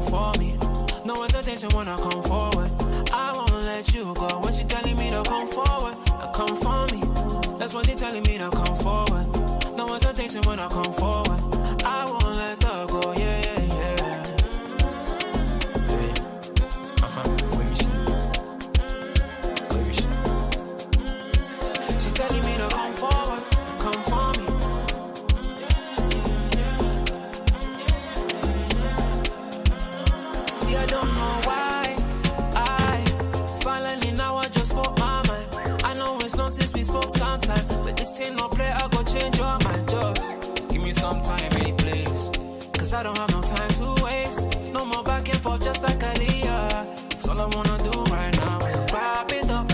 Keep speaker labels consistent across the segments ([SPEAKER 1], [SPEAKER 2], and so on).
[SPEAKER 1] come for me. No hesitation when I come forward. I won't let you go. When she telling me to come forward, come for me. That's what she telling me to come forward. No hesitation when I come forward. I won't let her go, yeah, yeah, yeah. She's telling me to come forward, come for me. See, I don't know why finally now I just spoke my mind. I know it's long since we spoke sometime, but this thing no play, I go change your mind. Just give me some time, any place, cause I don't have no time to waste. No more back and forth just like Aaliyah. That's all I wanna do right now is grab it up.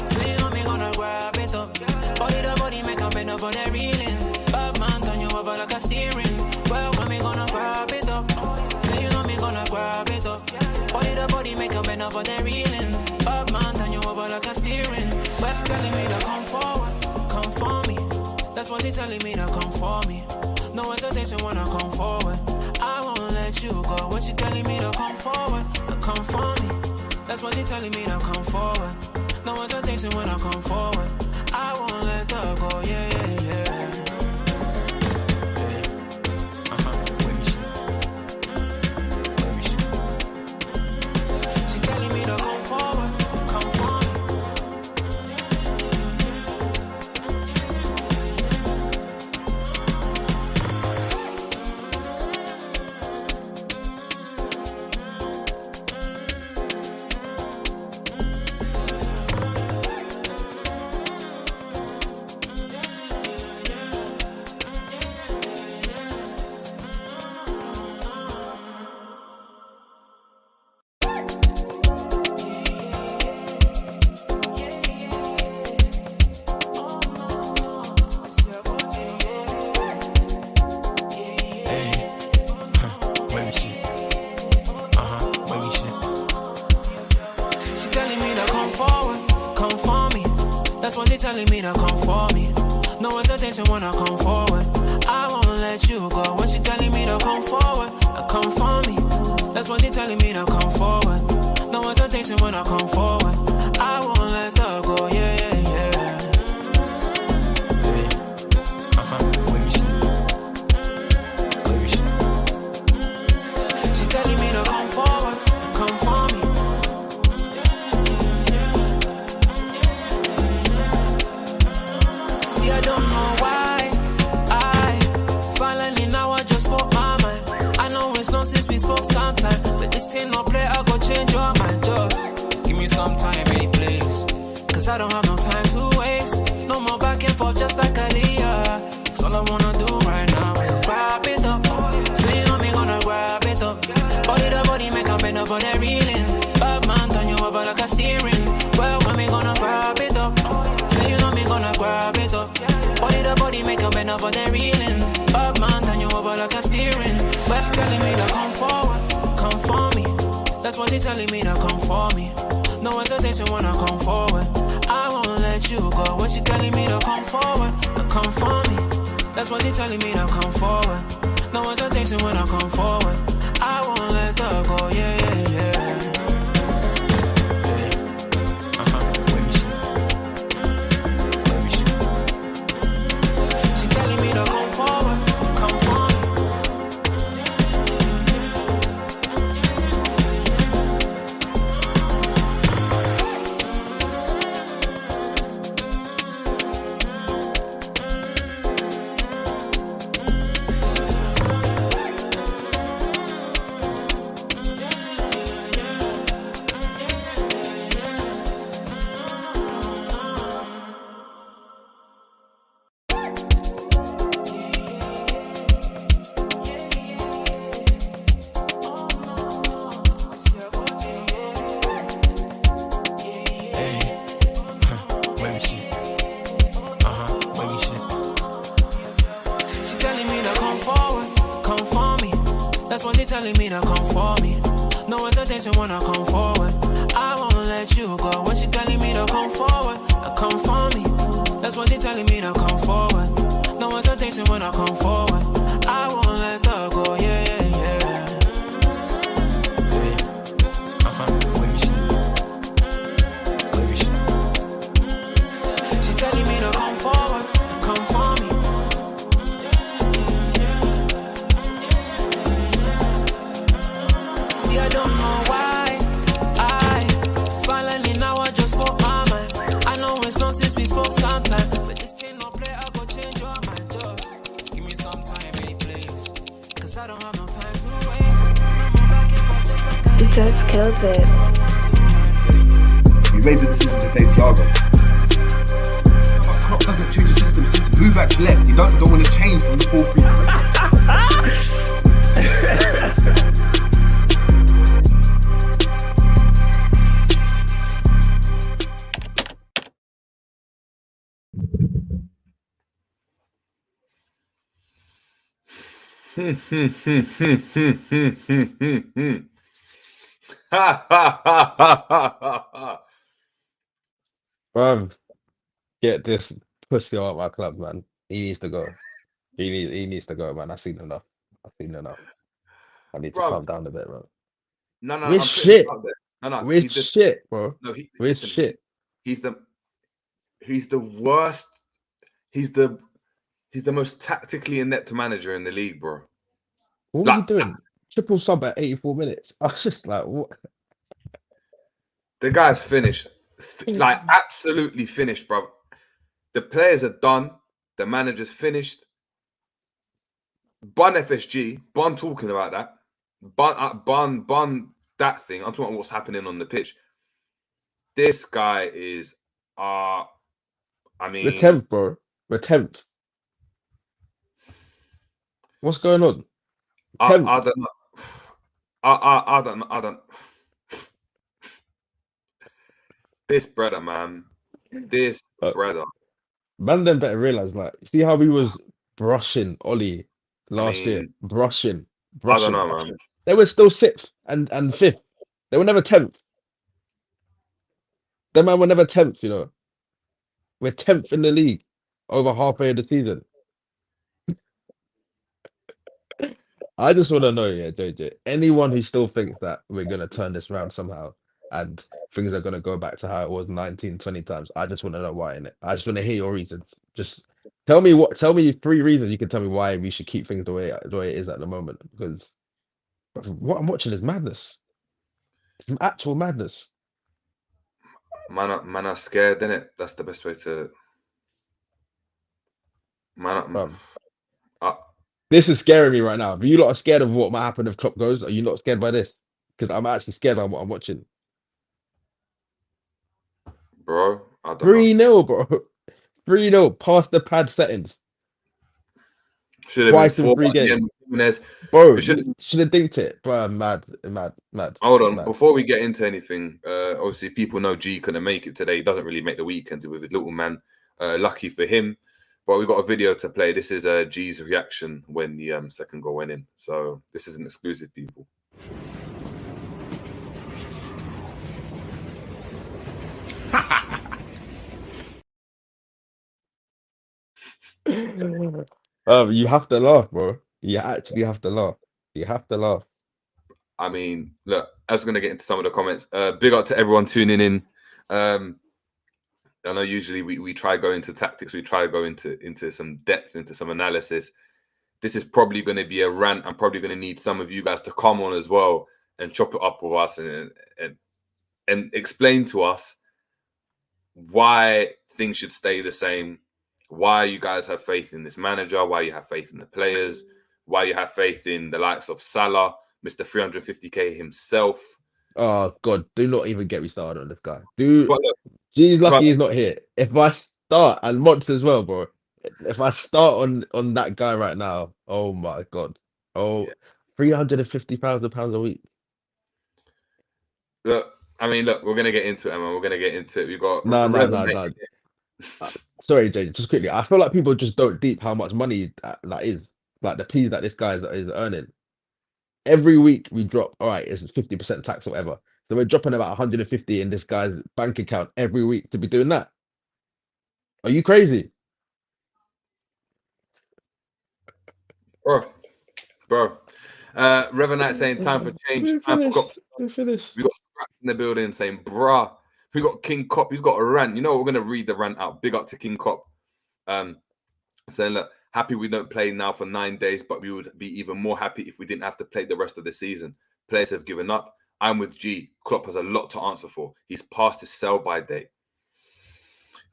[SPEAKER 1] Swing on me, gonna grab it up. Body to body, make a bend over there reeling. Bad man, turn you over like a steering. Well, when me gonna grab it up? Swing on me, gonna grab it up. Body to body, make a bend over there reeling. Bad man, turn you over like a steering. But she's telling me to come forward, come for me. That's what she's telling me to come for me. No hesitation when I come forward. I won't let you go. When she's telling me to come forward, come for me. That's what she's telling me to come forward. No hesitation when I come forward. I won't let her go, yeah, yeah, yeah. She's telling me to come forward, come for me. Telling me to come for me. No hesitation when I come forward. I won't let you go. When she telling me to come forward, come for me. That's what she telling me to come forward. No hesitation when I come forward. I won't let her go, yeah, yeah, yeah. She's telling me to come forward, come for me. I don't know why finally now I just spoke my mind. I know it's long since we spoke sometime, but this thing no play, I go change your mind. Just give me some time, any place, cause I don't have no time to waste. No more back and forth just like Aaliyah. That's all I wanna do right now is grab it up. Swing on me, gonna grab it up. Body to body, make a bend over there reeling. Bad man, turn you over like a steering. Well, when me gonna grab it up? Swing on me, gonna grab it up. Body to body, make a bend over there reeling. Bad man, turn you over like a steering. But she's telling me to come forward, come for me. That's what she's telling me to come for me. No hesitation when I come forward. I won't let you go. When she's telling me to come forward, come for me. That's what she's telling me to come forward. No hesitation when I come forward. I won't let her go, yeah, yeah, yeah. That's what she's telling me to come for me. No hesitation when I come forward. I won't let you go. When she's telling me to come forward, come for me. That's what she's telling me to come forward. No hesitation when I come forward. I won't let her go, yeah, yeah, yeah. lately I don't know why. Finally now I just spoke my mind. I know it's long since we spoke sometime, but this thing no play, I go change your mind. Just give me some time, please, cause I don't have no time to waste. No more back and forth, just like
[SPEAKER 2] He just killed it.
[SPEAKER 3] You made the decision to play Thiago. But Klopp doesn't change the system. Move back left. You don't want to change from the 4-3.
[SPEAKER 4] Bruv, get this pussy out of my club, man. He needs to go. He needs to go, man. I've seen enough. I need to
[SPEAKER 3] Bruv.
[SPEAKER 4] calm down a bit, bro.
[SPEAKER 3] No,
[SPEAKER 4] We're
[SPEAKER 3] I'm
[SPEAKER 4] shit.
[SPEAKER 3] putting him out there. No,
[SPEAKER 4] We're
[SPEAKER 3] he's the
[SPEAKER 4] shit, bro.
[SPEAKER 3] no.
[SPEAKER 4] We're
[SPEAKER 3] Listen,
[SPEAKER 4] shit.
[SPEAKER 3] He's the worst. He's the most tactically inept manager in the league, bro.
[SPEAKER 4] What was he doing? Triple sub at 84 minutes. I was just like, what?
[SPEAKER 3] The guy's finished. Like, absolutely finished, bro. The players are done. The manager's finished. Bun FSG. Bun talking about that. Bun that thing. I'm talking about what's happening on the pitch. This guy is, I mean...
[SPEAKER 4] We're 10th, bro. We're 10th. What's going on?
[SPEAKER 3] I don't know. I don't. This brother, man. This brother.
[SPEAKER 4] Man, then better realize, like, see how we was brushing Ollie last year? Brushing.
[SPEAKER 3] I don't know, man.
[SPEAKER 4] They were still 6th and 5th. They were never 10th. Them man were never 10th, you know. We're 10th in the league over halfway of the season. I just want to know, yeah, JJ, anyone who still thinks that we're going to turn this around somehow and things are going to go back to how it was 19, 20 times, I just want to know why, innit? I just want to hear your reasons. Just tell me 3 reasons you can tell me why we should keep things the way it is at the moment, because what I'm watching is madness. It's some actual madness.
[SPEAKER 3] Man are scared, innit? That's the best way to...
[SPEAKER 4] This is scaring me right now. If you lot are scared of what might happen if Klopp goes, are you not scared by this? Because I'm actually scared by what I'm watching.
[SPEAKER 3] Bro, I don't
[SPEAKER 4] 3-0, bro. 3-0 past the pad settings.
[SPEAKER 3] Should have been 4
[SPEAKER 4] 3 games.
[SPEAKER 3] Bro,
[SPEAKER 4] should have dinked it. Bro, mad.
[SPEAKER 3] Hold on. Before we get into anything, obviously people know G couldn't make it today. He doesn't really make the weekends with his little man. Lucky for him. But we've got a video to play. This is G's reaction when the second goal went in. So this is an exclusive, people.
[SPEAKER 4] You have to laugh, bro. You actually have to laugh. You have to laugh.
[SPEAKER 3] I mean, look, I was going to get into some of the comments. Big up to everyone tuning in. I know usually we try go into tactics. We try to go into some depth, into some analysis. This is probably going to be a rant. I'm probably going to need some of you guys to come on as well and chop it up with us and explain to us why things should stay the same, why you guys have faith in this manager, why you have faith in the players, why you have faith in the likes of Salah, Mr. 350k himself.
[SPEAKER 4] Oh, God, do not even get me started on this guy. G's lucky he's not here. If I start, and Monts as well, bro, if I start on that guy right now, oh, my God. Oh, yeah. £350,000 a week.
[SPEAKER 3] Look, we're going to get into it, man. We're going to get into it. We've got...
[SPEAKER 4] No. Sorry, Jay, just quickly. I feel like people just don't deep how much money that is. Like the peas that this guy is earning. Every week we drop, all right, it's 50% tax or whatever. So we're dropping about 150 in this guy's bank account every week to be doing that. Are you crazy?
[SPEAKER 3] Bro. Revenant saying time for change.
[SPEAKER 4] We're finished.
[SPEAKER 3] We got Scraps in the building saying, bruh. We got King Cop. He's got a rant. You know what? We're going to read the rant out. Big up to King Cop. Saying, look, happy we don't play now for 9 days, but we would be even more happy if we didn't have to play the rest of the season. Players have given up. I'm with G. Klopp has a lot to answer for. He's past his sell-by date.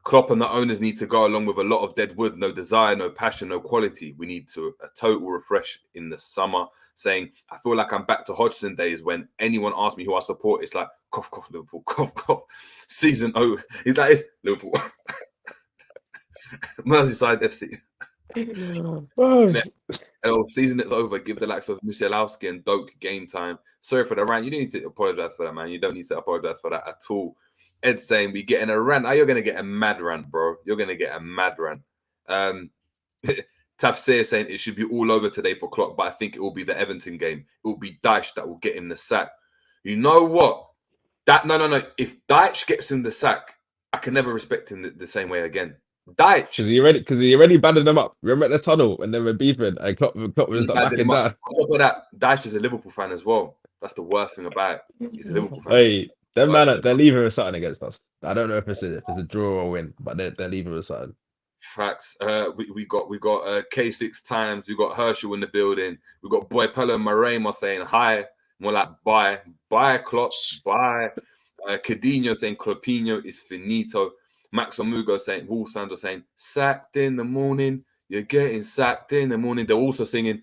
[SPEAKER 3] Klopp and the owners need to go along with a lot of dead wood, no desire, no passion, no quality. We need a total refresh in the summer. Saying, I feel like I'm back to Hodgson days when anyone asks me who I support, it's like, cough, cough, Liverpool, cough, cough. Season over. Is that it? Liverpool. Merseyside FC. Season is over. Give the likes of Musialowski and Doak game time. Sorry for the rant. You don't need to apologize for that, man. You don't need to apologize for that at all. Ed saying we getting a rant. You're going to get a mad rant, bro. You're going to get a mad rant. Tafsir saying it should be all over today for Klopp, but I think it will be the Everton game. It will be Dyche that will get him the sack. You know what? No. If Dyche gets him the sack, I can never respect him the same way again. Dyche.
[SPEAKER 4] Because he already banded them up. Remember at the tunnel and they were beefing and Klopp was not backing down.
[SPEAKER 3] On top of that, Dyche is a Liverpool fan as well. That's the worst thing about it. He's a Liverpool fan.
[SPEAKER 4] Hey, them man, they're leaving with something against us. I don't know if it's a draw or win, but they're leaving with something.
[SPEAKER 3] Facts. We got K6 times. We got Herschel in the building. We got Boy Pello and Marema saying hi. More like bye Klopp, bye. Cadinho saying Kloppinho is finito. Max Omugo saying Wolves fans are saying sacked in the morning. You're getting sacked in the morning. They're also singing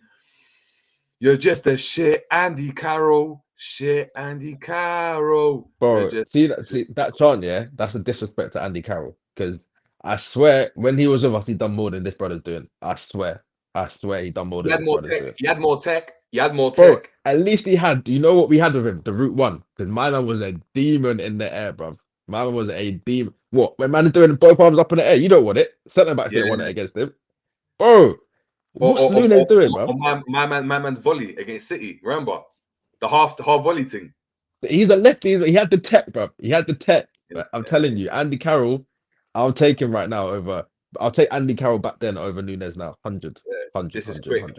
[SPEAKER 3] you're just a shit Andy Carroll. Shit Andy Carroll.
[SPEAKER 4] Bro, see that chant, yeah? That's a disrespect to Andy Carroll. Because I swear, when he was with us, he done more than this brother's doing. I swear he done more than this brother's doing.
[SPEAKER 3] He had more tech.
[SPEAKER 4] Bro, at least he had, you know what we had with him? The Route 1. Because my man was a demon in the air, bro. My man was a demon. What? When man is doing both arms up in the air, you don't want it. Centre backs don't want it against him. Bro, what's Nunes doing, bro?
[SPEAKER 3] My man's volley against City, remember? The half volley thing.
[SPEAKER 4] He's a lefty. He had the tech, bro. He had the tech. I'm telling you, Andy Carroll, I'll take him right now over. I'll take Andy Carroll back then over Nunes now. 100.
[SPEAKER 3] This is quick.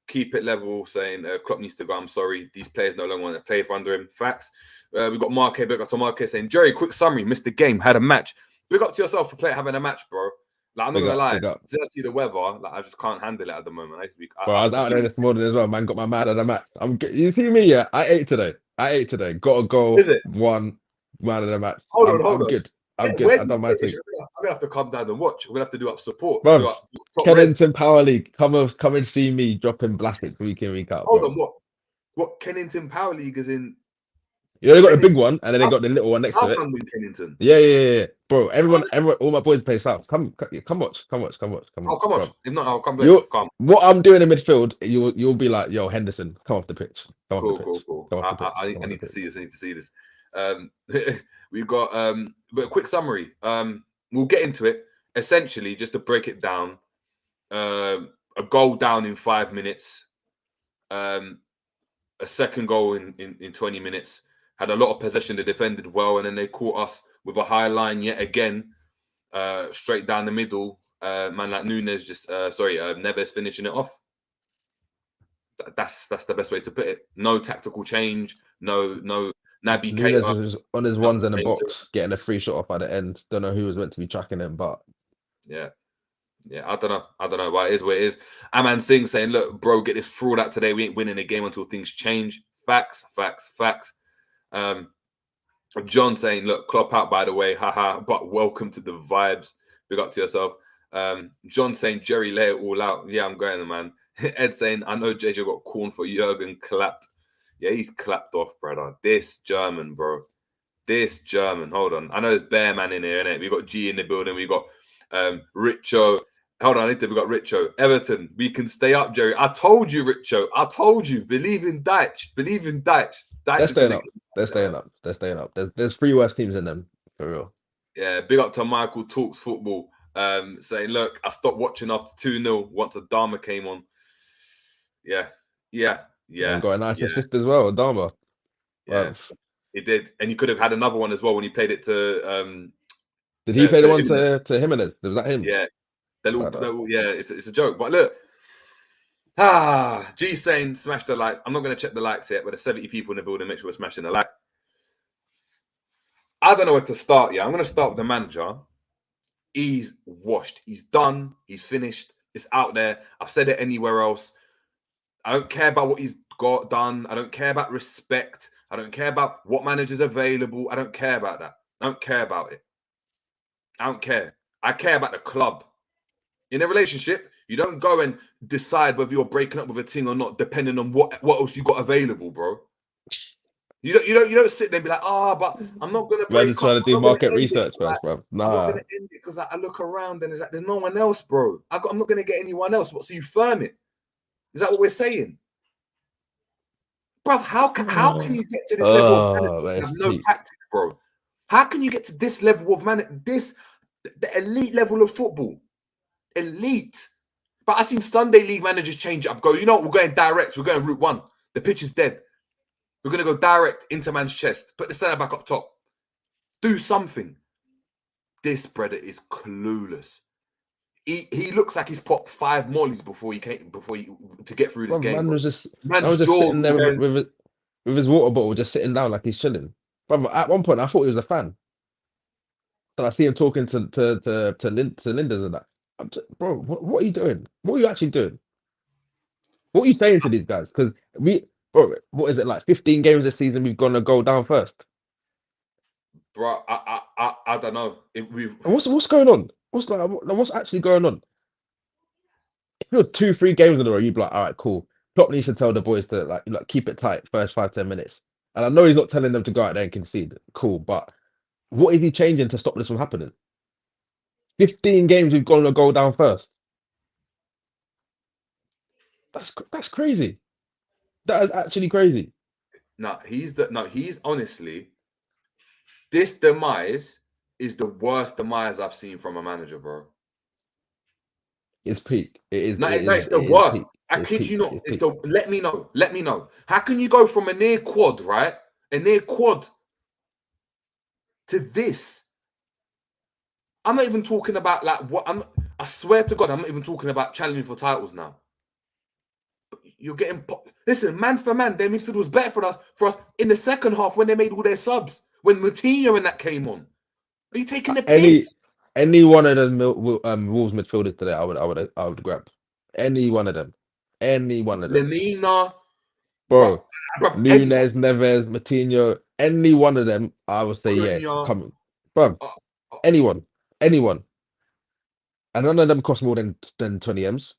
[SPEAKER 3] Keep it level saying Klopp needs to go. I'm sorry. These players no longer want to play for under him. Facts. We've got Mark big up to Mark saying, Jerry, quick summary. Missed the game. Had a match. Big up to yourself for having a match, bro. Like, I'm not going to lie. Since I see the weather, like, I just can't handle it at the moment. I was
[SPEAKER 4] out there this morning as well, man. Got my man at a match. You see me, yeah? I ate today. Got a goal.
[SPEAKER 3] Is it?
[SPEAKER 4] One man at a match.
[SPEAKER 3] Hold on.
[SPEAKER 4] Good. I'm good. I done my thing.
[SPEAKER 3] I'm going to have to come down and watch. We're going to have to do up support.
[SPEAKER 4] Bro, Kennington Power League. Come and see me dropping blastics week in, week out.
[SPEAKER 3] Hold on, what Kennington Power League is in?
[SPEAKER 4] Yeah, they got the big one, and then they got the little one next to it.
[SPEAKER 3] Kennington.
[SPEAKER 4] Yeah. Bro, everyone, all my boys play South. Come watch.
[SPEAKER 3] Oh, come watch. If not, I'll come back.
[SPEAKER 4] What I'm doing in midfield, you'll be like, yo, Henderson, come off the pitch.
[SPEAKER 3] Cool. I need to see this. We've got but a quick summary. We'll get into it. Essentially, just to break it down, a goal down in 5 minutes, a second goal in 20 minutes. Had a lot of possession. They defended well, and then they caught us with a high line yet again, straight down the middle. Man like Nunes Neves finishing it off. That's the best way to put it. No tactical change. No. Naby
[SPEAKER 4] Nunes was on his ones in the box, getting a free shot off at the end. Don't know who was meant to be tracking him, but
[SPEAKER 3] yeah. I don't know why it is where it is. Aman Singh saying, look, bro, get this fraud out today. We ain't winning the game until things change. Facts. John saying, look, Klopp out, by the way, haha, but welcome to the vibes. Big up to yourself. John saying, Jerry, lay it all out. Yeah, I'm going, man. Ed saying, I know JJ got corn for Jurgen clapped. Yeah, he's clapped off, brother. This German, bro. Hold on. I know there's Bear Man in here, innit? We got G in the building. We got Richo. Hold on, we got Richo. Everton, we can stay up, Jerry. I told you, Richo. I told you. Believe in Dyche.
[SPEAKER 4] They're staying up. There's 3 worse teams in them, for real.
[SPEAKER 3] Yeah, big up to Michael Talks Football. Saying, look, I stopped watching after 2-0 once Adama came on. Yeah.
[SPEAKER 4] And got a nice assist as well, Adama.
[SPEAKER 3] Yeah, he did. And he could have had another one as well when he played it to...
[SPEAKER 4] Did he play the one to Jimenez? Was that him?
[SPEAKER 3] Yeah. It's a joke. But look, G saying smash the likes. I'm not going to check the likes yet, but there's 70 people in the building. Make sure we're smashing the like. I don't know where to start. Yeah, I'm going to start with the manager. He's washed. He's done. He's finished. It's out there. I've said it anywhere else. I don't care about what he's got done. I don't care about respect. I don't care about what manager's available. I don't care about that. I don't care about it. I don't care. I care about the club. In a relationship, you don't go and decide whether you're breaking up with a thing or not, depending on what else you got available, bro. You don't sit there and be like, but I'm not gonna
[SPEAKER 4] Man,
[SPEAKER 3] break
[SPEAKER 4] just
[SPEAKER 3] up.
[SPEAKER 4] trying to do
[SPEAKER 3] I'm not
[SPEAKER 4] market
[SPEAKER 3] gonna end it
[SPEAKER 4] research
[SPEAKER 3] 'cause
[SPEAKER 4] first, bro.
[SPEAKER 3] I'm not
[SPEAKER 4] Nah.
[SPEAKER 3] gonna end it because I look around and there's no one else, bro. I'm not gonna get anyone else. What? So you firm it? Is that what we're saying, bro? How can you get to this level of management and have no tactics, bro? How can you get to this level of the elite level of football? Elite. But I've seen Sunday league managers change it up. Go, you know what? We're going direct. We're going route one. The pitch is dead. We're going to go direct into man's chest. Put the centre back up top. Do something. This brother is clueless. He looks like he's popped 5 mollies to get through this game.
[SPEAKER 4] Man
[SPEAKER 3] bro.
[SPEAKER 4] was just
[SPEAKER 3] Man's
[SPEAKER 4] just
[SPEAKER 3] jaws
[SPEAKER 4] sitting there
[SPEAKER 3] going,
[SPEAKER 4] with his water bottle, just sitting down like he's chilling. But at one point, I thought he was a fan. So I see him talking to Linders and that. Bro, what are you doing? What are you actually doing? What are you saying to these guys? Because bro, what is it like? 15 games this season, we've gone to go down first.
[SPEAKER 3] bro. I don't know.
[SPEAKER 4] What's going on? What's actually going on? If it was 2-3 games in a row, you'd be like, all right, cool. Klopp needs to tell the boys to like keep it tight first 5-10 minutes. And I know he's not telling them to go out there and concede. Cool, but what is he changing to stop this from happening? 15 games we've gone to go down first. That's crazy. That is actually crazy.
[SPEAKER 3] He's honestly, this demise is the worst demise I've seen from a manager, bro.
[SPEAKER 4] It's peak.
[SPEAKER 3] It's the worst. I kid you not. Let me know. How can you go from a near quad, right? A near quad to this? I'm not even talking about like what I swear to God, I'm not even talking about challenging for titles now. You're getting listen, man for man, their midfield was better for us in the second half when they made all their subs. When Moutinho and that came on. Are you taking the piss?
[SPEAKER 4] Any one of them Wolves midfielders today, I would grab. Any one of them. Any one of them.
[SPEAKER 3] Lemina.
[SPEAKER 4] Bro, Nunes, Neves, Moutinho, any one of them, I would say,
[SPEAKER 3] Cunha.
[SPEAKER 4] yeah, come. Bro, anyone. And none of them cost more than 20 M's.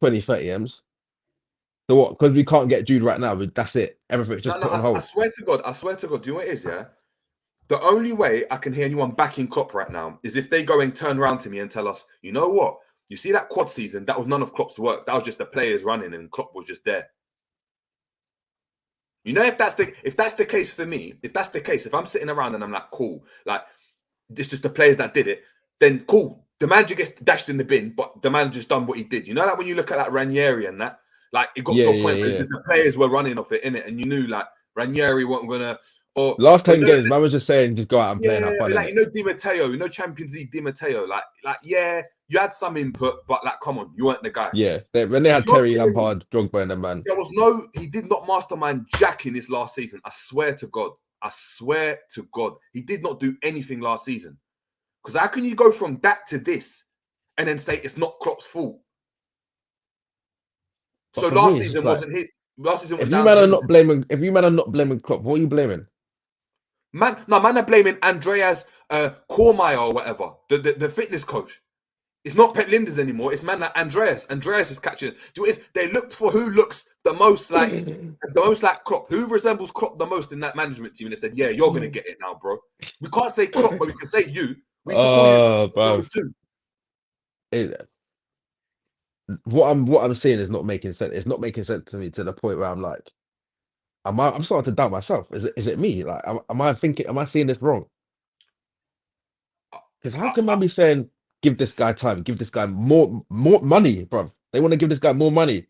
[SPEAKER 4] 20, 30 M's. So what? Because we can't get Jude right now, that's it. Everything's just put on hold.
[SPEAKER 3] I swear to God. Do you know what it is, yeah? The only way I can hear anyone backing Klopp right now is if they go and turn around to me and tell us, you know what? You see that quad season? That was none of Klopp's work. That was just the players running and Klopp was just there. You know, if that's the case for me, if I'm sitting around and I'm like, cool, like it's just the players that did it, then cool. The manager gets dashed in the bin, but the manager's done what he did. You know, like when you look at like Ranieri and that, like it got to a point where the players were running off it, innit? And you knew like Ranieri wasn't gonna. Or
[SPEAKER 4] last 10 games, man was just saying, just go out and play and have fun.
[SPEAKER 3] Like, you know, Di Matteo, Champions League Di Matteo, like, yeah, you had some input, but like, come on, you weren't the guy.
[SPEAKER 4] Yeah, when they had Terry, Lampard, Drogba, and them, man.
[SPEAKER 3] He did not mastermind Jack in this last season. I swear to God, he did not do anything last season. Because how can you go from that to this, and then say it's not Klopp's fault? So last season wasn't his. Last season was down.
[SPEAKER 4] If you man are not blaming Klopp, what are you blaming?
[SPEAKER 3] Man are blaming Andreas Kormaier or whatever, the fitness coach. It's not Pep Linders anymore. It's man like Andreas. Andreas is catching. Do it. They looked for who looks the most like Klopp. Who resembles Klopp the most in that management team? And they said, "Yeah, you're gonna get it now, bro." We can't say Klopp, but we can say you. We used to call you too.
[SPEAKER 4] What I'm seeing is not making sense. It's not making sense to me to the point where I'm like, I'm starting to doubt myself. Is it me? Like, am I seeing this wrong? Because how can man be saying, give this guy time, give this guy more money, bro? They want to give this guy more money.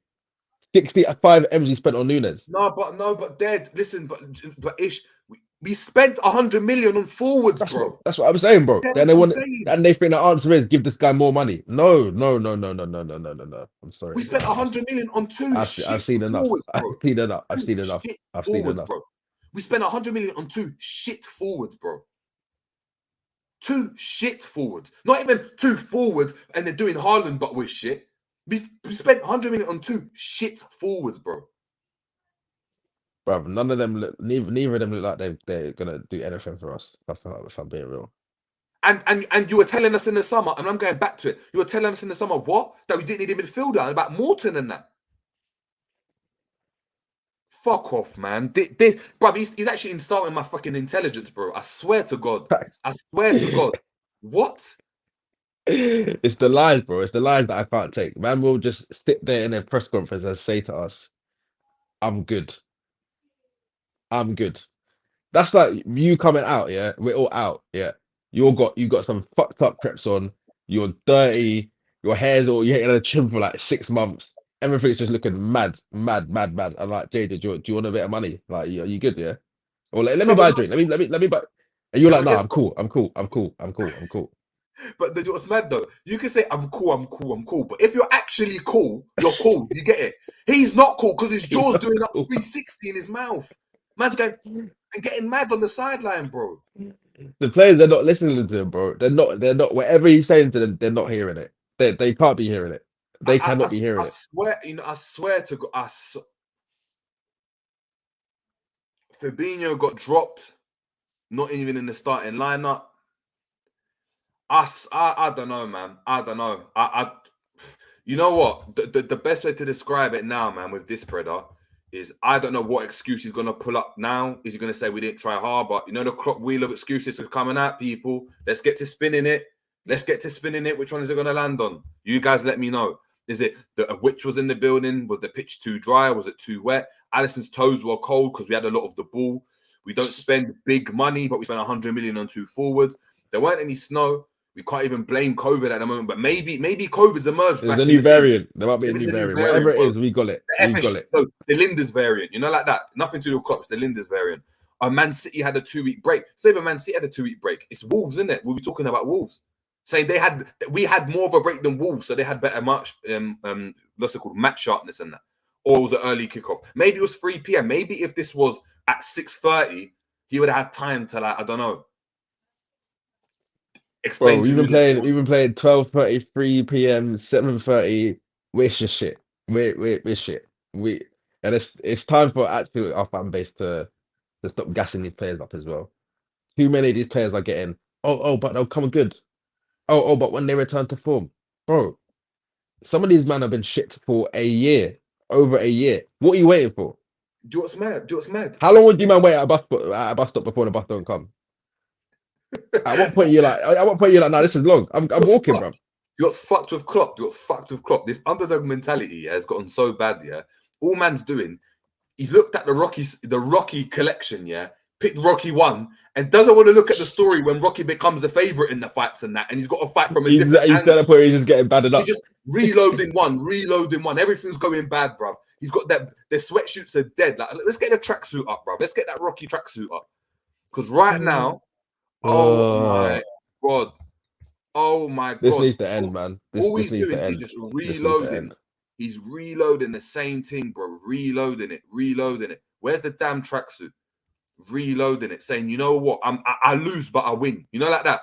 [SPEAKER 4] 65 M's he spent on Nunes.
[SPEAKER 3] No, but Dad, listen, but Ish, we spent 100 million on forwards, bro.
[SPEAKER 4] That's what I'm saying, bro. Then they think the answer is give this guy more money. No. I'm sorry.
[SPEAKER 3] We spent 100 million on two.
[SPEAKER 4] I've seen enough. I've seen enough.
[SPEAKER 3] Bro. We spent 100 million on two shit forwards, bro. Two shit forwards. Not even two forwards, and they're doing Haaland, but we're shit. We spent 100 million on 2 shit forwards, bro.
[SPEAKER 4] Bro, none of them look. Neither of them look like they're gonna do anything for us. If I'm being real.
[SPEAKER 3] And you were telling us in the summer, and I'm going back to it. You were telling us in the summer what? That we didn't need a midfielder, and about Morton and that. Fuck off, man. Bro, he's actually insulting my fucking intelligence, bro. I swear to God. I swear to God. What?
[SPEAKER 4] It's the lies, bro. It's the lies that I can't take. Man will just sit there in a press conference and say to us, I'm good. I'm good. That's like you coming out, yeah. We're all out, yeah. You got some fucked up preps on. You're dirty. Your hair's all you ain't had a trim for like 6 months. Everything's just looking mad. I'm like, Jada, do you want a bit of money? Like, are you good, yeah? Or let me buy a drink. Let me buy. And you're like, no, I'm cool.
[SPEAKER 3] But what's mad though? You can say I'm cool. But if you're actually cool, you're cool. You get it? He's not cool because his jaw's doing up 360 in his mouth. Man's going and getting mad on the sideline, bro.
[SPEAKER 4] The players, they're not listening to him, bro. They're not. Whatever he's saying to them, they're not hearing it. They can't be hearing it. They cannot be hearing it.
[SPEAKER 3] I swear to God, Fabinho got dropped, not even in the starting lineup. I don't know, man. I don't know. You know what? The best way to describe it now, man, with this spreader is I don't know what excuse he's gonna pull up now. Is he gonna say we didn't try hard? But you know the Klopp wheel of excuses are coming at people. Let's get to spinning it. Which one is it gonna land on? You guys let me know. Is it which was in the building? Was the pitch too dry? Was it too wet? Alisson's toes were cold because we had a lot of the ball. We don't spend big money, but we spent 100 million on 2 forwards. There weren't any snow. We can't even blame COVID at the moment, but maybe COVID's emerged.
[SPEAKER 4] There's a new variant. There might be a new variant. Whatever it is, we got it. We got it.
[SPEAKER 3] No, the Linders variant, you know, like that. Nothing to do with Klopp. The Linders variant. Man City had a 2-week break. It's not even Man City had a 2-week break. It's Wolves, isn't it? We'll be talking about Wolves. Saying we had more of a break than Wolves, so they had better what's it called, match sharpness and that. Or it was an early kickoff. Maybe it was 3 p.m. Maybe if this was at 6:30, he would have had time to, like, I don't know.
[SPEAKER 4] Bro, we've been playing 12:30, 3 p.m., 7:30. We're just shit. We're shit. And it's time for actually our fan base to stop gassing these players up as well. Too many of these players are getting but they'll come good. But when they return to form, bro, some of these men have been shit for a year, over a year. What are you waiting for?
[SPEAKER 3] Do you know what's mad?
[SPEAKER 4] How long would you man wait at a bus stop before the bus don't come? At what point you're like, no, this is long. I'm walking, bro.
[SPEAKER 3] You got fucked with Klopp. This underdog mentality has gotten so bad, yeah. All man's doing, he's looked at the Rocky collection, yeah, picked Rocky 1, and doesn't want to look at the story when Rocky becomes the favorite in the fights and that, and he's got to fight from a different angle. He's at a point
[SPEAKER 4] he's just getting battered up.
[SPEAKER 3] He's just reloading one. Everything's going bad, bruv. He's got the sweatshirts are dead. Like, let's get the tracksuit up, bruv. Let's get that Rocky tracksuit up. Because right now, oh my God.
[SPEAKER 4] This needs to end, man.
[SPEAKER 3] All he's doing is just reloading. He's reloading the same thing, bro. Reloading it. Where's the damn tracksuit? Reloading it, saying, you know what? I lose, but I win. You know, like that.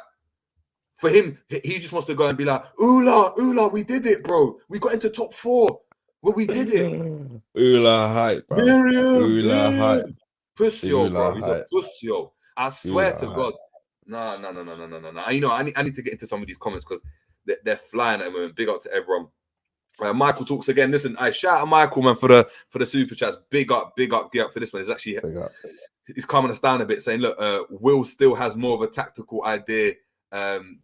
[SPEAKER 3] For him, he just wants to go and be like, Ula, we did it, bro. We got into top 4. Well, we did it.
[SPEAKER 4] Ula hype, bro. Ula hype.
[SPEAKER 3] Pussyo, bro. He's a pussyo. I swear to God. No. You know, I need to get into some of these comments because they're flying at the moment. Big up to everyone. Michael talks again. Listen, I shout out Michael, man, for the super chats. Big up for this one. It's actually he's calming us down a bit, saying, look, Will still has more of a tactical idea than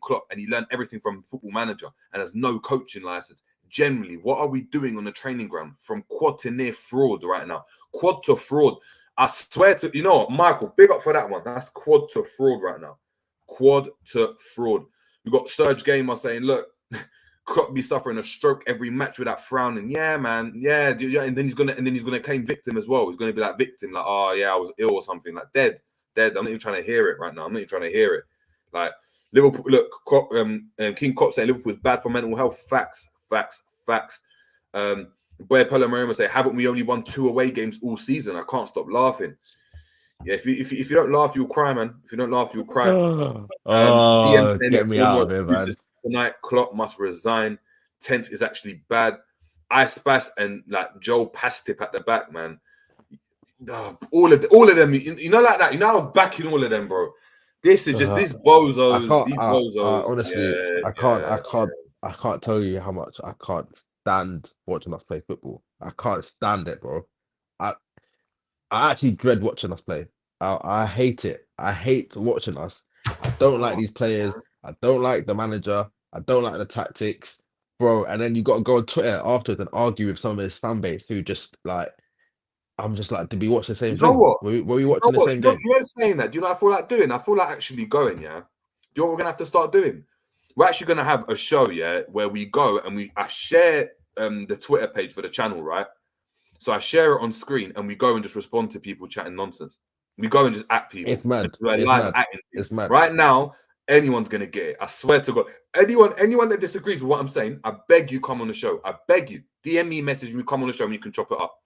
[SPEAKER 3] Klopp, and he learned everything from Football Manager and has no coaching license. Generally, what are we doing on the training ground from quad to near fraud right now? Quad to fraud. I swear to, you know what, Michael, big up for that one. That's quad to fraud right now. Quad to fraud. We've got Serge Gamer saying, look, Klopp be suffering a stroke every match without frowning. Yeah, man. Yeah. And then he's gonna claim victim as well. He's gonna be like victim, like, oh yeah, I was ill or something. Like dead. I'm not even trying to hear it right now. Like Liverpool, look, King Klopp saying Liverpool is bad for mental health. Facts. Boy Pella Marima say, haven't we only won 2 away games all season? I can't stop laughing. Yeah, if you don't laugh, you'll cry, man. If you don't laugh, you'll cry.
[SPEAKER 4] Get me out of here, man.
[SPEAKER 3] tonight. Klopp must resign. 10th is actually bad. I Spas and like Joe Pastip at the back, man. All of them, you know, like that. You know, I was backing all of them, bro. This is just these bozos. These bozos.
[SPEAKER 4] Honestly, I can't tell you how much I can't stand watching us play football. I can't stand it, bro. I actually dread watching us play. I hate it. I hate watching us. I don't like these players. I don't like the manager. I don't like the tactics, bro. And then you got to go on Twitter afterwards and argue with some of his fan base who just like, I'm just like, did we watch the same
[SPEAKER 3] You know
[SPEAKER 4] thing?
[SPEAKER 3] what?
[SPEAKER 4] Were we watching the same game?
[SPEAKER 3] You're saying that. Do you know what I feel like doing? I feel like actually going, yeah? Do you know what we're going to have to start doing? We're actually going to have a show, yeah, where we go and I share the Twitter page for the channel, right? So I share it on screen and we go and just respond to people chatting nonsense. We go and just at people.
[SPEAKER 4] It's mad.
[SPEAKER 3] It's mad. Right now, anyone's going to get it. I swear to God. Anyone that disagrees with what I'm saying, I beg you, come on the show. I beg you. DM me, message me, come on the show and you can chop it up.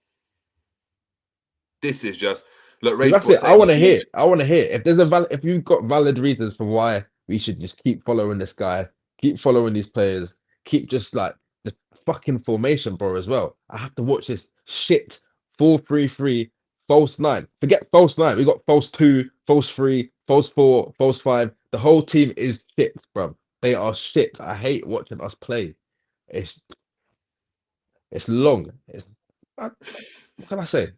[SPEAKER 3] This is just look.
[SPEAKER 4] That's it. I want to hear. I want to hear if there's if you've got valid reasons for why we should just keep following this guy, keep following these players, keep just like the fucking formation, bro. As well, I have to watch this shit 4-3-3 false 9. Forget false 9. We got false 2, false 3, false 4, false 5. The whole team is shit, bro. They are shit. I hate watching us play. It's long. What can I say?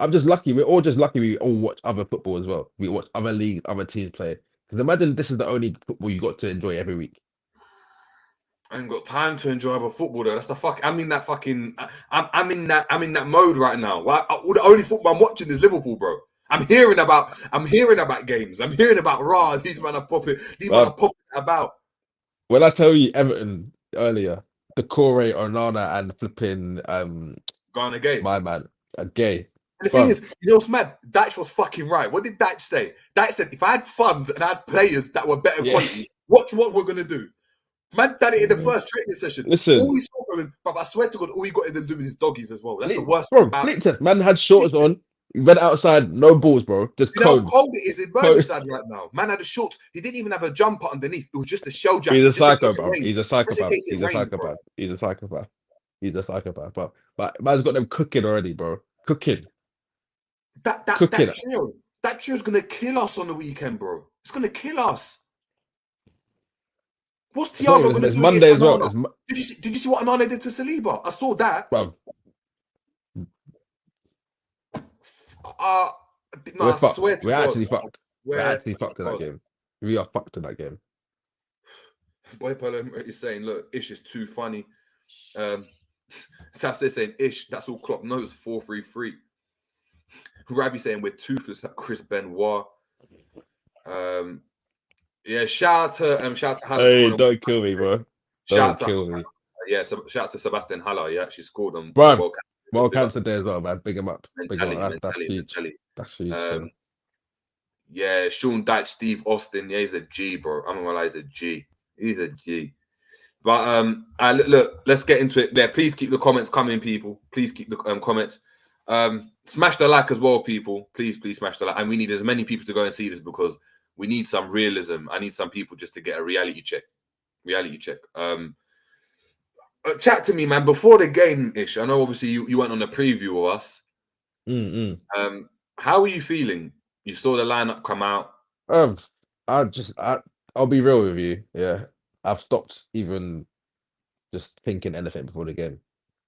[SPEAKER 4] I'm just lucky. We're all just lucky. We all watch other football as well. We watch other leagues, other teams play. Because imagine this is the only football you got to enjoy every week.
[SPEAKER 3] I ain't got time to enjoy other football though. That's the fuck. I'm in that fucking. I'm in that mode right now. The only football I'm watching is Liverpool, bro. I'm hearing about games. I'm hearing about these men are popping. These men are popping about.
[SPEAKER 4] When I tell you Everton earlier, the Corey, Onana, and flipping
[SPEAKER 3] Ghana gay.
[SPEAKER 4] My man. Gay.
[SPEAKER 3] And the thing is, you know what's mad? Datch was fucking right. What did Datch say? Datch said, if I had funds and I had players that were better quality, watch what we're going to do. Man done it in the first training session.
[SPEAKER 4] Listen.
[SPEAKER 3] All we saw from him, but I swear to God, all we got them doing is doggies as well. That's the worst.
[SPEAKER 4] Bro, flick test. Man had shorts on. Went outside, no balls, bro. Just
[SPEAKER 3] you know how cold it is in Merseyside right now. Man had a shorts. He didn't even have a jumper underneath. It was just a shell jacket.
[SPEAKER 4] He's a psycho, bro. He's a psychopath. He's a psychopath. But man's got them cooking already, bro. Cooking.
[SPEAKER 3] That trio's gonna kill us on the weekend, bro. It's gonna kill us. What's Thiago gonna do?
[SPEAKER 4] Monday as well.
[SPEAKER 3] Did you see what Onana did to Saliba? I saw that.
[SPEAKER 4] Bro.
[SPEAKER 3] I swear to God.
[SPEAKER 4] We're actually fucked. We're actually fucked in that game. We are fucked in that game.
[SPEAKER 3] Boy Polo is saying, look, Ish is too funny. Saf's saying, Ish, that's all Klopp knows, 4-3-3. Rabbi saying we're toothless at Chris Benoit. Shout out to Haller.
[SPEAKER 4] Hey, don't kill me, bro. Don't kill me.
[SPEAKER 3] Yeah, shout out to Sebastian Haller. Yeah, she scored on
[SPEAKER 4] World Cancer Day as well, man. Big him up. That's huge. That's huge.
[SPEAKER 3] Yeah, Sean Dyche, Steve Austin. Yeah, he's a G, bro. I'm not gonna lie, he's a G. He's a G. But look, let's get into it. Yeah, please keep the comments coming, people. Please keep the comments. Smash the like as well, people. Please smash the like. And we need as many people to go and see this because we need some realism. I need some people just to get a reality check. Chat to me, man. Before the game, Ish. I know obviously you went on a preview of us. How are you feeling? You saw the lineup come out.
[SPEAKER 4] I'll be real with you. Yeah, I've stopped even just thinking anything before the game.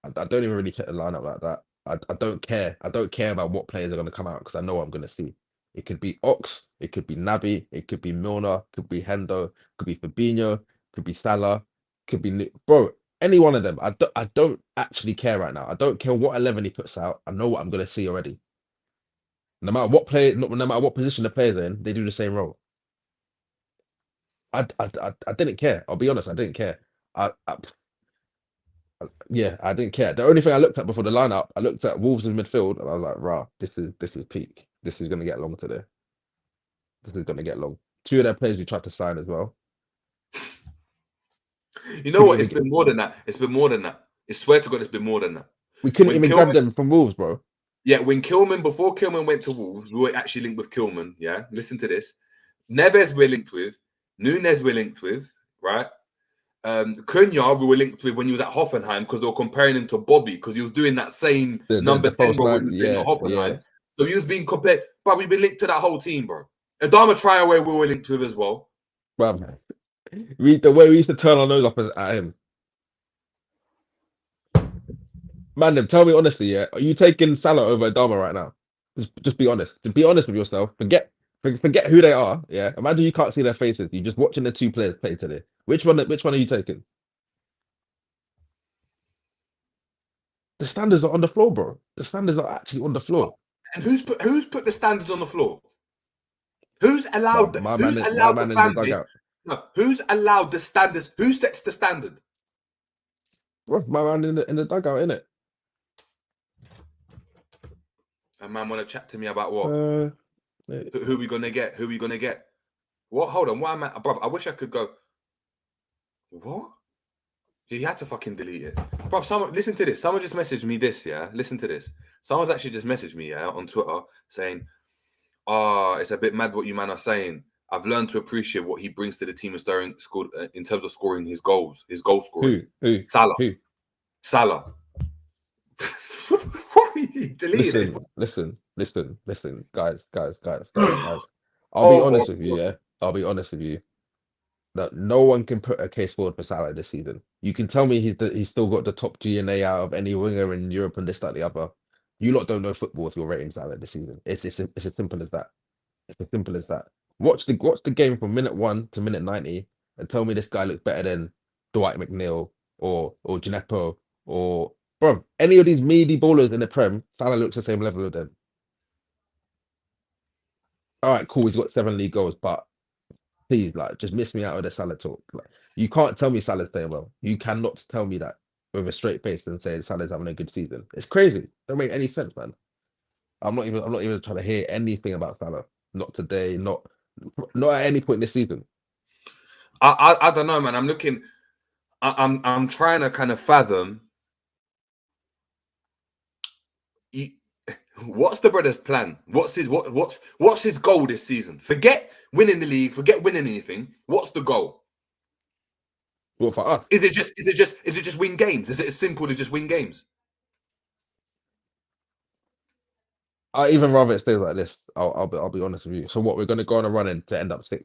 [SPEAKER 4] I don't even really check the lineup like that. I don't care. I don't care about what players are going to come out because I know what I'm going to see. It could be Ox, it could be Naby, it could be Milner, could be Hendo, could be Fabinho, could be Salah, could be bro. Any one of them. I don't actually care right now. I don't care what 11 he puts out. I know what I'm going to see already. No matter what player, no matter what position the players are in, they do the same role. I didn't care. I'll be honest. I didn't care. I didn't care. The only thing I looked at before the lineup, I looked at Wolves in midfield, and I was like, "Rah, this is peak. This is going to get long today. This is going to get long." 2 of their players we tried to sign as well.
[SPEAKER 3] You know what? It's been more than that. I swear to God, it's been more than that.
[SPEAKER 4] We couldn't even grab them from Wolves, bro.
[SPEAKER 3] Yeah, before Kilman went to Wolves, we were actually linked with Kilman. Yeah, listen to this. Neves we're linked with. Nunes we're linked with, right? Cunha, we were linked with when he was at Hoffenheim because they were comparing him to Bobby because he was doing that same number
[SPEAKER 4] the
[SPEAKER 3] 10
[SPEAKER 4] false
[SPEAKER 3] role when
[SPEAKER 4] nine,
[SPEAKER 3] he was doing
[SPEAKER 4] yeah,
[SPEAKER 3] at Hoffenheim.
[SPEAKER 4] yeah.
[SPEAKER 3] So he was being compared, but we've been linked to that whole team, bro. Adama Traore, we were linked with as well.
[SPEAKER 4] Bruv, the way we used to turn our nose up at him. Man, then tell me honestly, yeah, are you taking Salah over Adama right now? Just be honest. Just be honest with yourself. Forget who they are. Yeah, imagine you can't see their faces. You're just watching the two players play today. Which one are you taking? The standards are on the floor, bro. The standards are actually on the floor.
[SPEAKER 3] And who's put the standards on the floor? Who's allowed
[SPEAKER 4] My
[SPEAKER 3] the
[SPEAKER 4] man in the
[SPEAKER 3] fan base?
[SPEAKER 4] dugout.
[SPEAKER 3] No, who's allowed the standards? Who sets the standard?
[SPEAKER 4] Bro, my man in the dugout, innit?
[SPEAKER 3] A man want to chat to me about what?
[SPEAKER 4] Uh,
[SPEAKER 3] Who we gonna get? Who we gonna get? What? Hold on. What am I, bro? I wish I could go. What? Yeah, you had to fucking delete it, bro. Someone listen to this. Someone just messaged me this. Yeah, listen to this. Someone's actually just messaged me on Twitter saying, "Oh, it's a bit mad what you man are saying. I've learned to appreciate what he brings to the team in terms of scoring his goals, his goal scoring."
[SPEAKER 4] who?
[SPEAKER 3] Salah.
[SPEAKER 4] Who?
[SPEAKER 3] Salah. What? He deleted it.
[SPEAKER 4] Listen, guys. I'll be honest with you, yeah. I'll be honest with you. That no one can put a case forward for Salah this season. You can tell me he's still got the top GNA out of any winger in Europe and this, that, the other. You lot don't know football if you're rating Salah this season. It's as simple as that. It's as simple as that. Watch the game from minute 1 to minute 90 and tell me this guy looks better than Dwight McNeil or Gineppo or bro, any of these meaty ballers in the Prem. Salah looks the same level of them. All right, cool. He's got 7 league goals, but please, like, just miss me out of the Salah talk. Like, you can't tell me Salah's playing well. You cannot tell me that with a straight face and say Salah's having a good season. It's crazy. Don't make any sense, man. I'm not even trying to hear anything about Salah. Not today. Not at any point this season.
[SPEAKER 3] I don't know, man. I'm looking. I'm trying to kind of fathom. What's the brother's plan? What's his goal this season? Forget winning the league. Forget winning anything. What's the goal?
[SPEAKER 4] Well, for us,
[SPEAKER 3] Is it just win games? Is it as simple as just win games?
[SPEAKER 4] I even rather it stays like this. I'll be honest with you. So what, we're gonna go on a run in to end up 6th?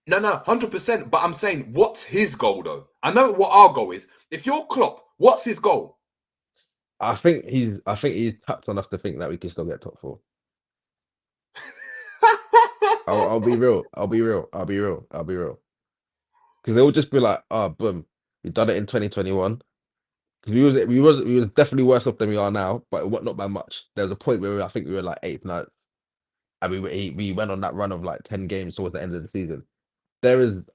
[SPEAKER 3] No, 100%. But I'm saying, what's his goal though? I know what our goal is. If you're Klopp, what's his goal?
[SPEAKER 4] I think he's tapped enough to think that we can still get top 4. I'll be real. Because they'll just be like, oh, boom, we done it in 2021. Because we was definitely worse off than we are now, but not by much. There was a point where I think we were like 8th, 9th, and we went on that run of like 10 games towards the end of the season.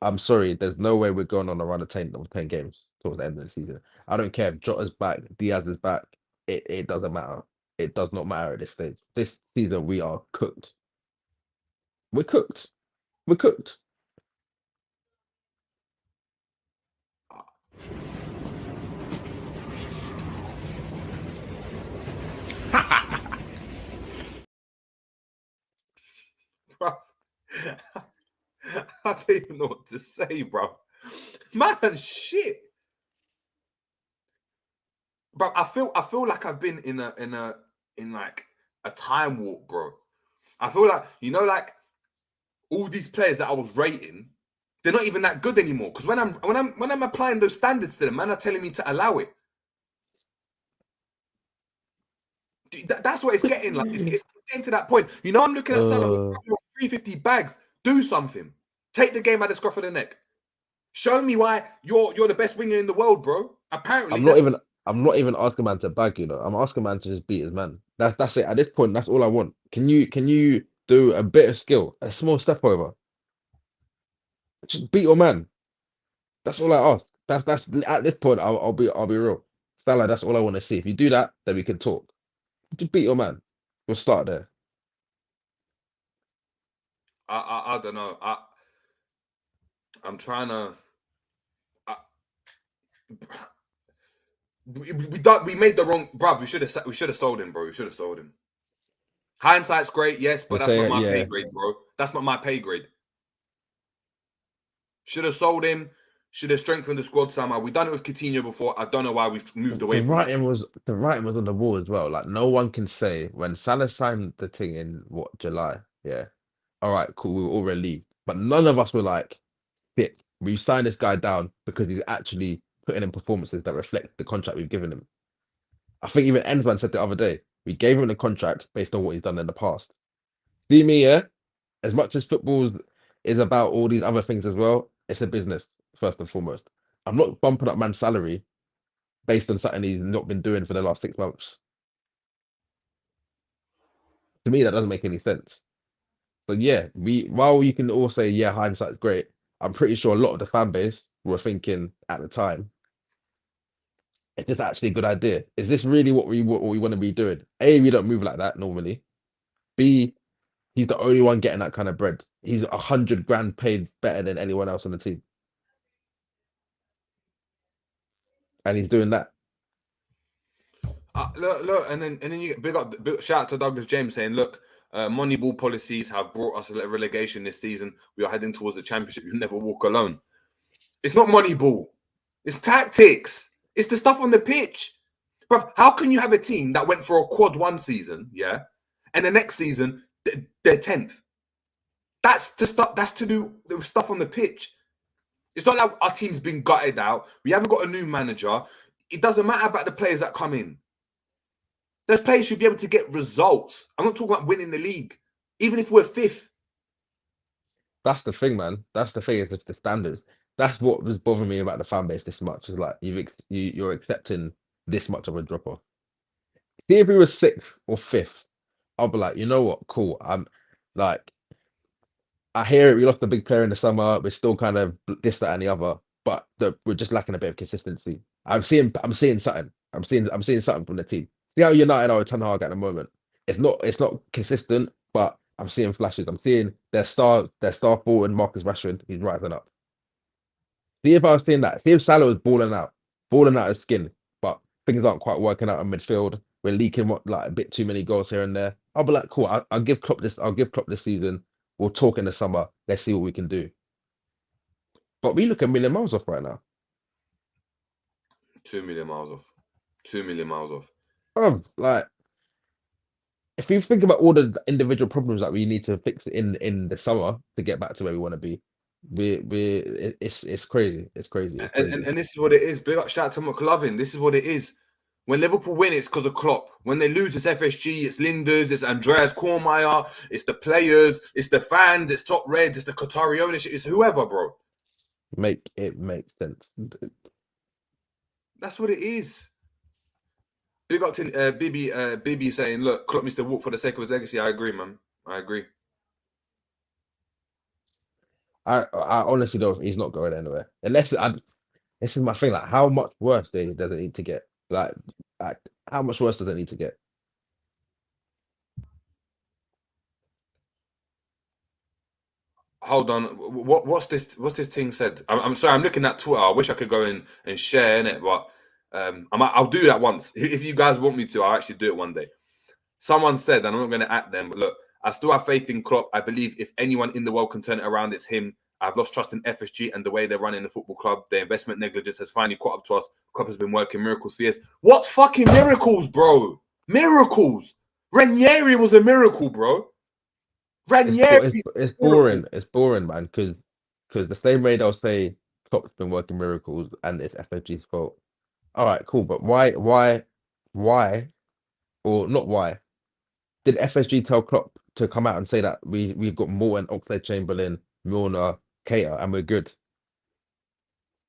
[SPEAKER 4] I'm sorry, there's no way we're going on a run of 10 games towards the end of the season. I don't care if Jota's back, Diaz is back. It doesn't matter. It does not matter at this stage. This season we are cooked. We're cooked. We're cooked.
[SPEAKER 3] Bro. I don't even know what to say, bro. Man, shit. Bro, I feel like I've been in like a time warp, bro. I feel like, like all these players that I was rating, they're not even that good anymore. Because when I'm applying those standards to them, man are telling me to allow it. That's what it's getting like. It's getting to that point. I'm looking at Salah 350 bags. Do something. Take the game at the scruff of the neck. Show me why you're the best winger in the world, bro. Apparently,
[SPEAKER 4] I'm not even asking man to bag, I'm asking man to just beat his man. That's it. At this point, that's all I want. Can you do a bit of skill, a small step over? Just beat your man. That's all I ask. That's at this point. I'll be real. Salah, that's all I want to see. If you do that, then we can talk. Just beat your man. We'll start there.
[SPEAKER 3] I don't know. I'm trying to. We made the wrong, bruv. We should have sold him, bro. We should have sold him. Hindsight's great, yes, but that's not my pay grade, bro. That's not my pay grade. Should have sold him. should have strengthened the squad somehow. We've done it with Coutinho before. I don't know why we've moved away
[SPEAKER 4] The
[SPEAKER 3] from
[SPEAKER 4] writing was on the wall as well. Like no one can say when Salah signed the thing in what July. Yeah, all right, cool. We were all relieved, but none of us were like, "Shit, we signed this guy down because he's actually putting in performances that reflect the contract we've given him." I think even Ensman said the other day, we gave him the contract based on what he's done in the past. See me, yeah. As much as football is about all these other things as well, it's a business first and foremost. I'm not bumping up man's salary based on something he's not been doing for the last 6 months. To me, that doesn't make any sense. So yeah, while you can all say, yeah, hindsight's great, I'm pretty sure a lot of the fan base were thinking at the time, is this actually a good idea? Is this really what we want to be doing? A, we don't move like that normally. B, he's the only one getting that kind of bread. He's 100 grand paid better than anyone else on the team. And he's doing that.
[SPEAKER 3] Look, and then you get big shout out to Douglas James saying, look, Moneyball policies have brought us a relegation this season. We are heading towards the championship. You never walk alone. It's not Moneyball. It's tactics. It's the stuff on the pitch. Bruv, how can you have a team that went for a quad one season, yeah, and the next season they're 10th? That's to do with stuff on the pitch. It's not like our team's been gutted out. We haven't got a new manager. It doesn't matter about the players that come in. Those players should be able to get results. I'm not talking about winning the league, even if we're 5th.
[SPEAKER 4] That's the thing, man. That's the thing, is the standards. That's what was bothering me about the fan base this much. Is like you're accepting this much of a drop off. See, if we were 6th or 5th, I'll be like, you know what, cool. I'm like, I hear it. We lost a big player in the summer. We're still kind of this, that, and the other, but we're just lacking a bit of consistency. I'm seeing something. I'm seeing something from the team. See how United are with Ten Hag at the moment. It's not consistent, but I'm seeing flashes. I'm seeing their star forward, Marcus Rashford. He's rising up. See if I was seeing that. See if Salah was balling out his skin, but things aren't quite working out in midfield. We're leaking like a bit too many goals here and there. I'll be like, cool. I'll give Klopp this. I'll give Klopp this season. We'll talk in the summer. Let's see what we can do. But we look a million miles off right now.
[SPEAKER 3] 2 million miles off. 2 million miles off.
[SPEAKER 4] Like, if you think about all the individual problems that we need to fix in the summer to get back to where we want to be, it's crazy. It's crazy.
[SPEAKER 3] And this is what it is. Big up, shout out to McLovin. This is what it is. When Liverpool win, it's because of Klopp. When they lose, it's FSG, it's Linders, it's Andreas Kormeyer, it's the players, it's the fans, it's Top Reds, it's the Qatari ownership, it's whoever, bro.
[SPEAKER 4] Make sense.
[SPEAKER 3] That's what it is. Big up to Bibi saying, look, Klopp needs to walk for the sake of his legacy. I agree, man. I agree.
[SPEAKER 4] I honestly don't. He's not going anywhere. This is my thing. Like, how much worse does it need to get? Like, how much worse does it need to get?
[SPEAKER 3] Hold on. What's this thing said? I'm sorry. I'm looking at Twitter. I wish I could go in and share in it, but I'll do that once. If you guys want me to, I'll actually do it one day. Someone said, and I'm not going to at them, but look, I still have faith in Klopp. I believe if anyone in the world can turn it around, it's him. I've lost trust in FSG and the way they're running the football club. Their investment negligence has finally caught up to us. Klopp has been working miracles for years. What fucking miracles, bro? Miracles. Ranieri was a miracle, bro. Ranieri.
[SPEAKER 4] It's boring. It's boring, man. Because the same way they'll say Klopp's been working miracles and it's FSG's fault. All right, cool. But why, or not why? Did FSG tell Klopp to come out and say that we've got Morton, Oxlade-Chamberlain, Milner, Keita, and we're good?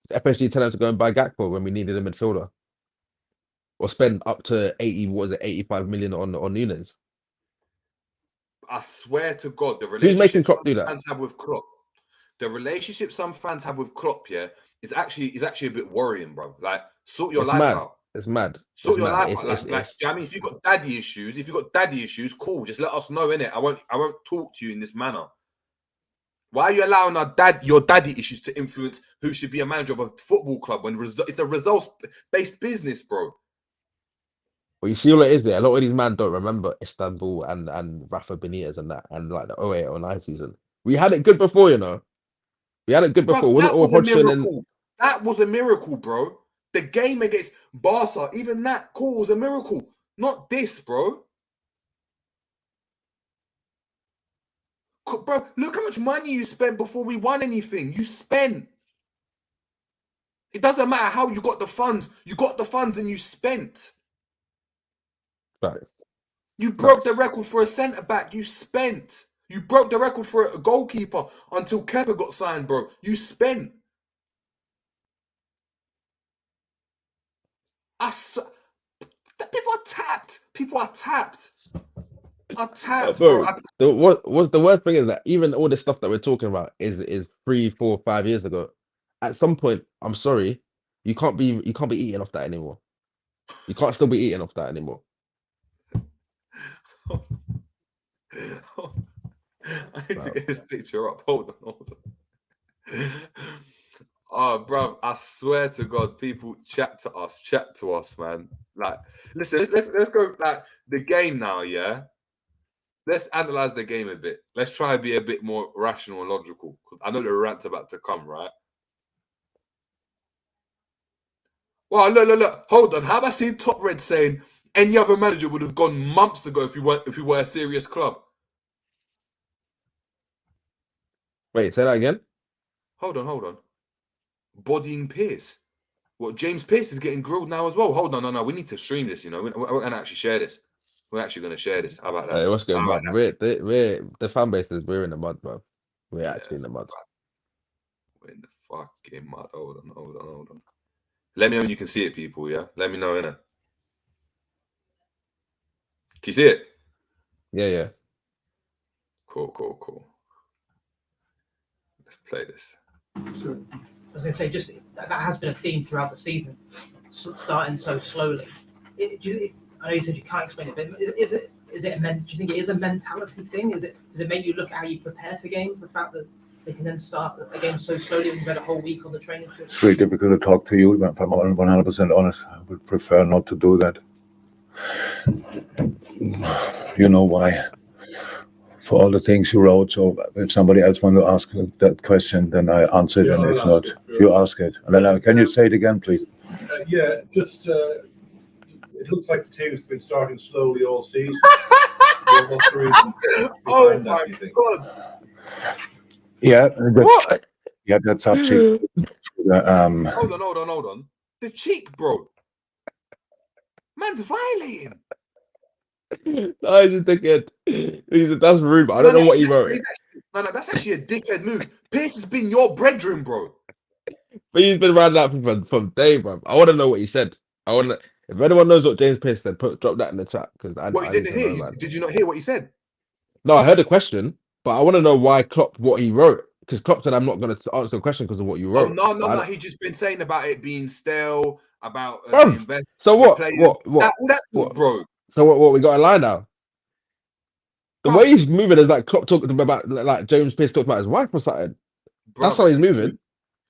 [SPEAKER 4] Did FSG tell him to go and buy Gakpo when we needed a midfielder, or spend up to 85 million on Nunes?
[SPEAKER 3] I swear to God, the
[SPEAKER 4] Who's making
[SPEAKER 3] relationship
[SPEAKER 4] Klopp do that?
[SPEAKER 3] fans have with Klopp, the relationship some fans have with Klopp, yeah, is actually a bit worrying, bro. Like, sort your life out.
[SPEAKER 4] It's mad.
[SPEAKER 3] Sort your life out. Like, do you know what I mean? If you've got daddy issues, cool. Just let us know, innit? I won't talk to you in this manner. Why are you allowing your daddy issues to influence who should be a manager of a football club when it's a results-based business, bro?
[SPEAKER 4] Well, you see all it is there. A lot of these men don't remember Istanbul and Rafa Benitez and that, and like the 08 or 09 season. We had it good before, you know. We had it good before.
[SPEAKER 3] Bro, that was a miracle. That was a miracle, bro. The game against Barca, even that call was a miracle. Not this, bro. Bro, look how much money you spent before we won anything. You spent. It doesn't matter how you got the funds. You got the funds and you spent.
[SPEAKER 4] Right.
[SPEAKER 3] You broke the record for a centre-back. You spent. You broke the record for a goalkeeper until Kepa got signed, bro. You spent. People are tapped. People are tapped.
[SPEAKER 4] Bro, the worst thing is that even all the stuff that we're talking about is 3, 4, 5 years ago. At some point, I'm sorry, you can't be eating off that anymore. You can't still be eating off that anymore.
[SPEAKER 3] I need to get this picture up. Hold on. Oh, bro, I swear to God, people chat to us, man. Like, listen, let's go like the game now, yeah. Let's analyze the game a bit. Let's try and be a bit more rational and logical. Because I know the rant's about to come, right? Well, look. Hold on. Have I seen Top Red saying any other manager would have gone months ago if we were a serious club?
[SPEAKER 4] Wait, say that again?
[SPEAKER 3] Hold on. Bodying Pierce. What, James Pierce is getting grilled now as well? Hold on, no. We need to stream this, you know. We're going to actually share this. We're actually going to share this. How about that?
[SPEAKER 4] Hey, what's going on? We're the fan base is we're in the mud, bro. We're actually in the mud.
[SPEAKER 3] We're in the fucking mud. Hold on. Let me know when you can see it, people, yeah? Let me know, innit? Can you see it?
[SPEAKER 4] Yeah.
[SPEAKER 3] Cool. Let's play this.
[SPEAKER 2] I was going to say, just that has been a theme throughout the season, starting so slowly. I know you said you can't explain it, but do you think it is a mentality thing? Does it make you look at how you prepare for games? The fact that they can then start a game so slowly when you've had a whole week on the training field?
[SPEAKER 5] It's very difficult to talk to you, if I'm 100% honest. I would prefer not to do that. You know why? For all the things you wrote, so if somebody else wants to ask that question, then I answer it, and if not, you ask it. And then can you say it again, please?
[SPEAKER 6] It looks like the team's been starting slowly all season. What's the reason?
[SPEAKER 3] Oh my God!
[SPEAKER 5] Yeah,
[SPEAKER 4] What?
[SPEAKER 5] Yeah, that's subject.
[SPEAKER 3] Hold on. The cheek, bro. Man's violating.
[SPEAKER 4] No, he's a dickhead. That's rude, but I don't know what he wrote.
[SPEAKER 3] No, that's actually a dickhead move. Pierce has been your brethren, bro.
[SPEAKER 4] But he's been around that from day, bro. I want to know what he said. If anyone knows what James Pierce said, drop that in the chat because I
[SPEAKER 3] didn't hear. Did you not hear what he said?
[SPEAKER 4] No, I heard the question, but I want to know why Klopp what he wrote. Because Klopp said I'm not going to answer the question because of what you wrote.
[SPEAKER 3] Oh no. He's just been saying about it being stale, about
[SPEAKER 4] the
[SPEAKER 3] investment.
[SPEAKER 4] So what?
[SPEAKER 3] What, bro?
[SPEAKER 4] So what? We got a line now. The way he's moving is like Klopp talking about, like James Pierce talked about his wife or something. That's how he's moving.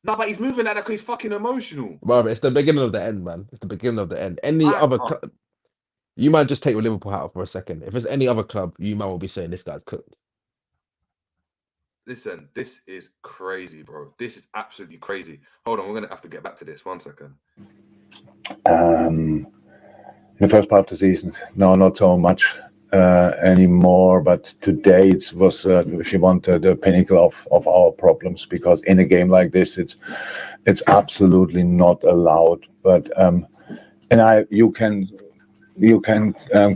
[SPEAKER 3] No, but he's moving like he's fucking emotional.
[SPEAKER 4] Bro, it's the beginning of the end, man. It's the beginning of the end. You might just take your Liverpool hat off for a second. If it's any other club, you might well be saying this guy's cooked.
[SPEAKER 3] Listen, this is crazy, bro. This is absolutely crazy. Hold on, we're gonna have to get back to this. 1 second.
[SPEAKER 5] In the first part of the season, no, not so much anymore. But today it was, if you want, the pinnacle of our problems, because in a game like this, it's absolutely not allowed. But you can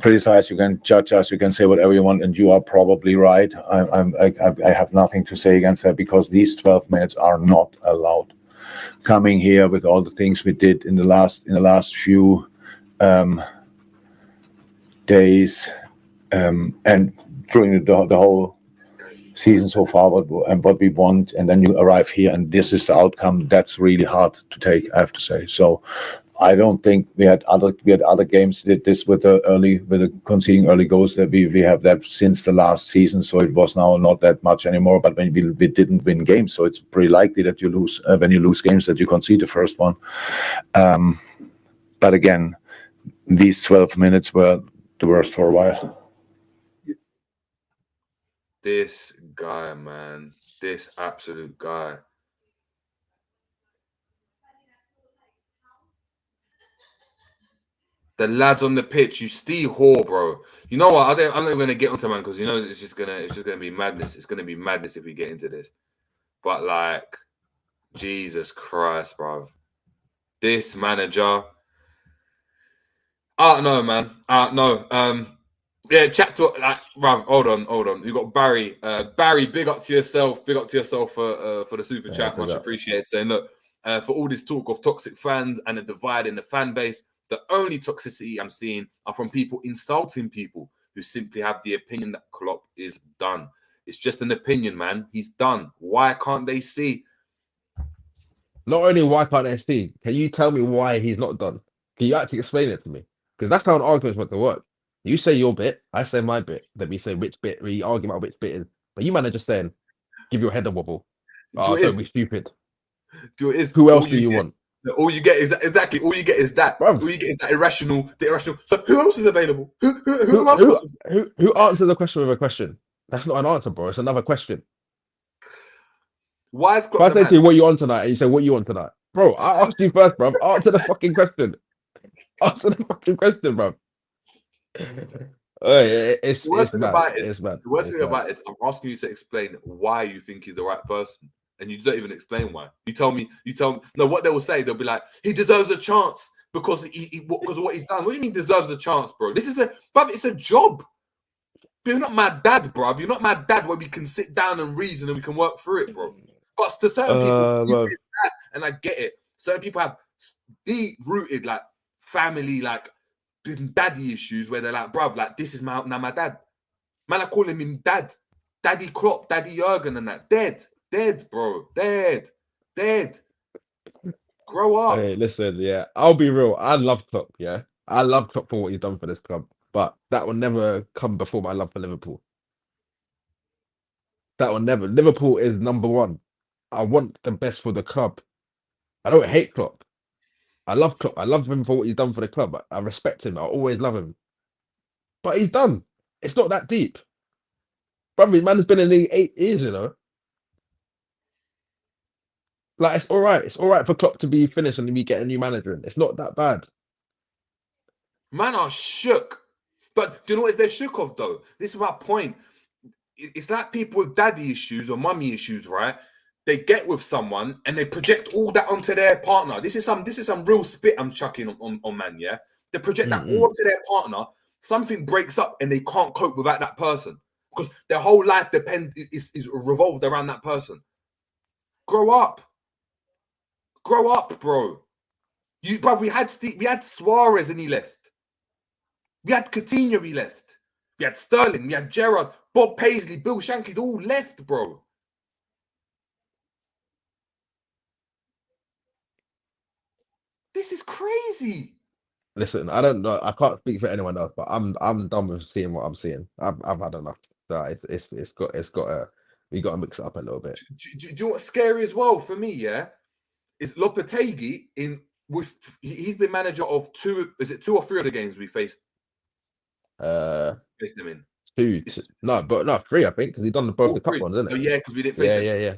[SPEAKER 5] criticize, you can judge us, you can say whatever you want, and you are probably right. I have nothing to say against that, because these 12 minutes are not allowed. Coming here with all the things we did in the last few days and during the whole season so far, what we want, and then you arrive here and this is the outcome. That's really hard to take, I have to say. So I don't think we had other games did this with the conceding early goals, that we have that since the last season. So it was now not that much anymore. But when we didn't win games, so it's pretty likely that you lose when you lose games, that you concede the first one. But again, these 12 minutes were the worst for a while.
[SPEAKER 3] This guy, man, this absolute guy. The lads on the pitch, you Steve Hall, bro. You know what? I'm not gonna get onto man because you know it's just gonna be madness. It's gonna be madness if we get into this. But like, Jesus Christ, bro. This manager. I don't know, man. No. Yeah, chat to like, bruv. Hold on. You got Barry. Barry, big up to yourself. Big up to yourself for the super chat. Much appreciated. Saying look, for all this talk of toxic fans and a divide in the fan base, the only toxicity I'm seeing are from people insulting people who simply have the opinion that Klopp is done. It's just an opinion, man. He's done. Why can't they see?
[SPEAKER 4] Not only why can't they see, can you tell me why he's not done? Can you actually explain it to me? Because that's how an argument's meant to work. You say your bit, I say my bit, then we say which bit, we argue about which bit is. But you man are just saying, give your head a wobble. Oh, don't be stupid. Who else do you want?
[SPEAKER 3] All you get is that, exactly. All you get is that.
[SPEAKER 4] Bruv.
[SPEAKER 3] All you get is that irrational. The irrational. So who else is available? Who
[SPEAKER 4] answers a question with a question? That's not an answer, bro. It's another question.
[SPEAKER 3] Why is
[SPEAKER 4] If I say to you, what you on tonight? And you say, what you on tonight? Bro, I asked you first, bro. Answer the fucking question. Answer the fucking question, bro. It's mad. It's mad.
[SPEAKER 3] The worst thing about it is I'm asking you to explain why you think he's the right person. And you don't even explain why. You tell me, no, what they will say, they'll be like, he deserves a chance because because of what he's done. What do you mean deserves a chance, bro? Bruv, it's a job. You're not my dad, bruv. You're not my dad where we can sit down and reason and we can work through it, bro. But to certain people, and I get it. Certain people have deep-rooted, like, family, like, daddy issues where they're like, bruv, like, this is my dad. Man, I call him dad. Daddy Klopp, Daddy Jurgen and that. Dead, bro. Dead. Grow up.
[SPEAKER 4] Hey, listen, yeah. I'll be real. I love Klopp, yeah. I love Klopp for what he's done for this club. But that will never come before my love for Liverpool. That will never. Liverpool is number one. I want the best for the club. I don't hate Klopp. I love Klopp. I love him for what he's done for the club. I respect him. I always love him. But he's done. It's not that deep. Brother, man has been in the league 8 years, you know. Like, it's all right. It's all right for Klopp to be finished and we get a new manager in. It's not that bad.
[SPEAKER 3] Man are shook. But do you know what they're shook of, though? This is my point. It's like people with daddy issues or mummy issues, right? They get with someone and they project all that onto their partner. This is some real spit I'm chucking on man, yeah? They project that all onto their partner. Something breaks up and they can't cope without that person because their whole life is revolved around that person. Grow up. Grow up, bro. We had Suarez and he left. We had Coutinho, he left. We had Sterling, we had Gerrard, Bob Paisley, Bill Shankly, they all left, bro. This is crazy.
[SPEAKER 4] Listen, I don't know. I can't speak for anyone else, but I'm done with seeing what I'm seeing. I've had enough. So we got to mix it up a little bit.
[SPEAKER 3] Do you know what's scary as well for me? Yeah, is Lopetegui he's been manager of 2 or 3 of the games we faced. Faced them in
[SPEAKER 4] 2. No, 3. I think because he's done both the cup ones, isn't it?
[SPEAKER 3] Oh yeah, because we didn't face him.
[SPEAKER 4] Yeah.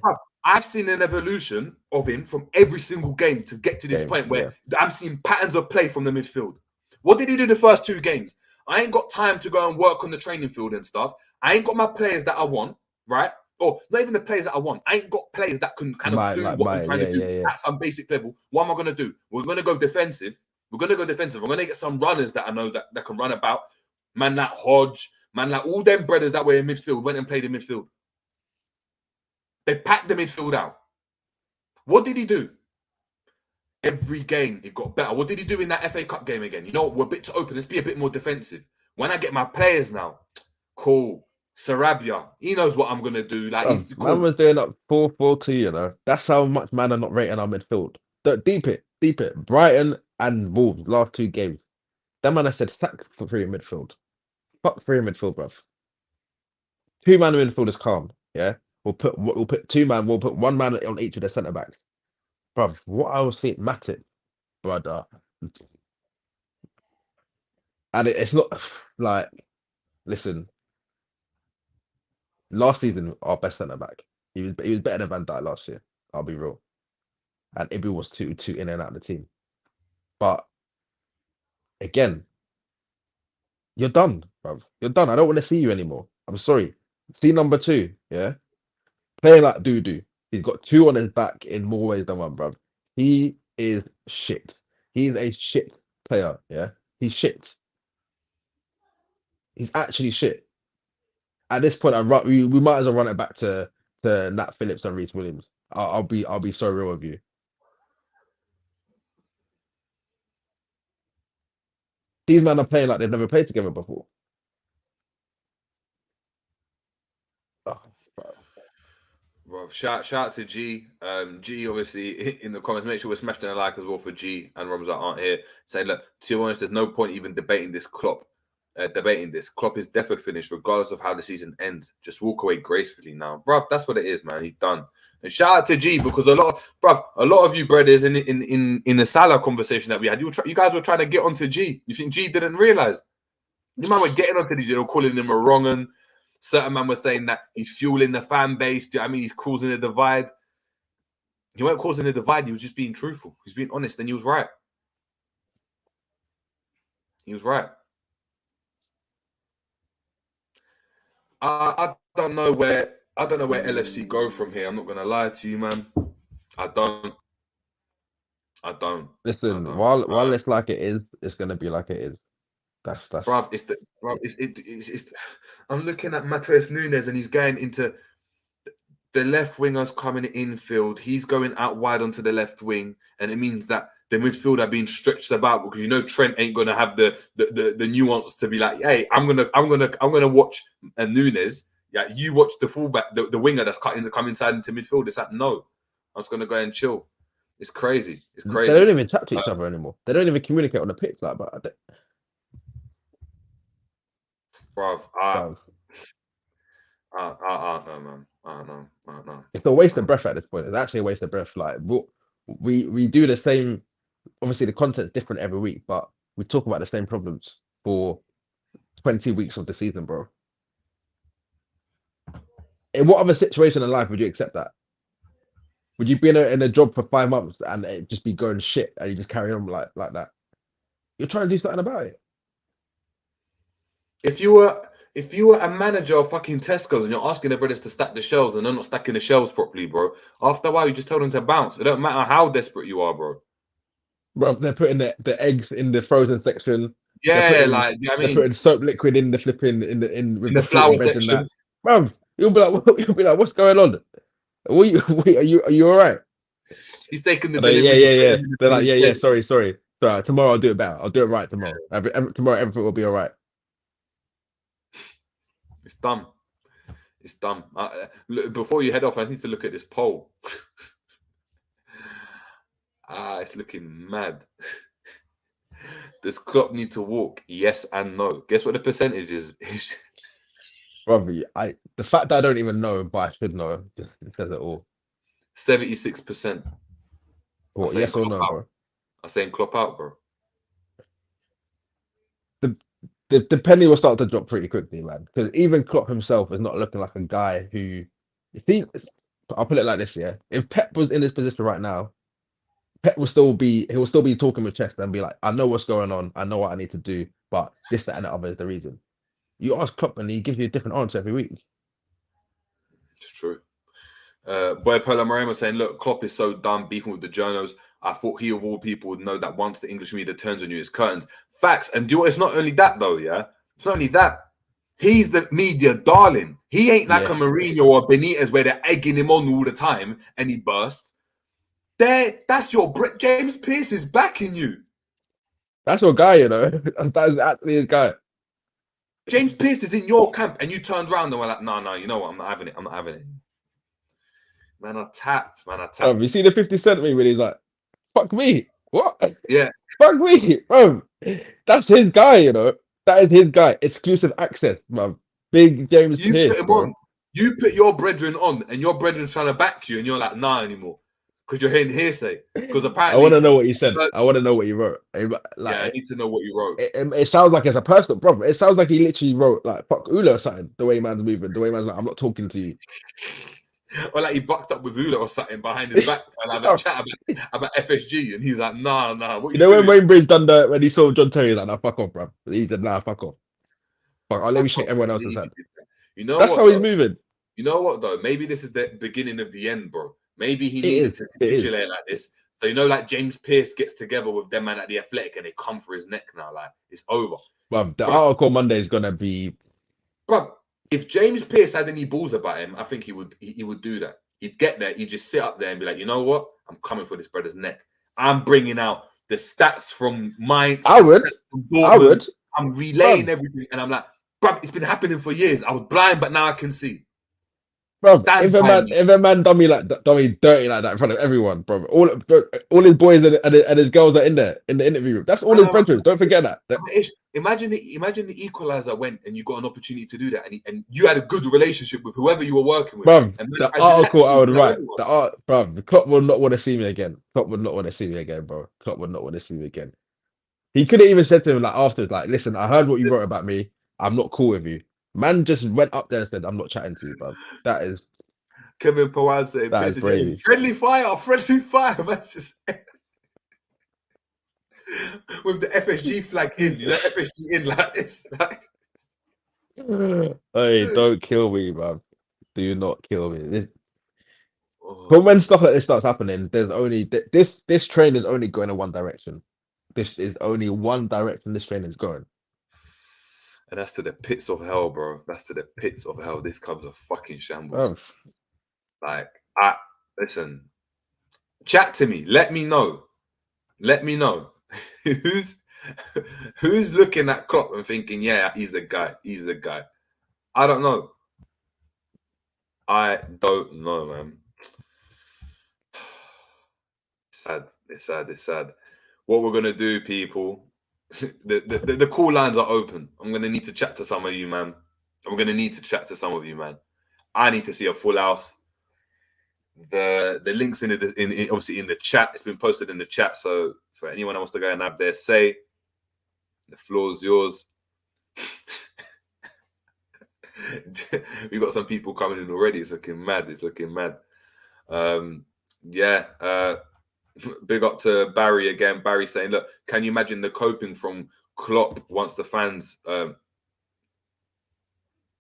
[SPEAKER 3] I've seen an evolution of him from every single game to get to this point where I'm seeing patterns of play from the midfield. What did he do the first 2 games? I ain't got time to go and work on the training field and stuff. I ain't got my players that I want, right? Or not even the players that I want. I ain't got players that can kind of do what I'm trying to do at some basic level. What am I going to do? We're going to go defensive. I'm going to get some runners that I know that can run about. Man like Hodge, man like all them brothers that were in midfield went and played in midfield. They packed the midfield out. What did he do? Every game, it got better. What did he do in that FA Cup game again? You know, we're a bit too open. Let's be a bit more defensive. When I get my players now, cool. Sarabia, he knows what I'm going to do. Like, he's cool.
[SPEAKER 4] Man was doing up 4-4-2, you know. That's how much man are not rating our midfield. Deep it. Brighton and Wolves, last 2 games. That man I said, sack for 3 in midfield. Fuck 3 in midfield, bruv. 2 man in midfield is calm, yeah? We'll put 2 man. We'll put 1 man on each of the centre backs, bruv. What I was seeing, Matip, brother, and it's not like, listen. Last season, our best centre back. He was better than Van Dijk last year. I'll be real. And Ibu was too in and out of the team. But again, you're done, bruv. You're done. I don't want to see you anymore. I'm sorry. See number 2, yeah? Playing like doo-doo. He's got 2 on his back in more ways than one, bruv. He is shit. He's a shit player, yeah? He's shit. He's actually shit. At this point, we might as well run it back to Nat Phillips and Reece Williams. I'll be so real with you. These men are playing like they've never played together before. Oh,
[SPEAKER 3] Bro, shout out to G. G, obviously, in the comments, make sure we're smashing a like as well for G and Romz that aren't here. Saying, look, to be honest, there's no point even debating this Klopp. Klopp is definitely finished, regardless of how the season ends. Just walk away gracefully now. Bruv, that's what it is, man. He's done. And shout out to G, because a lot of you brothers in the Salah conversation that we had, you guys were trying to get onto G. You think G didn't realize? You man were getting onto these, calling him a wrong un. Certain man was saying that he's fueling the fan base. Do you know what I mean? He's causing a divide. He weren't causing a divide. He was just being truthful. He was being honest, and he was right. He was right. I don't know where LFC go from here. I'm not gonna lie to you, man. I don't.
[SPEAKER 4] Listen, while it's like it is, it's gonna be like it is. That's
[SPEAKER 3] bruv, it's I'm looking at Matheus Nunes and he's going into the left wingers coming infield. He's going out wide onto the left wing, and it means that the midfield are being stretched about because Trent ain't gonna have the nuance to be like, hey, I'm gonna watch Nunes. Yeah, you watch the fullback, the winger that's come inside into midfield. It's like, no, I'm just gonna go and chill. It's crazy. It's crazy.
[SPEAKER 4] They don't even chat to each other anymore. They don't even communicate on the pitch like that.
[SPEAKER 3] Bruv, no, man. No.
[SPEAKER 4] It's a waste of breath at this point. It's actually a waste of breath. Like we do the same. Obviously, the content's different every week, but we talk about the same problems for 20 weeks of the season, bro. In what other situation in life would you accept that? Would you be in a job for 5 months and it just be going shit and you just carry on like that? You're trying to do something about it.
[SPEAKER 3] If you were a manager of fucking Tesco's and you're asking the brothers to stack the shelves and they're not stacking the shelves properly, bro, after a while you just tell them to bounce. It don't matter how desperate you are, bro.
[SPEAKER 4] Bro, they're putting the eggs in the frozen section.
[SPEAKER 3] Yeah,
[SPEAKER 4] putting,
[SPEAKER 3] like, you know what I mean?
[SPEAKER 4] They're putting soap liquid in the flipping in the
[SPEAKER 3] flour section.
[SPEAKER 4] Bro, you'll be like, what's going on? Are you all right?
[SPEAKER 3] He's taking the
[SPEAKER 4] yeah. They're like, yeah. Sorry. Tomorrow I'll do it better. I'll do it right tomorrow. Tomorrow everything will be all right.
[SPEAKER 3] It's dumb. Look, before you head off, I need to look at this poll. It's looking mad. Does Klopp need to walk? Yes and no. Guess what the percentage is?
[SPEAKER 4] Brother, the fact that I don't even know, but I should know, just says it all.
[SPEAKER 3] 76%.
[SPEAKER 4] What, yes or no, bro?
[SPEAKER 3] I'm saying Klopp out, bro.
[SPEAKER 4] The penny will start to drop pretty quickly, man. Because even Klopp himself is not looking like a guy who. I'll put it like this, yeah. If Pep was in this position right now, Pep will still be talking with chest and be like, I know what's going on, I know what I need to do, but this, that, and the other is the reason. You ask Klopp and he gives you a different answer every week.
[SPEAKER 3] It's true. Boy Polo Moreno was saying, look, Klopp is so done beefing with the journos. I thought he of all people would know that once the English media turns on you, it's curtains. Facts. And it's not only that though, yeah? It's not only that. He's the media darling. He ain't like a Mourinho or a Benitez where they're egging him on all the time and he bursts. That's your James Pearce is backing you.
[SPEAKER 4] That's your guy, That's actually his guy.
[SPEAKER 3] James Pearce is in your camp and you turned around and were like, no, you know what? I'm not having it. Man, I tapped.
[SPEAKER 4] You see the 50 Cent meme when he's like, fuck me. What?
[SPEAKER 3] Yeah.
[SPEAKER 4] Fuck me. Bro, that's his guy, That is his guy. Exclusive access, man. Big James Pearce, bro.
[SPEAKER 3] You put your brethren on and your brethren's trying to back you and you're like, nah anymore. Because you're hearing hearsay. Because apparently...
[SPEAKER 4] I want to know what you said. I want to know what you wrote.
[SPEAKER 3] I need to know what you wrote.
[SPEAKER 4] It sounds like it's a personal problem. It sounds like he literally wrote, like, fuck Ula or something, the way man's moving. The way man's like, I'm not talking to you.
[SPEAKER 3] Or like he bucked up with Ula or something behind his back and have a chat about FSG, and he was like, nah, what
[SPEAKER 4] You
[SPEAKER 3] you
[SPEAKER 4] know when
[SPEAKER 3] doing?
[SPEAKER 4] Wayne Bridge done when he saw John Terry, he's like, nah, fuck off, bro. He said, nah, fuck off. Fuck, let me shake everyone else's hand.
[SPEAKER 3] You know
[SPEAKER 4] That's
[SPEAKER 3] what,
[SPEAKER 4] how he's
[SPEAKER 3] though?
[SPEAKER 4] moving.
[SPEAKER 3] You know what, though? Maybe this is the beginning of the end, bro. Maybe he
[SPEAKER 4] It
[SPEAKER 3] needed
[SPEAKER 4] is.
[SPEAKER 3] to
[SPEAKER 4] It is.
[SPEAKER 3] capitulate like this. So, you know, like James Pearce gets together with them man at the Athletic and they come for his neck now. Like, it's over.
[SPEAKER 4] Well, the
[SPEAKER 3] Bruv.
[SPEAKER 4] article Monday is gonna be.
[SPEAKER 3] Bro, if James Pearce had any balls about him, I think he would do that. He'd get there, he'd just sit up there and be like, you know what? I'm coming for this brother's neck. I'm bringing out the stats from Mainz.
[SPEAKER 4] I would.
[SPEAKER 3] I'm relaying everything. And I'm like, bro, it's been happening for years. I was blind, but now I can see.
[SPEAKER 4] Bro, if a man done me dirty like that in front of everyone, bro, all his boys and his girls are in there in the interview room. That's all his brethren. Don't forget that.
[SPEAKER 3] Imagine the equalizer went and you got an opportunity to do that, and you had a good relationship with whoever you were working with.
[SPEAKER 4] Bro,
[SPEAKER 3] the
[SPEAKER 4] article I would write. Bro, the Klopp will not want to see me again. Klopp would not want to see me again, bro. Klopp would not want to see me again. He could have even said to him like afterwards, like, listen, I heard what you wrote about me. I'm not cool with you. Man just went up there and said, I'm not chatting to you, bro. That is
[SPEAKER 3] Kevin Pawad saying, friendly fire, man. Just with the FSG flag in, you know, FSG in like this. Like...
[SPEAKER 4] Hey, don't kill me, man. Do not kill me. But when stuff like this starts happening, there's only this train is only going in one direction. This is only one direction this train is going.
[SPEAKER 3] And that's to the pits of hell, bro. That's to the pits of hell. This club's a fucking shambles.
[SPEAKER 4] Oh.
[SPEAKER 3] Like, listen, chat to me. Let me know. who's looking at Klopp and thinking, yeah, he's the guy. I don't know. Man. It's sad. What we're gonna do, people? The call lines are open. I'm gonna need to chat to some of you, man. I need to see a full house. The links obviously in the chat. It's been posted in the chat. So for anyone that wants to go and have their say, the floor is yours. We got some people coming in already. It's looking mad. Big up to Barry again. Barry saying, look, can you imagine the coping from Klopp once the fans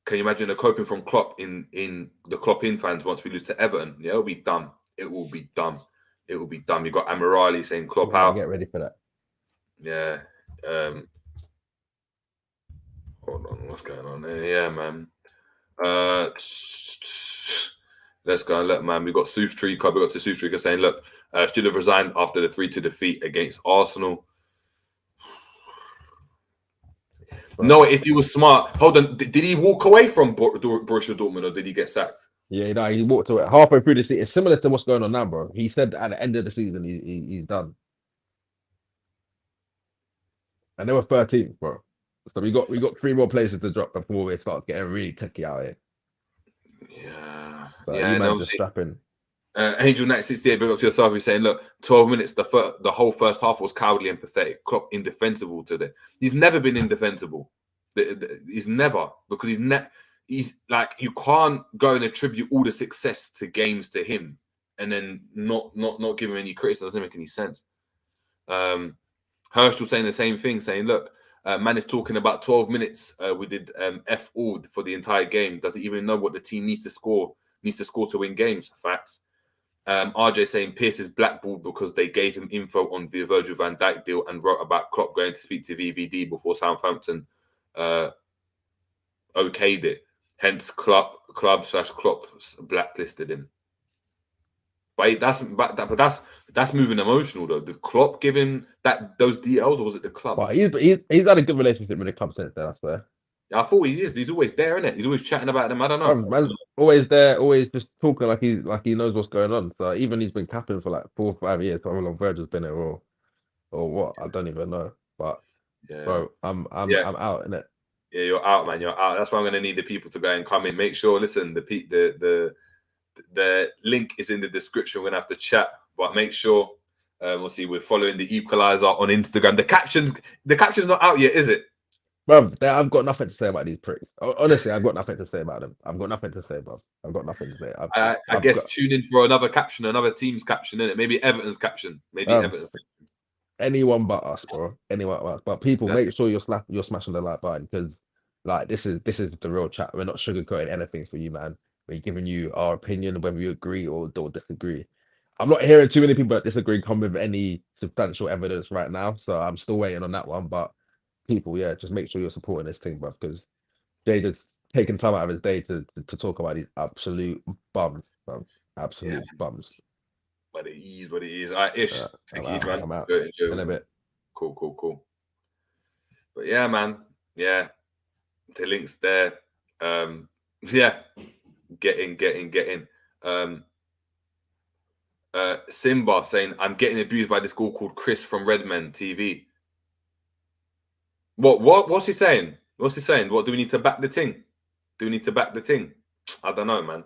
[SPEAKER 3] can you imagine the coping from Klopp in the Klopp in fans once we lose to Everton? Yeah, it'll be dumb. It will be dumb. You got Amirali saying Klopp out.
[SPEAKER 4] Get ready for that.
[SPEAKER 3] Yeah. Hold on, what's going on there? Yeah, man. Let's go and look, man. We got Soof Streaker. We got to Soof Streaker saying, look, should have resigned after the 3-2 defeat against Arsenal. No, if he was smart. Hold on. Did he walk away from Borussia Dortmund or did he get sacked?
[SPEAKER 4] Yeah, he walked away halfway through the season. It's similar to what's going on now, bro. He said at the end of the season he's done. And they were 13th, bro. So we got 3 more places to drop before we start getting really techie out here.
[SPEAKER 3] Yeah.
[SPEAKER 4] So you just strapping.
[SPEAKER 3] Angel Knight 68, big up to yourself. He's saying, look, 12 minutes, the whole first half was cowardly and pathetic. Klopp indefensible today. He's never been indefensible. He's never, because he's like, you can't go and attribute all the success to games to him and then not give him any criticism. It doesn't make any sense. Herschel saying the same thing, saying, look, man is talking about 12 minutes. We did F all for the entire game. Doesn't even know what the team needs to score to win games. Facts. RJ saying Pearce is blackballed because they gave him info on the Virgil van Dijk deal and wrote about Klopp going to speak to VVD before Southampton okayed it. Hence, club / Klopp blacklisted him. But that's moving emotional though. Did Klopp give him those DLs, or was it the club?
[SPEAKER 4] But he's had a good relationship with the club since then, I swear.
[SPEAKER 3] I thought he is. He's always there, isn't it? He's always chatting about them. I don't know.
[SPEAKER 4] Man's always there, always just talking like he knows what's going on. So even he's been capping for like 4 or 5 years. However long Virgil's been there, or what? I don't even know. But bro, I'm out in it.
[SPEAKER 3] Yeah, you're out, man. You're out. That's why I'm gonna need the people to go and come in. Make sure. Listen, the link is in the description. We're gonna have to chat, but make sure. We'll see. We're following the Equalizer on Instagram. The caption's not out yet, is it?
[SPEAKER 4] Bro, I've got nothing to say about these pricks. Honestly, I've got nothing to say about them. I've got nothing to say, bro. I've got nothing to say.
[SPEAKER 3] I
[SPEAKER 4] I've
[SPEAKER 3] guess
[SPEAKER 4] got
[SPEAKER 3] tune in for another caption, another team's caption, innit? Maybe Everton's caption. Maybe
[SPEAKER 4] um,
[SPEAKER 3] Everton's caption.
[SPEAKER 4] anyone but us, bro. Anyone but us. But people,
[SPEAKER 3] Exactly.
[SPEAKER 4] make sure you're smashing the like button because like this is the real chat. We're not sugarcoating anything for you, man. We're giving you our opinion, whether you agree or disagree. I'm not hearing too many people that disagree come with any substantial evidence right now, so I'm still waiting on that one. But people, yeah, just make sure you're supporting this thing, bro, because Jay just taking time out of his day to talk about these absolute bums, bro. Absolute bums.
[SPEAKER 3] But it is what it is. All right, Ish. Take it easy, man.
[SPEAKER 4] I'm out.
[SPEAKER 3] Enjoy
[SPEAKER 4] In a bit.
[SPEAKER 3] Cool. But yeah, man. Yeah. The link's there. Yeah. Get in. Simba saying, I'm getting abused by this girl called Chris from Redmen TV. What's he saying? What's he saying? What do we need to back the ting? I don't know, man.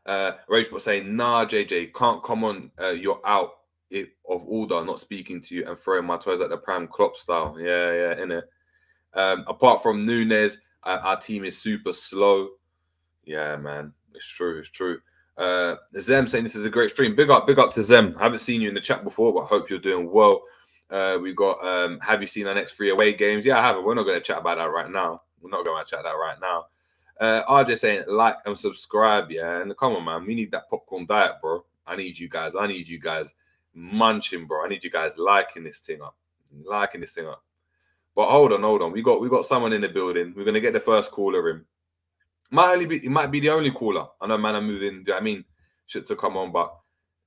[SPEAKER 3] Ragebot saying, nah, JJ, can't come on. You're out of order, not speaking to you and throwing my toys at the pram, Klopp style. Yeah, innit. Apart from Nunes, our team is super slow. Yeah, man. It's true. Zem saying this is a great stream. Big up to Zem. I haven't seen you in the chat before, but I hope you're doing well. We got have you seen our next 3 away games? Yeah, I haven't. We're not going to chat about that right now. RJ saying like and subscribe, yeah. And come on, man, we need that popcorn diet, bro. I need you guys munching, bro. I need you guys liking this thing up. But hold on. We got someone in the building. We're gonna get the first caller in. It might be the only caller. I know, man. I'm moving. Do you know what I mean? Shit to come on, but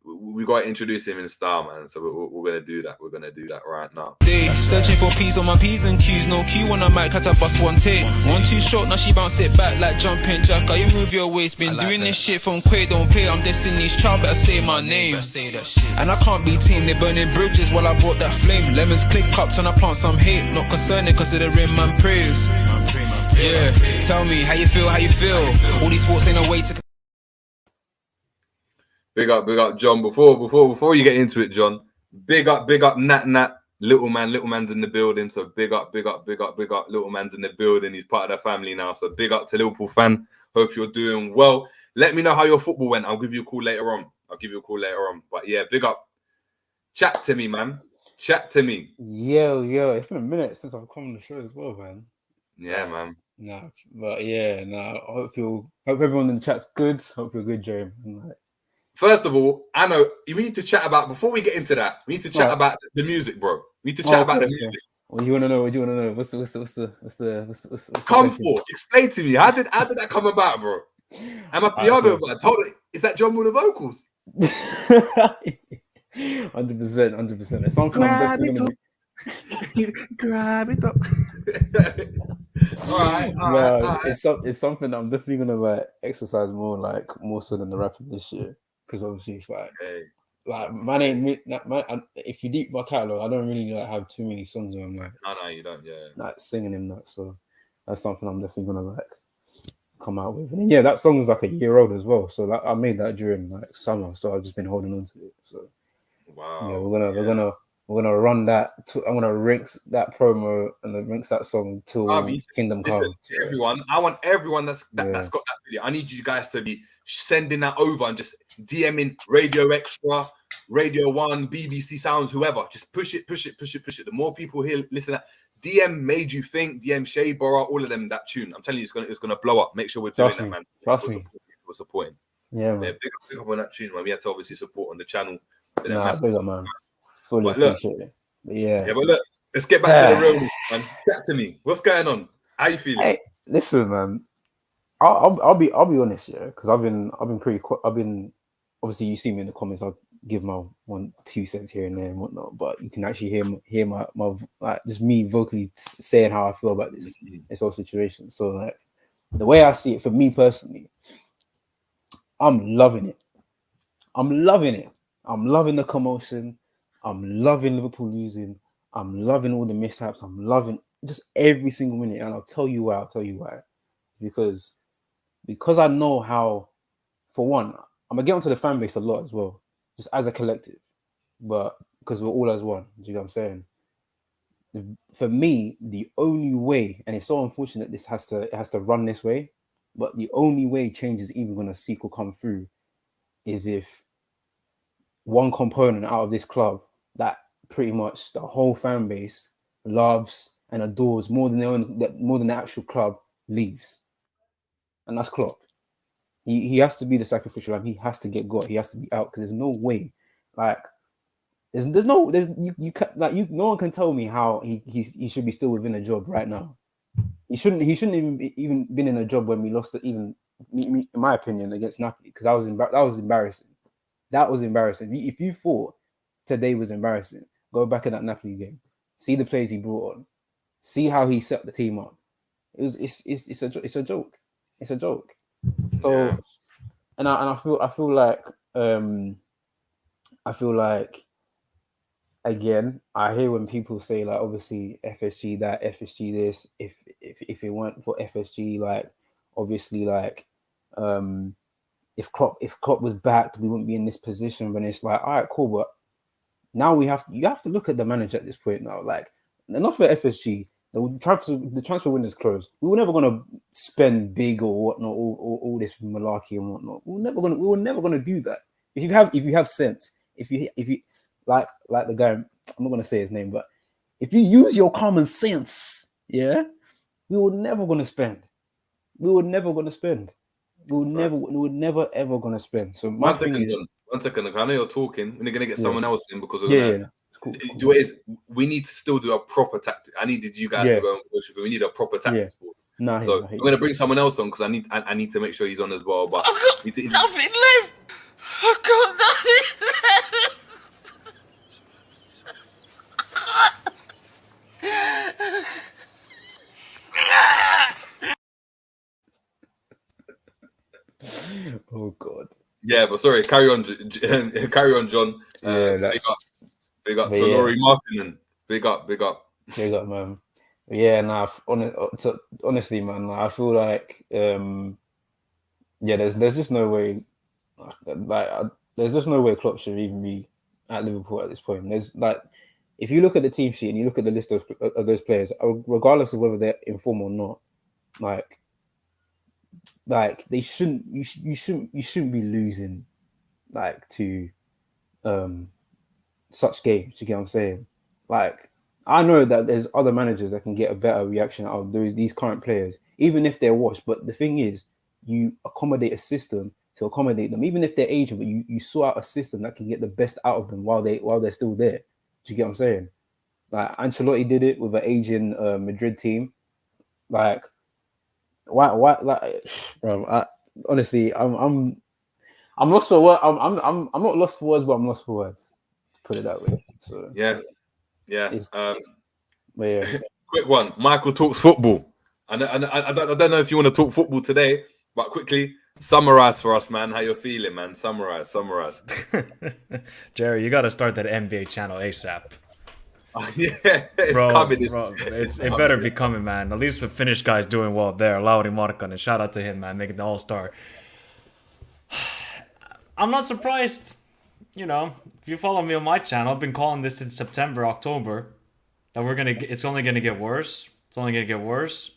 [SPEAKER 3] we got to introduce him in style, man. So we're gonna do that. We're gonna do that right now.
[SPEAKER 1] Searching for P's on my P's and Q's. No Q on the mic, had to bust one take. 1 2 short, now she bounce it back like jumping jack. How you move your waist? Been doing this shit from Quay, don't pay. I'm Destiny's child, better say my name. And I can't be tamed, they burning bridges while I brought that flame. Lemons click cups and I plant some hate. Not concerning, considering man praise. Yeah, tell me how you feel. All these sports ain't a way to.
[SPEAKER 3] Big up, John. Before you get into it, John. Big up, Nat. Little man's in the building. So big up. Little man's in the building. He's part of the family now. So big up to Liverpool fan. Hope you're doing well. Let me know how your football went. I'll give you a call later on. But yeah, big up. Chat to me, man.
[SPEAKER 7] Yo, it's been a minute since I've come on the show as well, man.
[SPEAKER 3] Yeah, man.
[SPEAKER 7] I hope everyone in the chat's good. Hope you're good, Jeremy.
[SPEAKER 3] First of all, I know we need to chat about, before we get into that, we need to chat about the music, bro. We need to chat about the music.
[SPEAKER 7] What do you want to know? What's the
[SPEAKER 3] Come for? Explain to me. How did that come about, bro? I'm a piano, but hold on. Is that John with the vocals?
[SPEAKER 7] 100%. It's something
[SPEAKER 3] Grab it up. All right.
[SPEAKER 7] It's something I'm definitely gonna like exercise more so than the rapping this year. Because obviously it's like my name. If you deep my catalog, I don't really have too many songs where I'm like,
[SPEAKER 3] no, you don't. Yeah,
[SPEAKER 7] like singing in that. So that's something I'm definitely gonna come out with. And then, that song was like a year old as well. So I made that during summer. So I've just been holding on to it. So we're gonna run that. I'm gonna rinse that promo and then rinse that song till Kingdom Come.
[SPEAKER 3] Everyone, I want everyone that's got that video. I need you guys to be sending that over and just DMing Radio Extra, Radio 1, BBC Sounds, whoever. Just push it. The more people here listen to that, DM Made You Think, DM Shea Borough, all of them, that tune. I'm telling you, it's gonna blow up. Make sure we're doing that, man.
[SPEAKER 7] Trust me.
[SPEAKER 3] We're supporting.
[SPEAKER 7] Yeah, man.
[SPEAKER 3] Big up on that tune, man. We had to obviously support on the channel.
[SPEAKER 7] Big up, man. Fully appreciate it.
[SPEAKER 3] But look, let's get back to the real, man. Chat to me. What's going on? How you feeling?
[SPEAKER 7] Hey, listen, man. I'll be honest, because I've been obviously you see me in the comments. I'll give my 1-2 cents here and there and whatnot, but you can actually hear my just me vocally saying how I feel about this whole situation. So the way I see it, for me personally, I'm loving it. I'm loving the commotion. I'm loving Liverpool losing. I'm loving all the mishaps. I'm loving just every single minute, and I'll tell you why. Because I know how, for one, I'm gonna get onto the fan base a lot as well, just as a collective, but because we're all as one. Do you know what I'm saying? for me, the only way, and it's so unfortunate it has to run this way, but the only way change is even going to seek or come through is if one component out of this club that pretty much the whole fan base loves and adores more than the actual club leaves, and that's Klopp. He has to be the sacrificial lamb. He has to get got. He has to be out because there's no way, like no one can tell me how he should be still within a job right now. He shouldn't even been in a job when we lost it, even in my opinion, against Napoli, because that was embarrassing. That was embarrassing. If you thought today was embarrassing, go back in that Napoli game, see the plays he brought on, see how he set the team up. It's a joke. It's a joke. So,
[SPEAKER 3] Yeah.
[SPEAKER 7] and I feel like again, I hear when people say like, obviously FSG that, FSG this. If it weren't for FSG, like obviously like if Klopp was backed, we wouldn't be in this position. When it's like, all right, cool, but now you have to look at the manager at this point now. Like, enough for FSG. The transfer window's closed. We were never gonna spend big or whatnot, all this malarkey and whatnot. We were never gonna do that. If you have sense, if you like the guy, I'm not gonna say his name, but if you use your common sense, yeah, we were never gonna spend. We were never ever gonna spend. So my thing is,
[SPEAKER 3] one second. I know you're talking. We're gonna get someone else in because of
[SPEAKER 7] yeah,
[SPEAKER 3] that.
[SPEAKER 7] yeah. Cool.
[SPEAKER 3] Do you know what it is? We need to still do a proper tactic. I needed you guys to go and coach. We need a proper tactics board.
[SPEAKER 7] Nah,
[SPEAKER 3] So I'm going to bring someone else on because I need to make sure he's on as well. But
[SPEAKER 1] I've got nothing left. I've got nothing left.
[SPEAKER 7] Oh God.
[SPEAKER 3] Yeah, but sorry. Carry on, John. Big up to Laurie Markkinen. Big up.
[SPEAKER 7] Big up, man. Yeah, nah. Honestly, man, I feel like there's just no way. There's just no way Klopp should even be at Liverpool at this point. There's like, if you look at the team sheet and you look at the list of those players, regardless of whether they're in form or not, like they shouldn't. You shouldn't be losing like to such games. You get what I'm saying? Like, I know that there's other managers that can get a better reaction out of these current players, even if they're washed. But the thing is, you accommodate a system to accommodate them, even if they're aging. But you sort out a system that can get the best out of them while they're still there. Do you get what I'm saying? Like Ancelotti did it with an aging Madrid team. Like, why? Like, bro, honestly, I'm lost for words. I'm not lost for words, but I'm lost for words. To put it that way. So
[SPEAKER 3] yeah.
[SPEAKER 7] But yeah.
[SPEAKER 3] Quick one. Michael talks football. I don't know if you want to talk football today, but quickly summarize for us, man. How you're feeling, man? Summarize.
[SPEAKER 8] Jerry, you got to start that NBA channel ASAP.
[SPEAKER 3] Yeah, it's coming.
[SPEAKER 8] It better be coming, man. At least the Finnish guy's doing well there. Lauri Markkanen, shout out to him, man, making the All-Star. I'm not surprised. You know, if you follow me on my channel, I've been calling this since September, October, that it's only gonna get worse. It's only gonna get worse.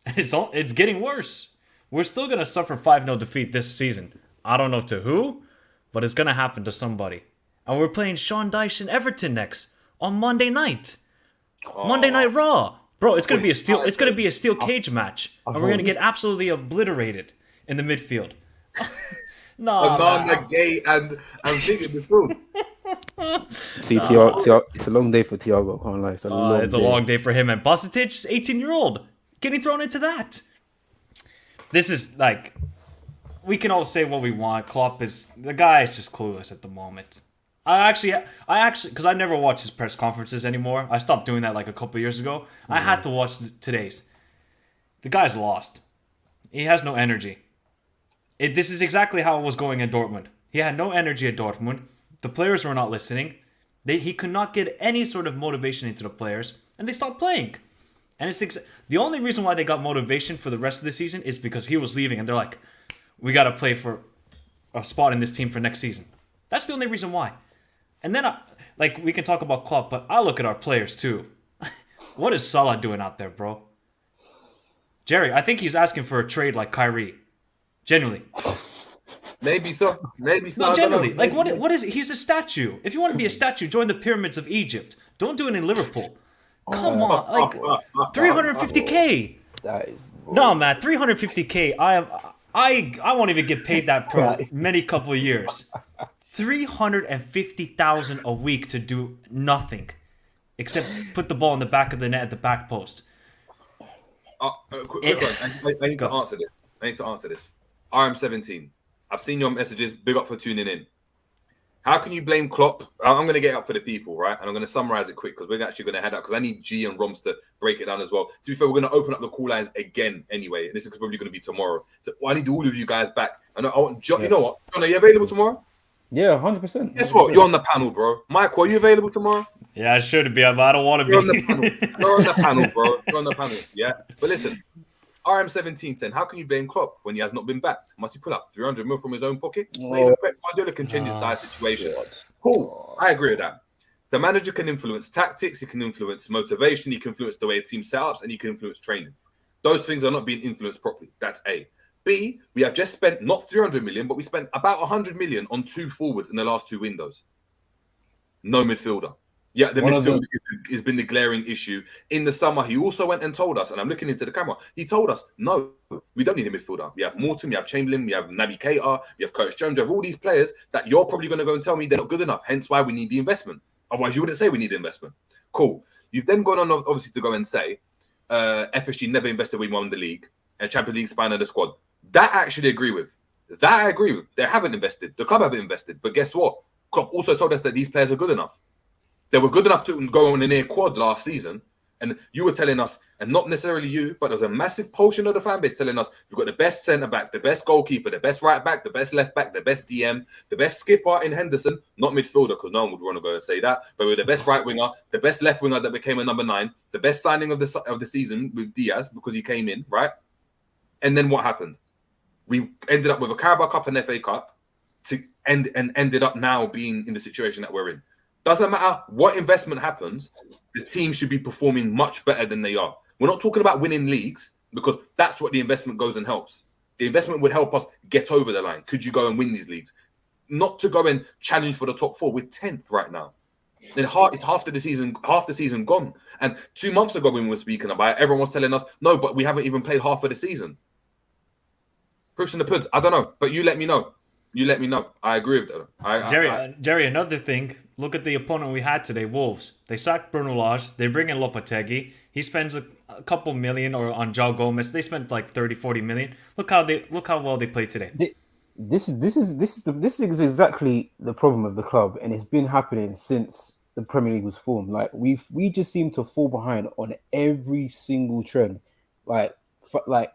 [SPEAKER 8] It's getting worse. We're still gonna suffer 5-0 defeat this season. I don't know to who, but it's gonna happen to somebody. And we're playing Sean Dyche and Everton next on Monday night. Monday Night Raw. Bro, it's gonna be a steel cage match. And we're gonna get absolutely obliterated in the midfield.
[SPEAKER 3] Banana, gay, and big in the fruit.
[SPEAKER 7] See, Thiago, it's a long day for Thiago. I can't lie.
[SPEAKER 8] It's a long day for him. And Bostic, 18-year-old, getting thrown into that. This is like, we can all say what we want. The guy is just clueless at the moment. I actually, because I never watch his press conferences anymore. I stopped doing that like a couple years ago. I had to watch today's. The guy's lost. He has no energy. This is exactly how it was going in Dortmund. He had no energy at Dortmund. The players were not listening. He could not get any sort of motivation into the players, and they stopped playing. And the only reason why they got motivation for the rest of the season is because he was leaving, and they're like, we got to play for a spot in this team for next season. That's the only reason why. And then, we can talk about Klopp, but I look at our players too. What is Salah doing out there, bro? Jerry, I think he's asking for a trade like Kyrie. Genuinely.
[SPEAKER 3] Maybe so. Maybe so.
[SPEAKER 8] No,
[SPEAKER 3] I don't know.
[SPEAKER 8] genuinely. Like, what is it? He's a statue. If you want to be a statue, join the pyramids of Egypt. Don't do it in Liverpool. Come on. Like, 350K.
[SPEAKER 7] That is
[SPEAKER 8] No, man, 350K. I won't even get paid that for many couple of years. 350,000 a week to do nothing except put the ball in the back of the net at the back post.
[SPEAKER 3] Quick one. I need to answer this. RM17. I've seen your messages. Big up for tuning in. How can you blame Klopp? I'm going to get up for the people, right? And I'm going to summarize it quick because we're actually going to head out because I need G and Romz to break it down as well. To be fair, we're going to open up the call lines again anyway. And this is probably going to be tomorrow. So I need all of you guys back. And I want John. You know what? John, are you available tomorrow?
[SPEAKER 7] Yeah, 100%.
[SPEAKER 3] Guess what? You're on the panel, bro. Michael, are you available tomorrow?
[SPEAKER 8] Yeah, I should be, but I don't want to be.
[SPEAKER 3] You're on the panel. You're on the panel, bro. You're on the panel. Yeah. But listen, RM1710, how can you blame Klopp when he has not been backed? Must he pull out 300 mil from his own pocket? Not even Pep Guardiola can change his dire situation. Cool. I agree with that. The manager can influence tactics, he can influence motivation, he can influence the way a team setups, and he can influence training. Those things are not being influenced properly. That's A. B, we have just spent not 300 million, but we spent about 100 million on 2 forwards in the last 2 windows. No midfielder. Yeah, the midfield has been the glaring issue. In the summer, he also went and told us, and I'm looking into the camera, he told us, no, we don't need a midfielder. We have Morton, we have Chamberlain, we have Naby Keita, we have Curtis Jones, we have all these players that you're probably going to go and tell me they're not good enough, hence why we need the investment. Otherwise, you wouldn't say we need the investment. Cool. You've then gone on, obviously, to go and say FSG never invested when we won the league, and Champions League expanded the squad. That I actually agree with. That I agree with. They haven't invested. The club haven't invested. But guess what? Klopp also told us that these players are good enough. They were good enough to go on a near quad last season. And you were telling us, and not necessarily you, but there's a massive portion of the fan base telling us you've got the best centre-back, the best goalkeeper, the best right-back, the best left-back, the best DM, the best skipper in Henderson, not midfielder, because no one would want to go and say that, but we're the best right winger, the best left winger that became a number 9, the best signing of the season with Diaz because he came in, right? And then what happened? We ended up with a Carabao Cup and FA Cup and ended up now being in the situation that we're in. Doesn't matter what investment happens, the team should be performing much better than they are. We're not talking about winning leagues because that's what the investment goes and helps. The investment would help us get over the line. Could you go and win these leagues? Not to go and challenge for the top 4. We're 10th right now. And it's half the season gone. And 2 months ago when we were speaking about it, everyone was telling us, no, but we haven't even played half of the season. Proofs in the puds. I don't know, but you let me know. You let me know. I agree with that.
[SPEAKER 8] Jerry, another thing. Look at the opponent we had today, Wolves. They sacked Bruno Lage. They bring in Lopetegui. He spends a couple million or on João Gomez. They spent like 30, 40 million. Look how well they played today.
[SPEAKER 7] This is exactly the problem of the club, and it's been happening since the Premier League was formed. Like we just seem to fall behind on every single trend. Like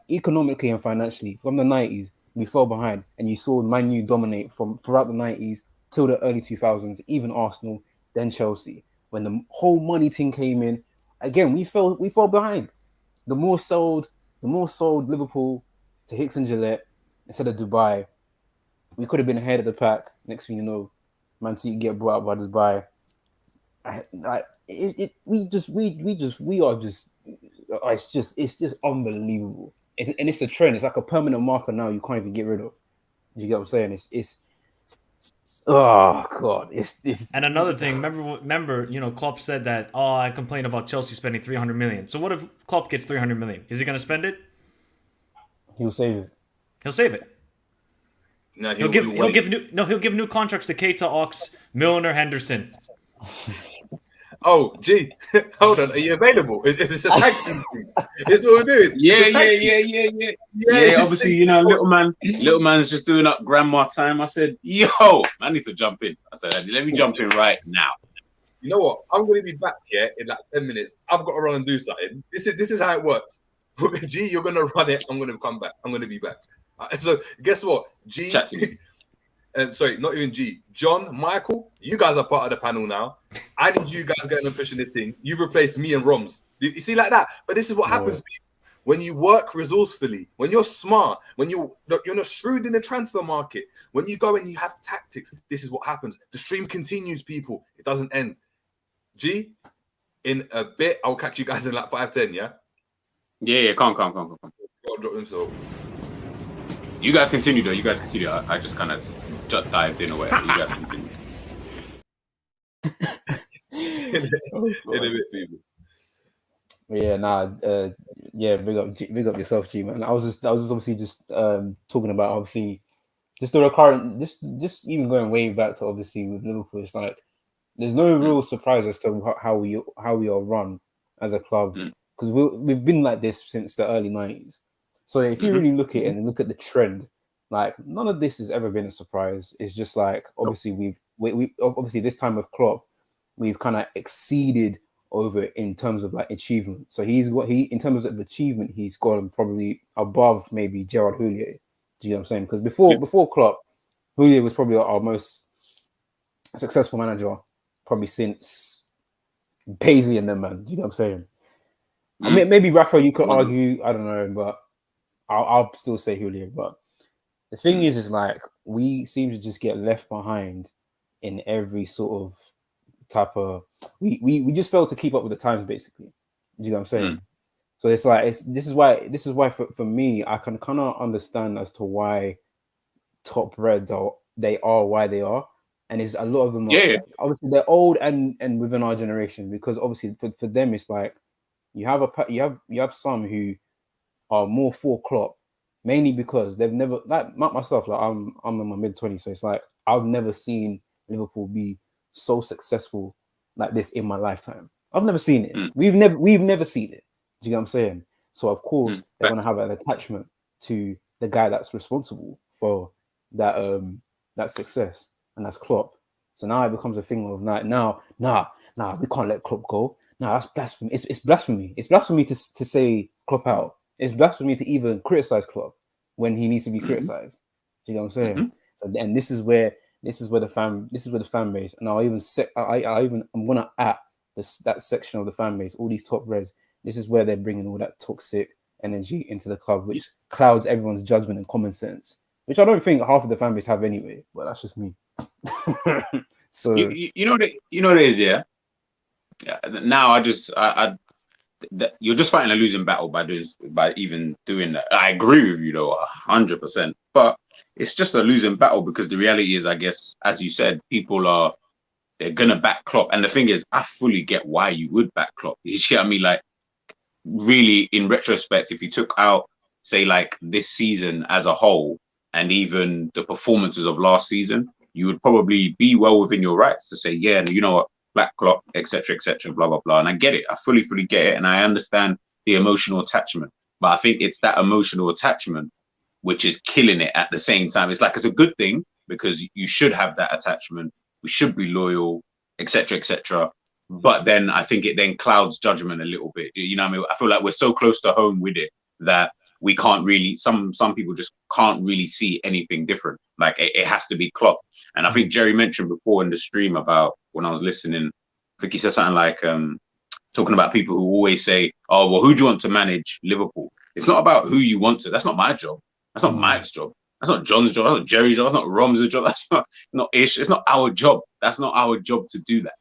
[SPEAKER 7] economically and financially, from the 90s, we fell behind, and you saw Man U dominate from throughout the 90s till the early 2000s, even Arsenal, then Chelsea. When the whole money thing came in, again, we fell behind. The more sold Liverpool to Hicks and Gillette instead of Dubai, we could have been ahead of the pack. Next thing you know, Man City get brought up by Dubai. It's just unbelievable. And it's a trend. It's like a permanent marker now. You can't even get rid of. You get what I'm saying? It's oh god. It's
[SPEAKER 8] and another thing. Remember, Klopp said that. Oh, I complained about Chelsea spending 300 million. So what if Klopp gets 300 million? Is he going to spend it?
[SPEAKER 7] He'll save it.
[SPEAKER 8] He'll save it.
[SPEAKER 3] No,
[SPEAKER 8] he'll give new contracts to Keita, Ox, Milner, Henderson.
[SPEAKER 3] Oh, G, hold on. Are you available? Is this a tag team thing? It's what we're doing.
[SPEAKER 9] Yeah. Obviously, little man's just doing up grandma time. I said, yo, I need to jump in. I said, let me jump in right now.
[SPEAKER 3] You know what? I'm going to be back here in like 10 minutes. I've got to run and do something. This is how it works. G, you're going to run it. I'm going to come back. I'm going to be back. So guess what? G.
[SPEAKER 9] Chat to me.
[SPEAKER 3] Sorry, not even G. John, Michael, you guys are part of the panel now. I need you guys getting and pushing the thing. You replaced me and Romz. You see like that? But this is what happens when you work resourcefully, when you're smart, when you're not shrewd in the transfer market, when you go and you have tactics. This is what happens. The stream continues, people. It doesn't end. G, in a bit. I'll catch you guys in like 5-10. Yeah.
[SPEAKER 9] Yeah. Come.
[SPEAKER 3] Gotta drop him so.
[SPEAKER 9] You guys continue though. You guys continue. I just kind of just dived in or whatever. You guys continue.
[SPEAKER 3] In a bit, people.
[SPEAKER 7] Yeah, big up yourself, G, man. I was just obviously just talking about obviously just the recurrent, just even going way back to obviously with Liverpool. It's like there's no real surprise as to how we are run as a club, because we've been like this since the early 90s. So if you really look at it and look at the trend, like none of this has ever been a surprise. It's just like obviously we obviously this time with Klopp, we've kind of exceeded over in terms of like achievement. So in terms of achievement, he's gone probably above maybe Gerard Houllier. Do you know what I'm saying? Because before Klopp, Houllier was probably our most successful manager probably since Paisley and them, man. Do you know what I'm saying? I mean, maybe Rafa, you could argue, I don't know, but I'll still say Houllier. But the thing is like we seem to just get left behind in every sort of type of we just fail to keep up with the times, basically. Do you know what I'm saying? So it's like this is why for me I can kind of understand as to why top Reds are why they are, and it's a lot of them are obviously they're old and within our generation, because obviously for them it's like you have some who are more for Klopp, mainly because they've never, like myself, like I'm in my mid-20s, so it's like I've never seen Liverpool be so successful like this in my lifetime. I've never seen it. We've never seen it. Do you know what I'm saying? So of course they're gonna have an attachment to the guy that's responsible for that that success, and that's Klopp. So now it becomes a thing of like, nah, we can't let Klopp go. No, that's blasphemy. It's blasphemy. It's blasphemy to say Klopp out. It's blasphemy to even criticize Klopp when he needs to be criticized. Do you know what I'm saying? So, and this is where the fan base, and I'm gonna at that section of the fan base, all these top Reds. This is where they're bringing all that toxic energy into the club, which clouds everyone's judgment and common sense, which I don't think half of the fan base have anyway. But that's just me. So
[SPEAKER 9] you know what it is, yeah. Now you're just fighting a losing battle by even doing that. I agree with you though, 100%. But it's just a losing battle because the reality is, I guess, as you said, they're gonna back Klopp, and the thing is, I fully get why you would back Klopp. You see what I mean? Like, really, in retrospect, if you took out, say, like this season as a whole, and even the performances of last season, you would probably be well within your rights to say, yeah, you know what, Black Klopp, etc., blah blah blah. And I get it. I fully get it, and I understand the emotional attachment. But I think it's that emotional attachment which is killing it at the same time. It's like it's a good thing because you should have that attachment. We should be loyal, etc. But then I think it then clouds judgment a little bit. You know what I mean? I feel like we're so close to home with it that we can't really. Some people just can't really see anything different. Like it has to be Klopp. And I think Jerry mentioned before in the stream about when I was listening. I think he said something like talking about people who always say, "Oh, well, who do you want to manage Liverpool?" It's not about who you want to. That's not my job. That's not Mike's job. That's not John's job. That's not Jerry's job. That's not Romz's job. That's not Ish. It's not our job. That's not our job to do that.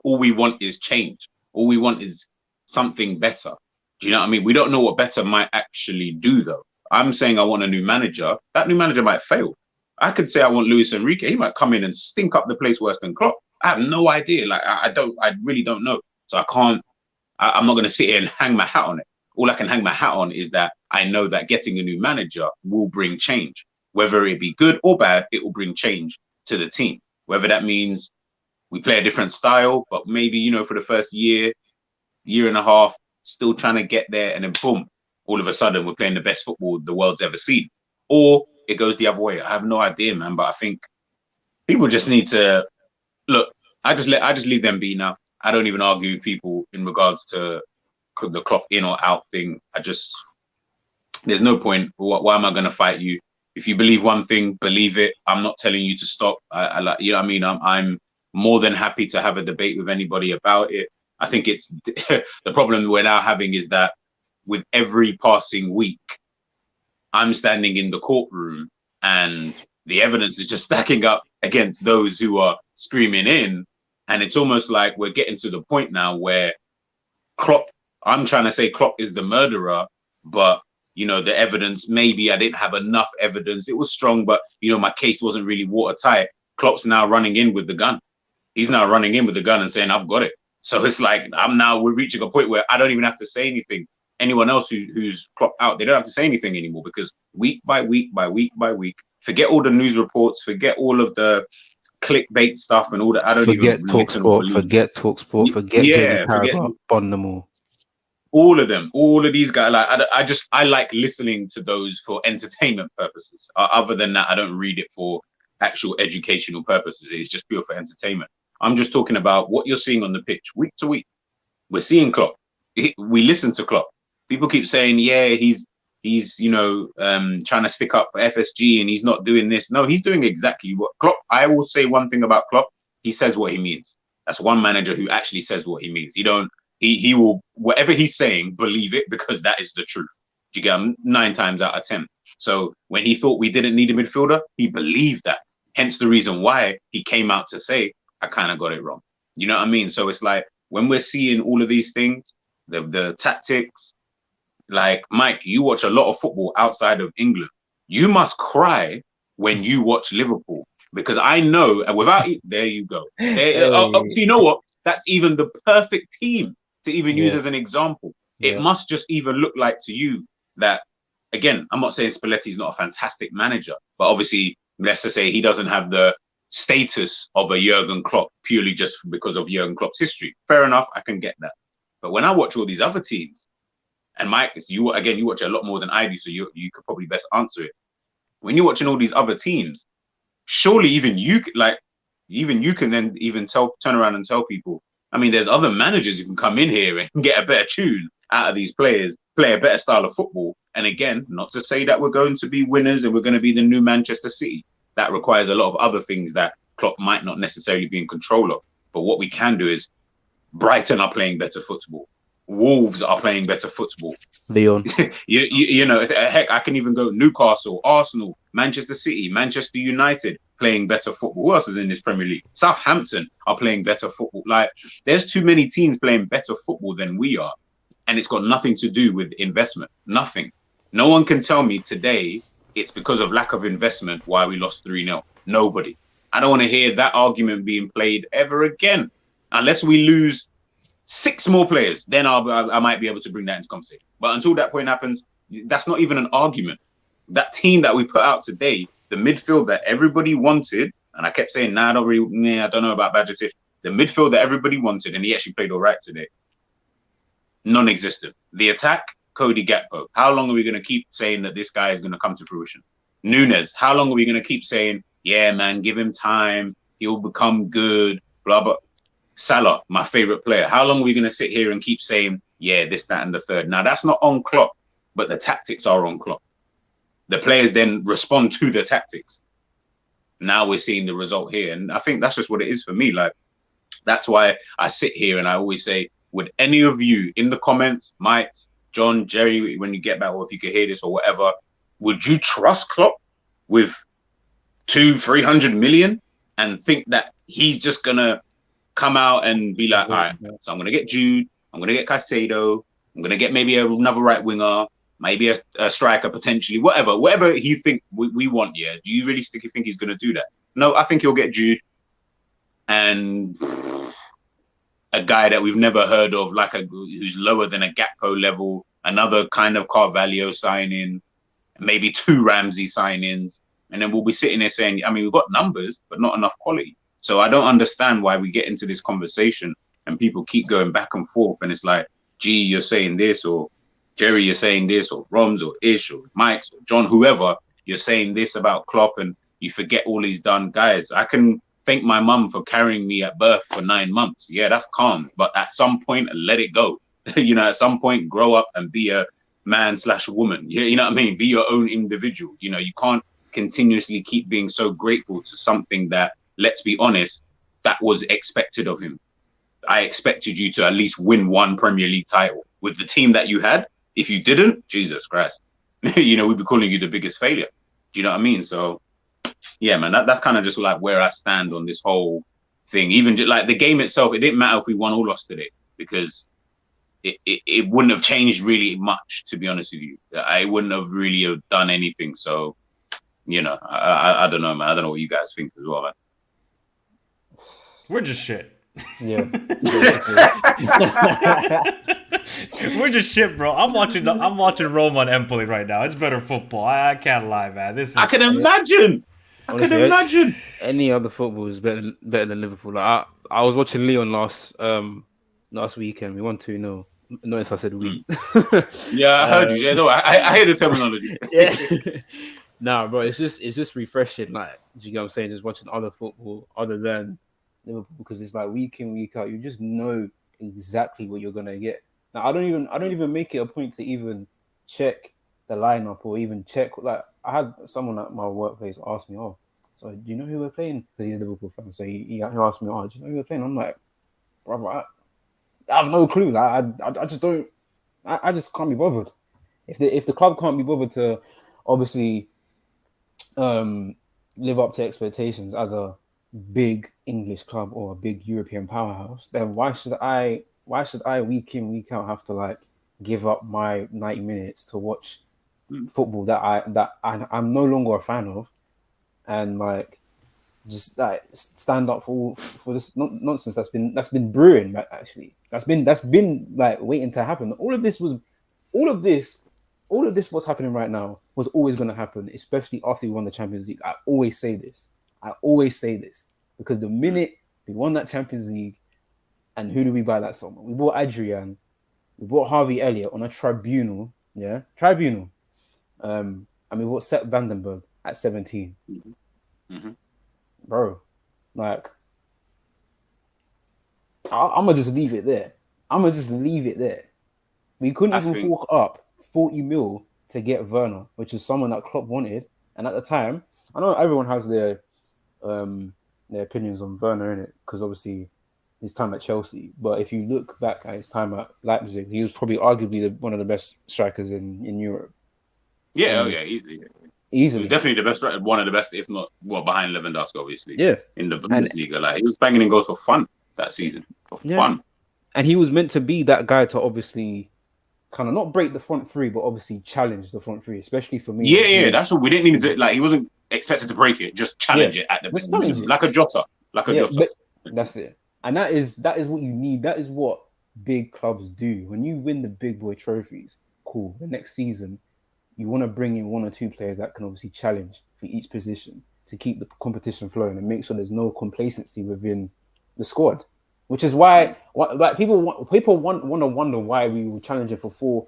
[SPEAKER 9] All we want is change. All we want is something better. Do you know what I mean? We don't know what better might actually do, though. I'm saying I want a new manager. That new manager might fail. I could say I want Luis Enrique. He might come in and stink up the place worse than Klopp. I have no idea. Like I really don't know. So I'm not going to sit here and hang my hat on it. All I can hang my hat on is that I know that getting a new manager will bring change. Whether it be good or bad, it will bring change to the team. Whether that means we play a different style, but maybe, you know, for the first year and a half, still trying to get there, and then boom, all of a sudden we're playing the best football the world's ever seen. Or it goes the other way. I have no idea, man. But I think people just need to look. I just leave them be now. I don't even argue with people in regards to the Klopp in or out thing. There's no point. Why am I going to fight you? If you believe one thing, believe it. I'm not telling you to stop. I like, you know what I mean? I'm more than happy to have a debate with anybody about it. I think it's the problem we're now having is that with every passing week, I'm standing in the courtroom and the evidence is just stacking up against those who are screaming in. And it's almost like we're getting to the point now where Klopp, I'm trying to say Klopp is the murderer, but the evidence, maybe I didn't have enough evidence. It was strong, but my case wasn't really watertight. Klopp's now running in with the gun. He's now running in with the gun and saying, I've got it. So it's like we're reaching a point where I don't even have to say anything. Anyone else who's Klopp out, they don't have to say anything anymore, because week by week by week by week, forget all the news reports, forget all of the clickbait stuff and all that. I don't
[SPEAKER 7] Forget
[SPEAKER 9] even
[SPEAKER 7] TalkSport, forget TalkSport, forget Jamie Carragher, bond them all.
[SPEAKER 9] All of them, all of these guys. Like I like listening to those for entertainment purposes. Other than that, I don't read it for actual educational purposes. It's just pure for entertainment. I'm just talking about what you're seeing on the pitch week to week. We're seeing Klopp. We listen to Klopp. People keep saying, yeah, he's trying to stick up for FSG and he's not doing this. No, he's doing exactly what Klopp. I will say one thing about Klopp. He says what he means. That's one manager who actually says what he means. He will, whatever he's saying, believe it, because that is the truth. You get him 9 times out of 10. So when he thought we didn't need a midfielder, he believed that. Hence the reason why he came out to say, I kind of got it wrong. You know what I mean? So it's like when we're seeing all of these things, the tactics, like Mike, you watch a lot of football outside of England. You must cry when you watch Liverpool, because I know, and there you go. So you know what? That's even the perfect team to even use as an example. It must just even look like to you that, again, I'm not saying Spalletti's not a fantastic manager, but obviously, let's just say he doesn't have the status of a Jurgen Klopp purely just because of Jurgen Klopp's history. Fair enough, I can get that. But when I watch all these other teams, and Mike, you watch a lot more than I do, so you could probably best answer it. When you're watching all these other teams, surely even you can then even turn around and tell people, I mean, there's other managers who can come in here and get a better tune out of these players, play a better style of football. And again, not to say that we're going to be winners and we're going to be the new Manchester City. That requires a lot of other things that Klopp might not necessarily be in control of. But what we can do is Brighton are playing better football. Wolves are playing better football.
[SPEAKER 7] Leon.
[SPEAKER 9] Heck, I can even go Newcastle, Arsenal, Manchester City, Manchester United playing better football. Who else is in this Premier League? Southampton are playing better football. Like, there's too many teams playing better football than we are. And it's got nothing to do with investment. Nothing. No one can tell me today it's because of lack of investment why we lost 3-0. Nobody. I don't want to hear that argument being played ever again. Unless we lose 6 more players, then I might be able to bring that into conversation. But until that point happens, that's not even an argument. That team that we put out today, the midfield that everybody wanted, and I kept saying, I don't know about Bajcetic. The midfield that everybody wanted, and he actually played all right today, non-existent. The attack, Cody Gakpo. How long are we going to keep saying that this guy is going to come to fruition? Nunes, how long are we going to keep saying, yeah, man, give him time, he'll become good, blah, blah. Salah, my favorite player. How long are we going to sit here and keep saying, yeah, this, that, and the third? Now, that's not on Klopp, but the tactics are on Klopp. The players then respond to the tactics. Now we're seeing the result here. And I think that's just what it is for me. Like, that's why I sit here and I always say, would any of you in the comments, Mike, John, Jerry, when you get back, or if you could hear this or whatever, would you trust Klopp with 200-300 million and think that he's just going to come out and be like, all right, so I'm going to get Jude, I'm going to get Caicedo, I'm going to get maybe another right winger, maybe a striker potentially, whatever he think we want. Yeah, do you really think he's going to do that? No, I think he'll get Jude and a guy that we've never heard of, like who's lower than a Gakpo level, another kind of Carvalho signing, maybe 2 Ramsey signings, and then we'll be sitting there saying, I mean, we've got numbers, but not enough quality. So I don't understand why we get into this conversation and people keep going back and forth. And it's like, gee, you're saying this, or Jerry, you're saying this, or Romz, or Ish, or Mike's, or John, whoever, you're saying this about Klopp, and you forget all he's done. Guys, I can thank my mum for carrying me at birth for 9 months. Yeah, that's calm. But at some point, let it go. At some point, grow up and be a man/woman. You know what I mean? Be your own individual. You can't continuously keep being so grateful to something that, let's be honest, that was expected of him. I expected you to at least win 1 Premier League title with the team that you had. If you didn't, Jesus Christ, we'd be calling you the biggest failure. Do you know what I mean? So, yeah, man, that's kind of just like where I stand on this whole thing. Even like the game itself, it didn't matter if we won or lost today because it wouldn't have changed really much, to be honest with you. I wouldn't have really have done anything. So, you know, I don't know, man. I don't know what you guys think as well, man.
[SPEAKER 8] We're just shit.
[SPEAKER 7] Yeah.
[SPEAKER 8] We're just shit, bro. I'm watching Roma and Empoli right now. It's better football. I can't lie, man.
[SPEAKER 9] I can imagine.
[SPEAKER 7] Honestly,
[SPEAKER 9] I can imagine.
[SPEAKER 7] Any other football is better than Liverpool. Like, I was watching Lyon last weekend. We won 2-0. Notice I said we.
[SPEAKER 9] Yeah, I heard you. Yeah, no, I hear the terminology.
[SPEAKER 7] Yeah. Nah, bro, it's just refreshing. Like, do you get what I'm saying? Just watching other football other than Liverpool, because it's like week in, week out. You just know exactly what you're gonna get. Now, I don't even make it a point to even check the lineup or even check. Like, I had someone at my workplace ask me, "Oh, so do you know who we're playing?" Because he's a Liverpool fan. So he asked me, "Oh, do you know who we're playing?" I'm like, "Bro, I have no clue. Like, I just don't. I just can't be bothered. If the club can't be bothered to obviously live up to expectations as a big English club or a big European powerhouse, then why should I week in, week out have to like give up my 90 minutes to watch football that I'm no longer a fan of, and like just like stand up for this nonsense that's been brewing, actually that's been like waiting to happen. All of this what's happening right now was always going to happen, especially after we won the Champions League. I always say this because the minute we won that Champions League, and who do we buy that summer? We bought Adrian, we bought Harvey Elliott on a tribunal, and we bought Sepp Vandenberg at 17.
[SPEAKER 9] Mm-hmm.
[SPEAKER 7] Bro, like, I'm gonna just leave it there. We couldn't even fork up 40 mil to get Werner, which is someone that Klopp wanted. And at the time, I know everyone has their opinions on Werner in it, because obviously his time at Chelsea. But if you look back at his time at Leipzig, he was probably arguably one of the best strikers in Europe.
[SPEAKER 9] Yeah, easily. He was definitely the best, one of the best, if not behind Lewandowski, obviously.
[SPEAKER 7] Yeah,
[SPEAKER 9] in the Bundesliga, like he was banging in goals for fun that season, fun.
[SPEAKER 7] And he was meant to be that guy to obviously kind of not break the front three, but obviously challenge the front three, especially for me.
[SPEAKER 9] Yeah, that's what we didn't need to. Like, he wasn't expected to break it, just challenge it at the beginning, like a Jota, Jota.
[SPEAKER 7] That's it, and that is what you need. That is what big clubs do. When you win the big boy trophies, cool. The next season, you want to bring in one or two players that can obviously challenge for each position to keep the competition flowing and make sure there's no complacency within the squad. Which is why, like, people want to wonder why we were challenging for four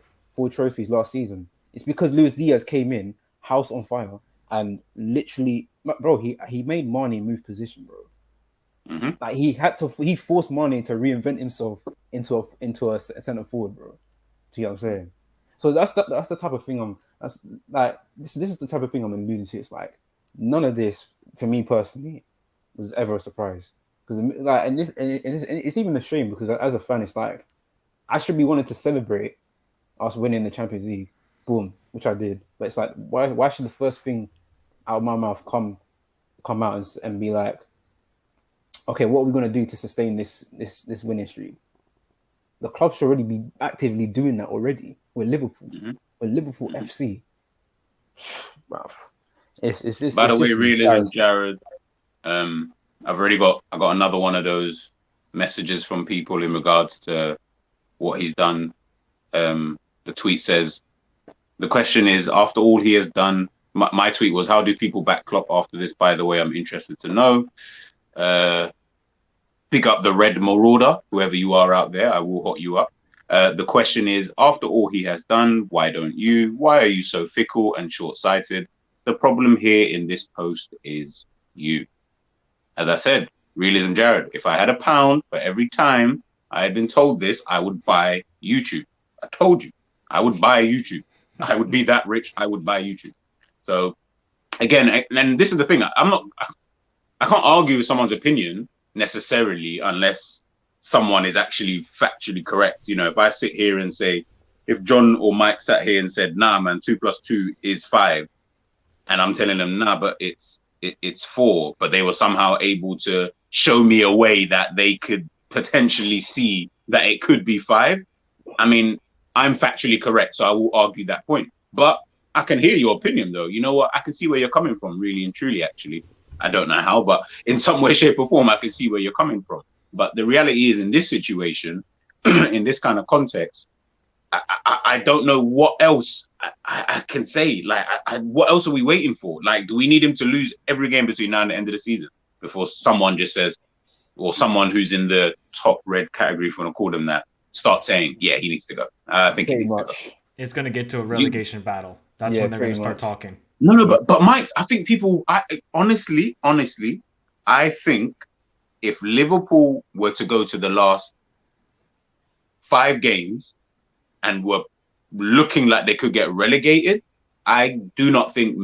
[SPEAKER 7] trophies last season. It's because Luis Diaz came in, house on fire, and literally, bro, he made Mane move position, bro.
[SPEAKER 9] Mm-hmm.
[SPEAKER 7] Like, he forced Mane to reinvent himself into a centre forward, bro. Do you know what I'm saying? So that's the type of thing this is the type of thing I'm alluding to. It's like, none of this for me personally was ever a surprise. Because like, it's even a shame, because as a fan, it's like I should be wanting to celebrate us winning the Champions League, boom, which I did. But it's like, why should the first thing out of my mouth come out and be like, okay, what are we gonna do to sustain this winning streak? The club should already be actively doing that already. We're Liverpool.
[SPEAKER 9] Mm-hmm.
[SPEAKER 7] We're Liverpool FC. Wow. It's just.
[SPEAKER 9] By the way, realism, Jared. I got another one of those messages from people in regards to what he's done. The tweet says, the question is, after all he has done, my tweet was, how do people back Klopp after this? By the way, I'm interested to know. Pick up the red marauder, whoever you are out there, I will hot you up. The question is, after all he has done, why don't you? Why are you so fickle and short-sighted? The problem here in this post is you. As I said, realism, Jared, if I had £1 for every time I had been told this, I would buy YouTube. I told you, I would buy YouTube. I would be that rich, I would buy YouTube. So, again, and this is the thing, I can't argue with someone's opinion necessarily unless someone is actually factually correct. You know, if I sit here and say, if John or Mike sat here and said, nah, man, 2 + 2 is 5, and I'm telling them, nah, but it's 4, but they were somehow able to show me a way that they could potentially see that it could be 5, I mean, I'm factually correct, so I will argue that point. But I can hear your opinion, though. You know what? I can see where you're coming from, really and truly, actually. I don't know how, but in some way, shape, or form, I can see where you're coming from. But the reality is, in this situation, in this kind of context, I don't know what else I can say. Like, what else are we waiting for? Like, do we need him to lose every game between now and the end of the season before someone just says, or someone who's in the top red category, if you want to call them that, start saying, yeah, he needs to go. I think he needs to go.
[SPEAKER 8] It's going to get to a relegation battle. That's when they're going to start talking.
[SPEAKER 9] No, but Mike, I think people, honestly, I think if Liverpool were to go to the last 5 games and were looking like they could get relegated, I do not think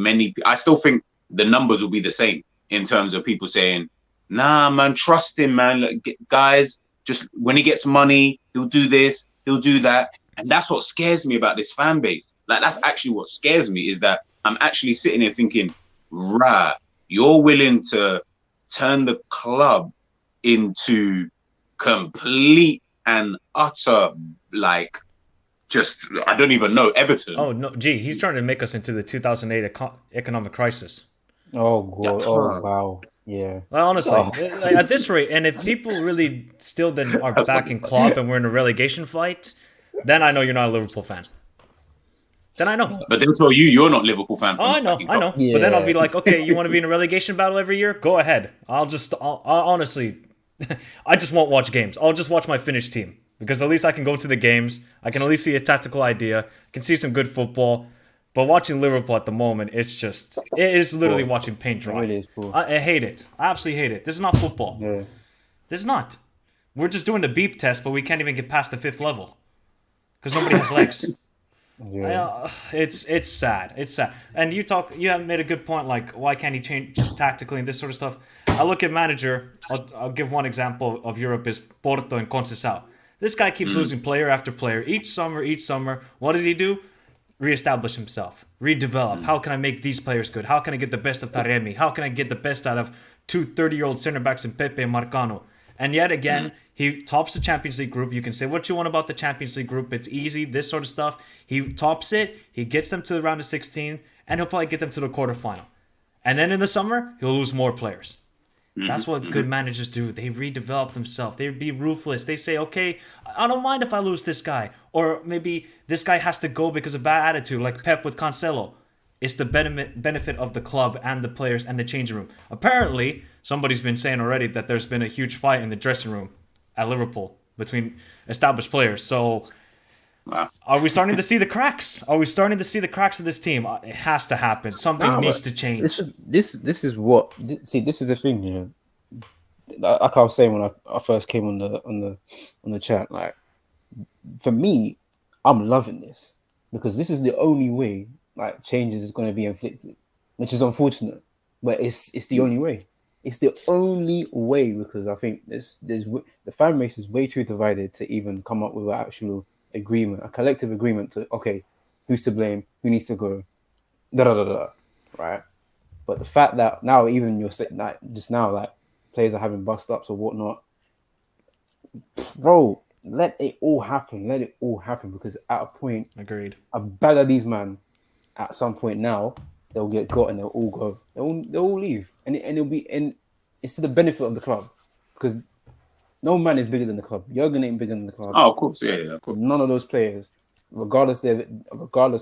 [SPEAKER 9] I still think the numbers will be the same in terms of people saying, nah, man, trust him, man. Like, guys, just when he gets money, he'll do this, he'll do that. And that's what scares me about this fan base. Like, that's actually what scares me, is that I'm actually sitting here thinking, rah, you're willing to turn the club into complete and utter, like, just, I don't even know, Everton.
[SPEAKER 8] Oh, no, he's trying to make us into the 2008 economic crisis.
[SPEAKER 7] Oh, God. Oh, wow. Yeah.
[SPEAKER 8] Well, honestly, like, at this rate, and if people really still then are backing Klopp and we're in a relegation fight, then I know you're not a Liverpool fan. Then I know.
[SPEAKER 9] But they'll tell you you're not a Liverpool fan.
[SPEAKER 8] Oh, I know. Yeah. But then I'll be like, okay, you want to be in a relegation battle every year? Go ahead. I'll honestly, I just won't watch games. I'll just watch my Finnish team, because at least I can go to the games. I can at least see a tactical idea. I can see some good football. But watching Liverpool at the moment, it is literally watching paint dry.
[SPEAKER 7] It is, cool.
[SPEAKER 8] I hate it. I absolutely hate it. This is not football.
[SPEAKER 7] Yeah.
[SPEAKER 8] This is not. We're just doing the beep test, but we can't even get past the 5th level because nobody has legs.
[SPEAKER 7] Yeah.
[SPEAKER 8] It's sad. It's sad. And you have made a good point. Like, why can't he change tactically and this sort of stuff? I look at manager. I'll give one example of Europe is Porto and Conceição. This guy keeps losing player after player each summer. What does he do? Reestablish himself, redevelop. How can I make these players good? How can I get the best of Taremi? How can I get the best out of 2 30-year-old center backs in Pepe and Marcano? And yet again, he tops the Champions League group. You can say what you want about the Champions League group. It's easy, this sort of stuff. He tops it. He gets them to the round of 16, and he'll probably get them to the quarterfinal. And then in the summer, he'll lose more players. That's what good managers do. They redevelop themselves. They be ruthless. They say, okay, I don't mind if I lose this guy. Or maybe this guy has to go because of bad attitude, like Pep with Cancelo. It's the benefit of the club and the players and the changing room. Apparently, somebody's been saying already that there's been a huge fight in the dressing room at Liverpool between established players. So are we starting to see the cracks? Are we starting to see the cracks of this team? It has to happen. Something needs to change.
[SPEAKER 7] This is what. See, this is the thing, you know. Like I was saying when I first came on the chat, like, for me, I'm loving this because this is the only way like changes is going to be inflicted, which is unfortunate, but it's the only way. It's the only way because I think there's the fan base is way too divided to even come up with an actual agreement, a collective agreement to, okay, who's to blame, who needs to go, right? But the fact that now even you're saying that just now, like, players are having bust ups or whatnot, bro, let it all happen. Let it all happen because at a point,
[SPEAKER 8] agreed,
[SPEAKER 7] a bag of these man, at some point now, they'll get got and they'll all go. They'll all leave, and it's to the benefit of the club because no man is bigger than the club. Jurgen ain't bigger than the club.
[SPEAKER 9] Oh, of course, yeah, of course.
[SPEAKER 7] None of those players, regardless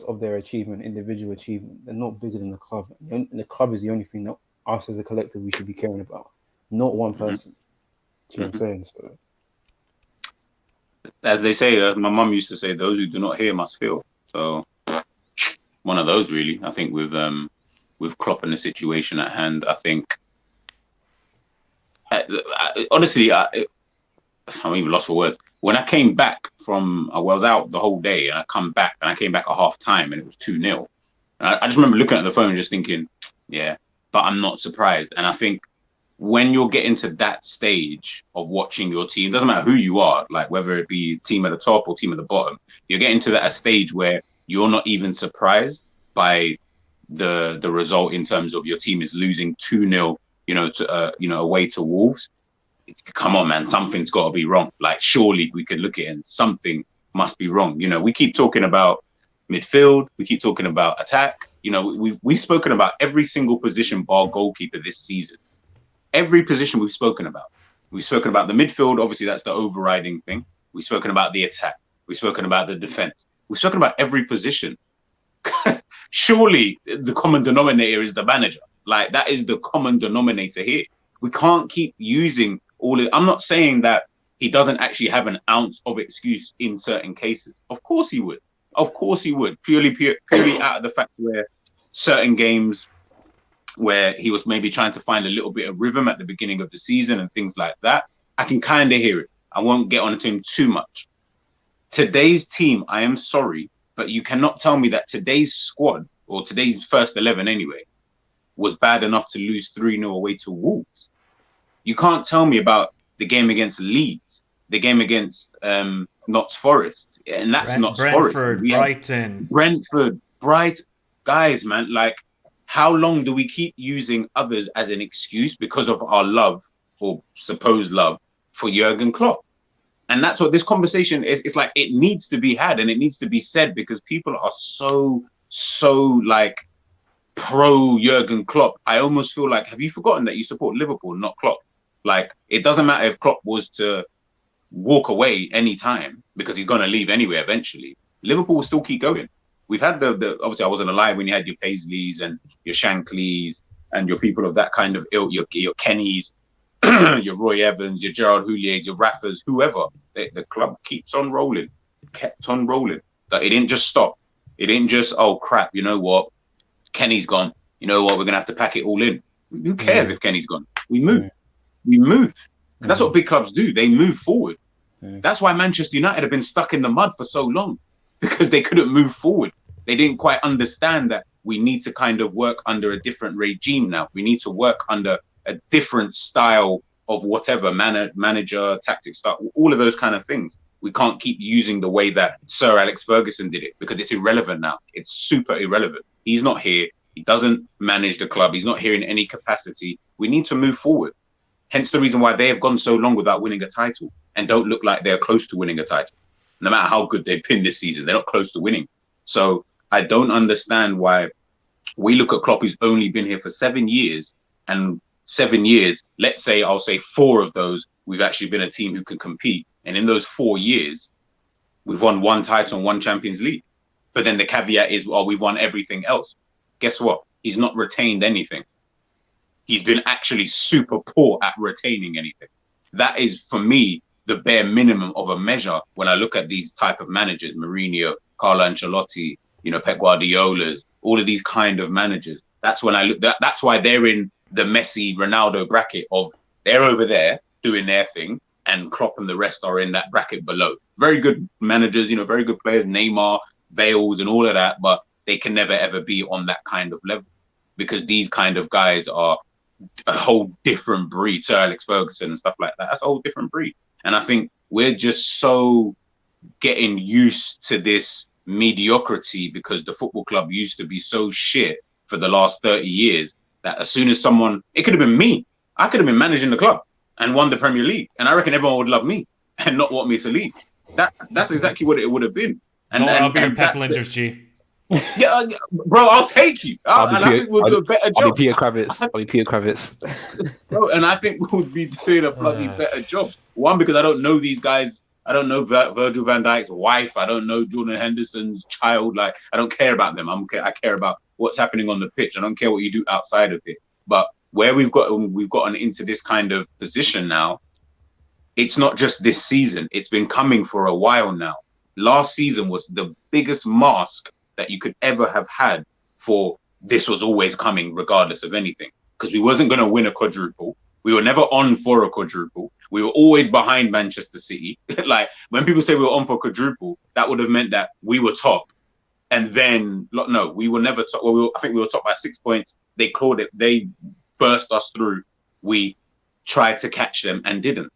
[SPEAKER 7] of their achievement, individual achievement, they're not bigger than the club. And the club is the only thing that us as a collective we should be caring about, not one person. Do you know what I'm saying? So,
[SPEAKER 9] as they say, my mum used to say, "Those who do not hear must feel." So, one of those really. I think with Klopp and the situation at hand, I think. Honestly, I'm even lost for words. When I came back from, I was out the whole day, and I came back at half time, and it was 2-0. And I just remember looking at the phone and just thinking, yeah, but I'm not surprised. And I think when you're getting to that stage of watching your team, doesn't matter who you are, like whether it be team at the top or team at the bottom, you're getting to that stage where you're not even surprised by the result in terms of your team is losing 2-0, away to Wolves. come on, man, something's got to be wrong. Like, surely we can look at it and something must be wrong. You know, we keep talking about midfield, we keep talking about attack. You know, we've spoken about every single position bar goalkeeper this season. Every position we've spoken about. We've spoken about the midfield. Obviously, that's the overriding thing. We've spoken about the attack. We've spoken about the defense. We've spoken about every position. Surely the common denominator is the manager. Like, that is the common denominator here. We can't keep using all of. I'm not saying that he doesn't actually have an ounce of excuse in certain cases. Of course he would. Of course he would. Purely out of the fact where certain games where he was maybe trying to find a little bit of rhythm at the beginning of the season and things like that. I can kind of hear it. I won't get on to him too much. Today's team, I am sorry, but you cannot tell me that today's squad, or today's first 11 anyway, was bad enough to lose 3-0 away to Wolves. You can't tell me about the game against Leeds, the game against Notts Forest, and that's Notts Forest.
[SPEAKER 8] Brentford,
[SPEAKER 9] Brighton. Guys, man, like, how long do we keep using others as an excuse because of our love, or supposed love, for Jurgen Klopp? And that's what this conversation is. It's like, it needs to be had and it needs to be said, because people are so like pro Jurgen Klopp. I almost feel like, have you forgotten that you support Liverpool, not Klopp? Like, it doesn't matter if Klopp was to walk away anytime, because he's going to leave anyway eventually. Liverpool will still keep going. We've had the obviously I wasn't alive when you had your Paisleys and your Shanklys and your people of that kind of ilk, your Kennys, your Roy Evans, your Gerard Houliers, your Raffas, whoever. The club keeps on rolling. It kept on rolling. That it didn't just stop. It didn't just, oh crap, you know what? Kenny's gone. You know what? We're gonna have to pack it all in. Who cares if Kenny's gone? We move. We move. That's what big clubs do. They move forward. That's why Manchester United have been stuck in the mud for so long, because they couldn't move forward. They didn't quite understand that we need to kind of work under a different regime now. We need to work under a different style of whatever, manager, tactic style, all of those kind of things. We can't keep using the way that Sir Alex Ferguson did it, because it's irrelevant now. It's super irrelevant. He's not here. He doesn't manage the club. He's not here in any capacity. We need to move forward. Hence the reason why they have gone so long without winning a title and don't look like they're close to winning a title. No matter how good they've been this season, they're not close to winning. So I don't understand why we look at Klopp, who's only been here for 7 years, and 7 years, let's say, I'll say 4 of those, we've actually been a team who can compete. And in those 4 years, we've won 1 title and 1 Champions League. But then the caveat is, oh, we've won everything else. Guess what? He's not retained anything. He's been actually super poor at retaining anything. That is, for me, the bare minimum of a measure when I look at these type of managers, Mourinho, Carlo Ancelotti, you know, Pep Guardiola's, all of these kind of managers. That's when I look. That's why they're in the Messi, Ronaldo bracket of, they're over there doing their thing, and Klopp and the rest are in that bracket below. Very good managers, you know, very good players, Neymar, Bales, and all of that, but they can never ever be on that kind of level, because these kind of guys are a whole different breed. Sir Alex Ferguson and stuff like that, that's a whole different breed. And I think we're just so getting used to this mediocrity, because the football club used to be so shit for the last 30 years that as soon as someone, it could have been me, I could have been managing the club and won the Premier League, and I reckon everyone would love me and not want me to leave. That's exactly what it would have been. And
[SPEAKER 8] I'll be your Pep Linders, G.
[SPEAKER 9] Yeah, bro, I'll take you. I think we'll do a better job.
[SPEAKER 7] I'll be Peter Kravitz.
[SPEAKER 9] Bro, and I think we'll be doing a bloody better job. One, because I don't know these guys. I don't know Virgil van Dijk's wife. I don't know Jordan Henderson's child. Like, I don't care about them. I care about what's happening on the pitch. I don't care what you do outside of it. But where we've gotten into this kind of position now, it's not just this season. It's been coming for a while now. Last season was the biggest mask that you could ever have had for this was always coming regardless of anything, because we wasn't going to win a quadruple. We were never on for a quadruple. We were always behind Manchester City. Like, when people say we were on for a quadruple, that would have meant that we were top. And then, no, we were never top. Well, I think we were top by 6 points. They clawed it. They burst us through. We tried to catch them and didn't.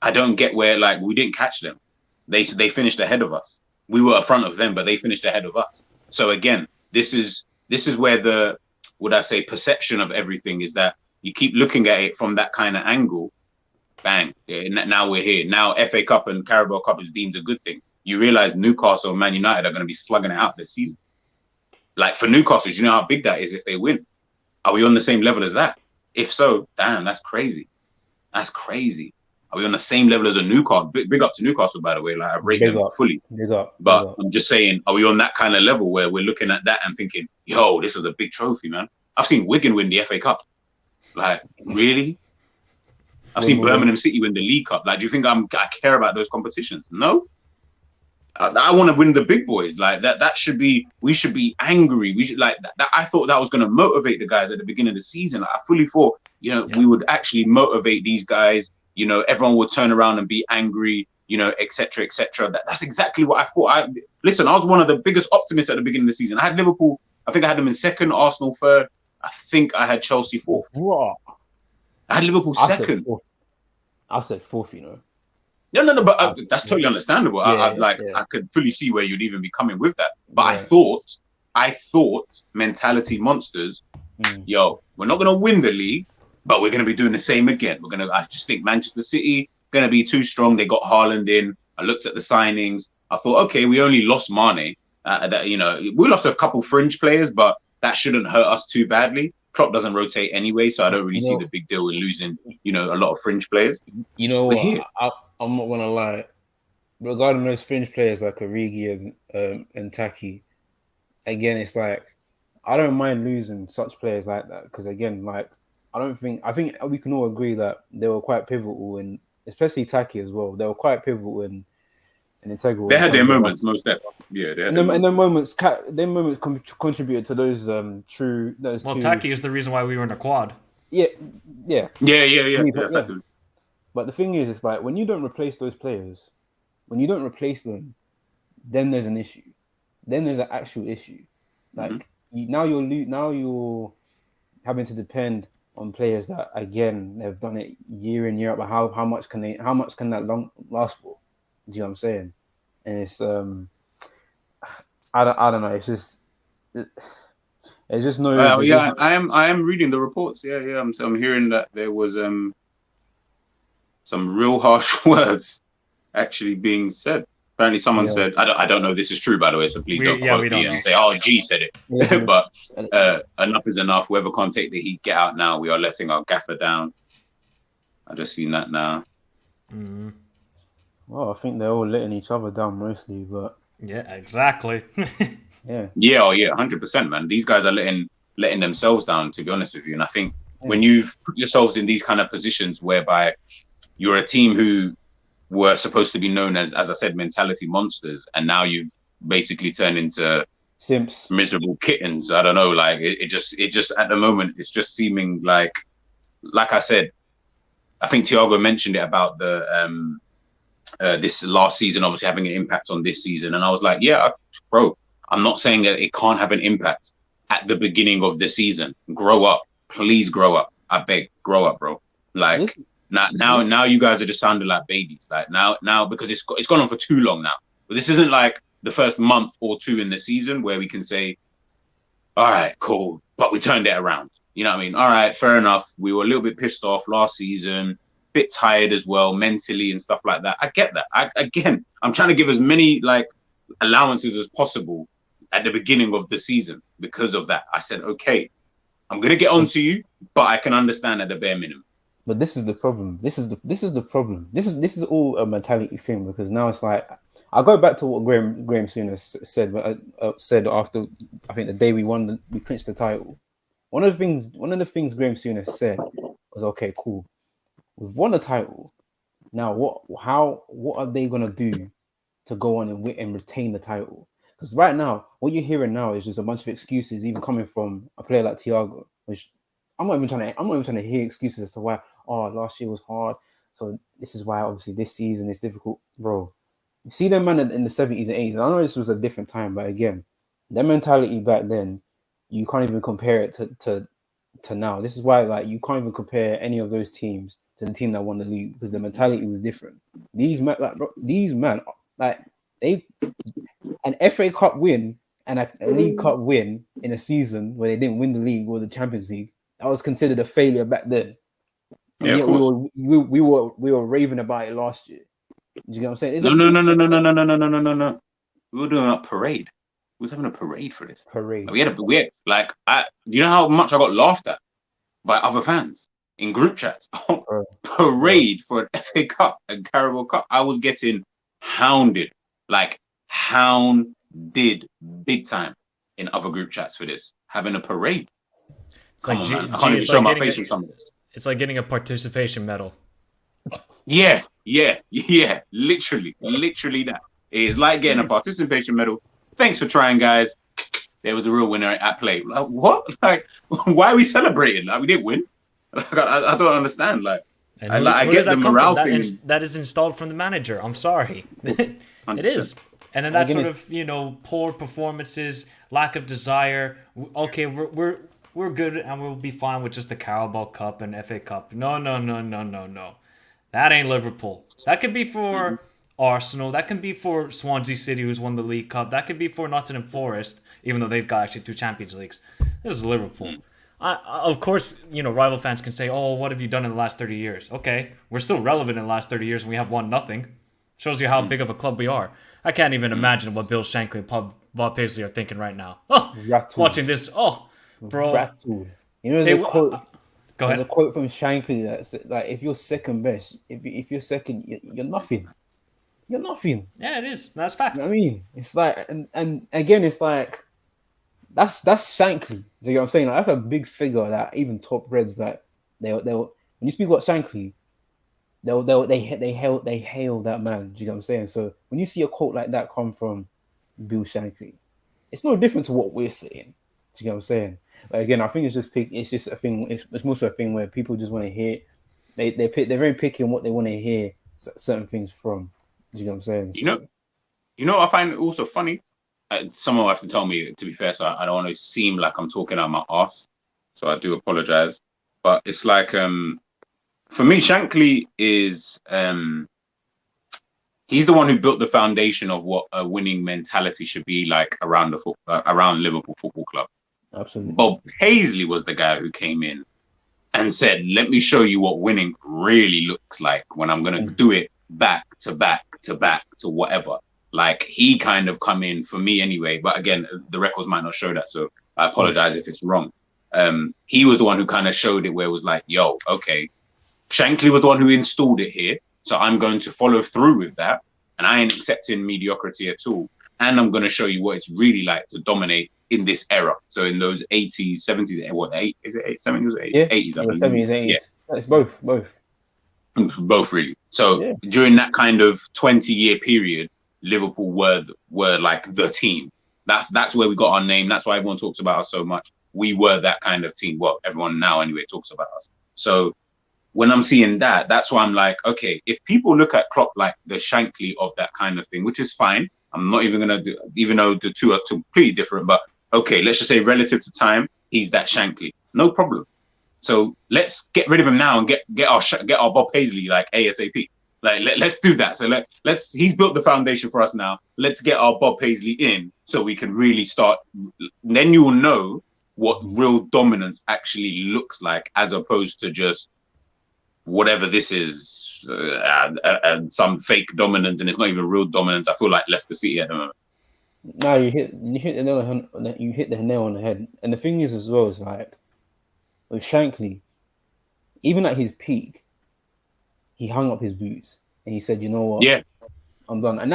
[SPEAKER 9] I don't get where, like, we didn't catch them. They finished ahead of us. We were in front of them, but they finished ahead of us. So again, this is where the, would I say, perception of everything is, that you keep looking at it from that kind of angle, bang. Now we're here. Now FA Cup and Carabao Cup is deemed a good thing. You realize Newcastle and Man United are going to be slugging it out this season. Like for Newcastle, do you know how big that is if they win? Are we on the same level as that? If so, damn, that's crazy. That's crazy. Are we on the same level as a Newcastle? Big up to Newcastle, by the way. Like I rate them fully. But I'm just saying, are we on that kind of level where we're looking at that and thinking, yo, this is a big trophy, man? I've seen Wigan win the FA Cup. Like, really? I've seen Birmingham City win the League Cup. Like, do you think I care about those competitions? No. I want to win the big boys. Like that should be. We should be angry. We should like that. I thought that was going to motivate the guys at the beginning of the season. Like, I fully thought, we would actually motivate these guys. Everyone would turn around and be angry. etc. etc. That's exactly what I thought. Listen, I was one of the biggest optimists at the beginning of the season. I had Liverpool. I think I had them in second. Arsenal third. I think I had Chelsea fourth.
[SPEAKER 7] What?
[SPEAKER 9] I had Liverpool second.
[SPEAKER 7] I said fourth.
[SPEAKER 9] No, but that's totally understandable. I could fully see where you'd even be coming with that. But I thought mentality monsters, yo, we're not going to win the league, but we're going to be doing the same again. I just think Manchester City going to be too strong. They got Haaland in. I looked at the signings. I thought, okay, we only lost Mane. We lost a couple fringe players, but that shouldn't hurt us too badly. Klopp doesn't rotate anyway, so I don't really see the big deal in losing, a lot of fringe players.
[SPEAKER 7] You know what? I'm not gonna lie. Regarding those fringe players like Origi and Taki, again, it's like I don't mind losing such players like that because again, like I think we can all agree that they were quite pivotal and especially Taki as well. They were quite pivotal and integral.
[SPEAKER 9] They had their moments, most definitely. Yeah, they had
[SPEAKER 7] their moments contributed to those true.
[SPEAKER 8] Well, Taki is the reason why we were in a quad.
[SPEAKER 7] Yeah.
[SPEAKER 9] But
[SPEAKER 7] the thing is, it's like when you don't replace those players, when you don't replace them, then there's an issue. Then there's an actual issue. Like now you're having to depend on players that again they've done it year in year out. But how much can that long last for? Do you know what I'm saying? And it's I don't know. It's just no.
[SPEAKER 9] I am reading the reports. Yeah. I'm hearing that there was some real harsh words actually being said. Apparently, someone said, I don't know if this is true, by the way, so please don't quote me and say, oh, G said it. But enough is enough. Whoever can't take the heat, get out now. We are letting our gaffer down. I just seen that now.
[SPEAKER 8] Mm-hmm.
[SPEAKER 7] Well, I think they're all letting each other down mostly, but...
[SPEAKER 8] Yeah, exactly.
[SPEAKER 7] Yeah,
[SPEAKER 9] 100%, man. These guys are letting themselves down, to be honest with you. And I think when you've put yourselves in these kind of positions whereby you're a team who were supposed to be known as I said, mentality monsters, and now you've basically turned into
[SPEAKER 7] simps,
[SPEAKER 9] miserable kittens. I don't know, like it just at the moment it's just seeming like I said, I think Thiago mentioned it about the this last season obviously having an impact on this season, and I was like, yeah, bro, I'm not saying that it can't have an impact at the beginning of the season. Grow up, please grow up. I beg, grow up, bro. Like. Now you guys are just sounding like babies. Like now because it's gone on for too long now. But this isn't like the first month or two in the season where we can say, all right, cool, but we turned it around. You know what I mean? All right, fair enough. We were a little bit pissed off last season, bit tired as well, mentally and stuff like that. I get that. I'm trying to give as many like allowances as possible at the beginning of the season because of that. I said, okay, I'm gonna get onto you, but I can understand at the bare minimum.
[SPEAKER 7] But this is the problem. This is the problem. This is all a mentality thing because now it's like I'll go back to what Graham Souness said after I think the day we clinched the title. One of the things Graham Souness said was, okay, cool, we've won the title. Now what are they gonna do to go on and retain the title? Because right now what you're hearing now is just a bunch of excuses, even coming from a player like Thiago, which I'm not even trying to hear excuses as to why. Oh, last year was hard, so this is why obviously this season is difficult, bro. You see them man in the 70s and 80s. I know this was a different time, but again, their mentality back then, you can't even compare it to now. This is why like you can't even compare any of those teams to the team that won the league because the mentality was different. These men, they an FA Cup win and a League Cup win in a season where they didn't win the league or the Champions League. That was considered a failure back then. And
[SPEAKER 9] Yeah, of
[SPEAKER 7] yet
[SPEAKER 9] course.
[SPEAKER 7] we were raving about it last year. Do you get what I'm saying? It's
[SPEAKER 9] No,
[SPEAKER 7] a
[SPEAKER 9] no,
[SPEAKER 7] big
[SPEAKER 9] no, no, no, no, no, no, no, no, no, no, no. We were doing a parade. We was having a parade for this.
[SPEAKER 7] parade.
[SPEAKER 9] Like, we had like you know how much I got laughed at by other fans in group chats.
[SPEAKER 7] Bro.
[SPEAKER 9] Parade for an FA Cup and Carabao Cup. I was getting hounded, like hounded big time in other group chats for this. Having a parade.
[SPEAKER 8] It's
[SPEAKER 9] Come
[SPEAKER 8] like
[SPEAKER 9] on, man. I
[SPEAKER 8] G,
[SPEAKER 9] can't even
[SPEAKER 8] it's
[SPEAKER 9] show
[SPEAKER 8] like
[SPEAKER 9] my
[SPEAKER 8] getting
[SPEAKER 9] face
[SPEAKER 8] a,
[SPEAKER 9] in some of this.
[SPEAKER 8] it's like getting a participation medal.
[SPEAKER 9] Yeah, literally that. It is like getting a participation medal. Thanks for trying, guys. There was a real winner at play. Like, what? Like, why are we celebrating? Like, we didn't win. Like, I don't understand. Like,
[SPEAKER 8] And
[SPEAKER 9] I
[SPEAKER 8] who
[SPEAKER 9] get
[SPEAKER 8] does
[SPEAKER 9] the
[SPEAKER 8] that come
[SPEAKER 9] morale
[SPEAKER 8] from?
[SPEAKER 9] thing.
[SPEAKER 8] That is installed from the manager. I'm sorry. It is. And then that
[SPEAKER 7] Again,
[SPEAKER 8] sort of, poor performances, lack of desire. Okay, we're good and we'll be fine with just the Carabao Cup and FA Cup. No. That ain't Liverpool. That could be for Arsenal. That can be for Swansea City, who's won the League Cup. That could be for Nottingham Forest, even though they've got actually 2 Champions Leagues. This is Liverpool. Of course, rival fans can say, "Oh, what have you done in the last 30 years?" Okay, we're still relevant in the last 30 years, and we have won nothing. Shows you how big of a club we are. I can't even imagine what Bill Shankly and Bob Paisley are thinking right now. Oh,
[SPEAKER 7] Rattled.
[SPEAKER 8] watching this. Oh, bro.
[SPEAKER 7] Rattled. There's a quote.
[SPEAKER 8] Go
[SPEAKER 7] There's
[SPEAKER 8] ahead.
[SPEAKER 7] a quote from Shankly that's like, if you're second best, if you're second, you're nothing. You're nothing.
[SPEAKER 8] Yeah, it is. That's fact.
[SPEAKER 7] You know what I mean? It's like, and again, it's like that's Shankly. Do you know what I'm saying? Like, that's a big figure that even top Reds, that they'll when you speak about Shankly, they hail that man. Do you know what I'm saying? So when you see a quote like that come from Bill Shankly, it's no different to what we're saying. Do you know what I'm saying? But again, I think it's just a thing. It's mostly a thing where people just want to hear. They're very picky on what they want to hear certain things from. Do you know what I'm saying? So,
[SPEAKER 9] You know what I find also funny? Someone will have to tell me, to be fair, so I don't want to seem like I'm talking out my ass. So I do apologize. But it's like, for me, Shankly is, he's the one who built the foundation of what a winning mentality should be like around around Liverpool Football Club.
[SPEAKER 7] absolutely.
[SPEAKER 9] Bob Paisley was the guy who came in and said, let me show you what winning really looks like when I'm going to do it back to back to back to whatever. Like, he kind of come in, for me anyway, but again, the records might not show that, so I apologize if it's wrong. He was the one who kind of showed it, where it was like, yo, okay, Shankly was the one who installed it here, so I'm going to follow through with that, and I ain't accepting mediocrity at all. And I'm going to show you what it's really like to dominate in this era. So in those 80s, 70s, what, 80s, 70s, 80s?
[SPEAKER 7] Yeah,
[SPEAKER 9] 80s, I believe.
[SPEAKER 7] 70s, 80s.
[SPEAKER 9] Yeah.
[SPEAKER 7] It's both.
[SPEAKER 9] Both really. So during that kind of 20-year period, Liverpool were like the team. That's where we got our name. That's why everyone talks about us so much. We were that kind of team. Well, everyone now anyway talks about us. So when I'm seeing that, that's why I'm like, okay, if people look at Klopp like the Shankly of that kind of thing, which is fine. I'm not even gonna do, even though the two are completely different. But okay, let's just say relative to time, he's that Shankly. No problem. So let's get rid of him now and get our Bob Paisley like ASAP. Like let's do that. So he's built the foundation for us now. Let's get our Bob Paisley in so we can really start. Then you will know what real dominance actually looks like, as opposed to just whatever this is, some fake dominance, and it's not even real dominance. I feel like Leicester City at the moment.
[SPEAKER 7] No, you hit the nail on the head. And the thing is as well, is like with Shankly, even at his peak, he hung up his boots and he said, "You know what?
[SPEAKER 9] Yeah,
[SPEAKER 7] I'm done." And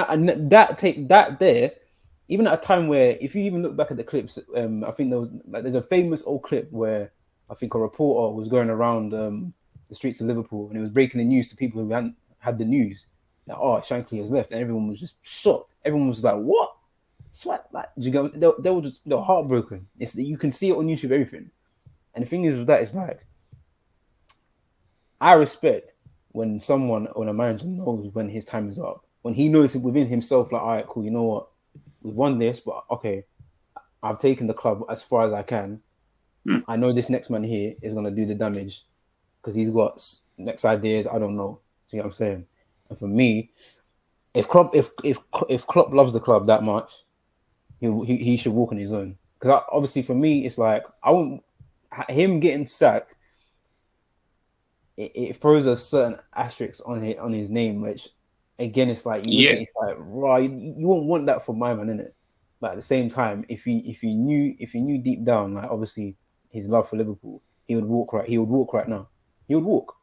[SPEAKER 7] that there, even at a time where, if you even look back at the clips, I think there's a famous old clip where I think a reporter was going around the streets of Liverpool and he was breaking the news to people who hadn't had the news. Like, oh, Shankly has left, and everyone was just shocked. Everyone was like, "What? Sweat?" Like, you go, they were heartbroken. You can see it on YouTube, everything. And the thing is with that, it's like, I respect when a manager knows when his time is up, when he knows within himself, like, all right, cool, you know what, we've won this, but okay, I've taken the club as far as I can. I know this next man here is going to do the damage because he's got next ideas. I don't know. See what I'm saying? And for me, if Klopp loves the club that much, he should walk on his own. Because obviously for me, it's like, him getting sacked it throws a certain asterisk on his name, which again, it's like you look at it, it's like, right, you won't want that for my man, innit? But at the same time, if you knew deep down, like obviously his love for Liverpool, he would walk right now. He would walk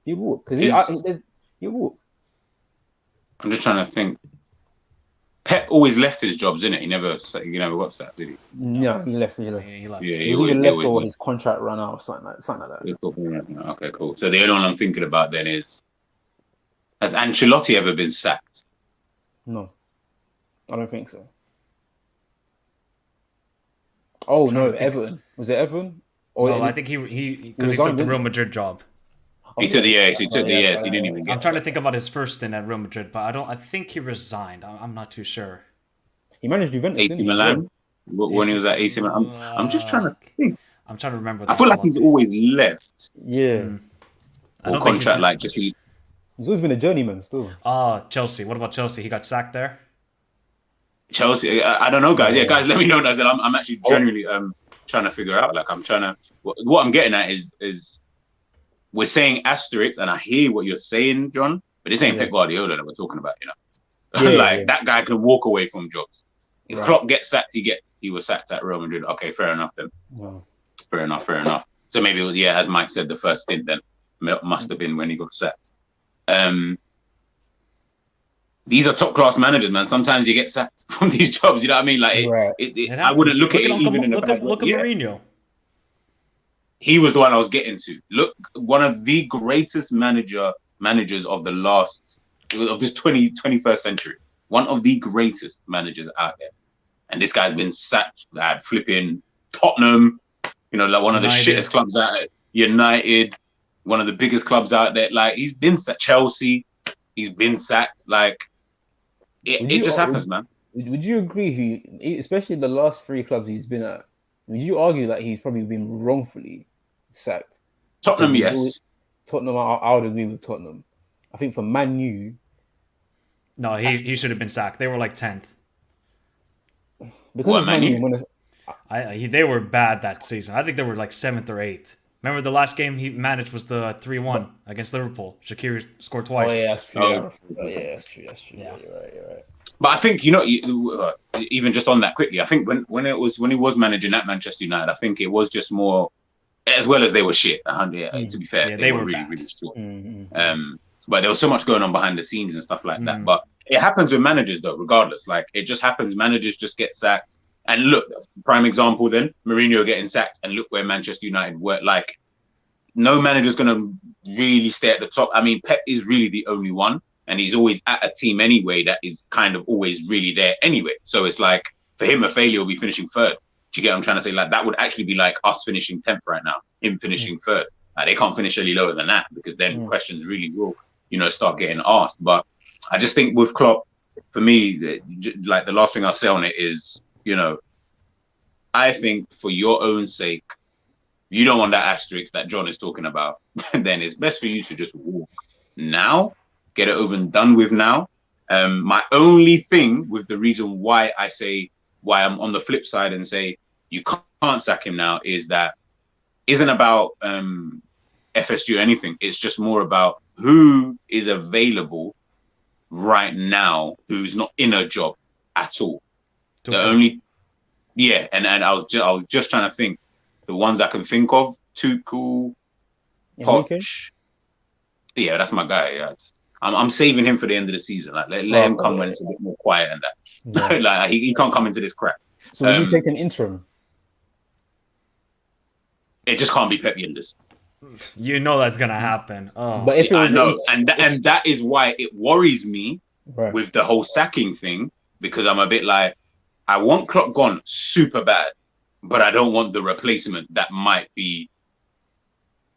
[SPEAKER 7] because he would walk.
[SPEAKER 9] I'm just trying to think. Pep always left his jobs, innit? He never got sacked, did he?
[SPEAKER 7] No, he left.
[SPEAKER 8] Yeah, he left.
[SPEAKER 9] Yeah,
[SPEAKER 7] He was either left or his contract ran out or something like that.
[SPEAKER 9] Okay, cool. So the only one I'm thinking about then is, has Ancelotti ever been sacked?
[SPEAKER 7] No, I don't think so. Oh no, Everton. Was it Everton?
[SPEAKER 8] Well, I think he because he took the Real Madrid job.
[SPEAKER 9] He took the yes. He didn't even get.
[SPEAKER 8] I'm trying to think about his first stint at Real Madrid, but I think he resigned. I'm not too sure.
[SPEAKER 7] He managed Juventus.
[SPEAKER 9] AC Milan when he was at AC Milan. I'm just trying to think.
[SPEAKER 8] I'm trying to remember.
[SPEAKER 9] I feel like he's always left.
[SPEAKER 7] Yeah.
[SPEAKER 8] I don't
[SPEAKER 9] or contract like just
[SPEAKER 7] he's always been a journeyman still.
[SPEAKER 8] Chelsea. What about Chelsea? He got sacked there.
[SPEAKER 9] Chelsea. I don't know, guys. Yeah, guys, let me know. I'm actually genuinely trying to figure out. Like I'm trying to. What I'm getting at is we're saying asterisk, and I hear what you're saying, John. But this ain't Pep Guardiola that we're talking about, you know. That guy could walk away from jobs. If Klopp gets sacked, he was sacked at Real Madrid. Okay, fair enough then.
[SPEAKER 7] Wow.
[SPEAKER 9] Fair enough. So maybe it was, as Mike said, the first stint then must have been when he got sacked. These are top class managers, man. Sometimes you get sacked from these jobs. You know what I mean? Like I wouldn't look at it even in the
[SPEAKER 8] look at Mourinho.
[SPEAKER 9] He was the one I was getting to. Look, one of the greatest managers of the last of this 21st century. One of the greatest managers out there. And this guy's been sacked at flipping Tottenham, you know, like one of the shittest clubs out there. United, one of the biggest clubs out there. Like he's been sacked. Chelsea, he's been sacked. Like it just happens, man.
[SPEAKER 7] Would you agree? Especially the last 3 clubs he's been at, would you argue that he's probably been wrongfully sacked?
[SPEAKER 9] Tottenham, yes.
[SPEAKER 7] Tottenham, I would agree with Tottenham. I think for Man U,
[SPEAKER 8] no, he should have been sacked. They were like 10th.
[SPEAKER 7] Because Man U,
[SPEAKER 8] they were bad that season. I think they were like 7th or 8th. Remember the last game he managed was the 3-1 against Liverpool. Shaqiri scored twice.
[SPEAKER 7] Oh yeah, that's true. That's true. Yeah. You're right.
[SPEAKER 9] But I think even just on that quickly, I think when he was managing at Manchester United, I think it was just more, as well as they were shit. To be fair, they were really bad. Really shit.
[SPEAKER 7] Mm-hmm.
[SPEAKER 9] But there was so much going on behind the scenes and stuff like that. But it happens with managers though, regardless. Like it just happens. Managers just get sacked. And look, prime example then, Mourinho getting sacked, and look where Manchester United were. Like no manager's gonna really stay at the top. I mean, Pep is really the only one. And he's always at a team anyway that is kind of always really there anyway. So it's like, for him, a failure will be finishing 3rd. Do you get what I'm trying to say? Like, that would actually be like us finishing 10th right now, him finishing 3rd. Like, they can't finish any lower than that because then questions really will, start getting asked. But I just think with Klopp, for me, like the last thing I'll say on it is, I think for your own sake, you don't want that asterisk that John is talking about, then it's best for you to just walk now. Get it over and done with now. My only thing with the reason why I'm on the flip side and say you can't sack him now is that isn't about FSG or anything. It's just more about who is available right now who's not in a job at all. And I was just trying to think the ones I can think of. Tuchel, Poch. Yeah, that's my guy. Yeah. I'm saving him for the end of the season. Like let him come when it's a bit more quiet and that. Yeah. Like he can't come into this crap.
[SPEAKER 7] So will you take an interim?
[SPEAKER 9] It just can't be Pep Yildiz.
[SPEAKER 8] You know that's gonna happen. Oh.
[SPEAKER 7] But if it was,
[SPEAKER 9] I know, and that is why it worries me with the whole sacking thing, because I'm a bit like, I want Klopp gone super bad, but I don't want the replacement that might be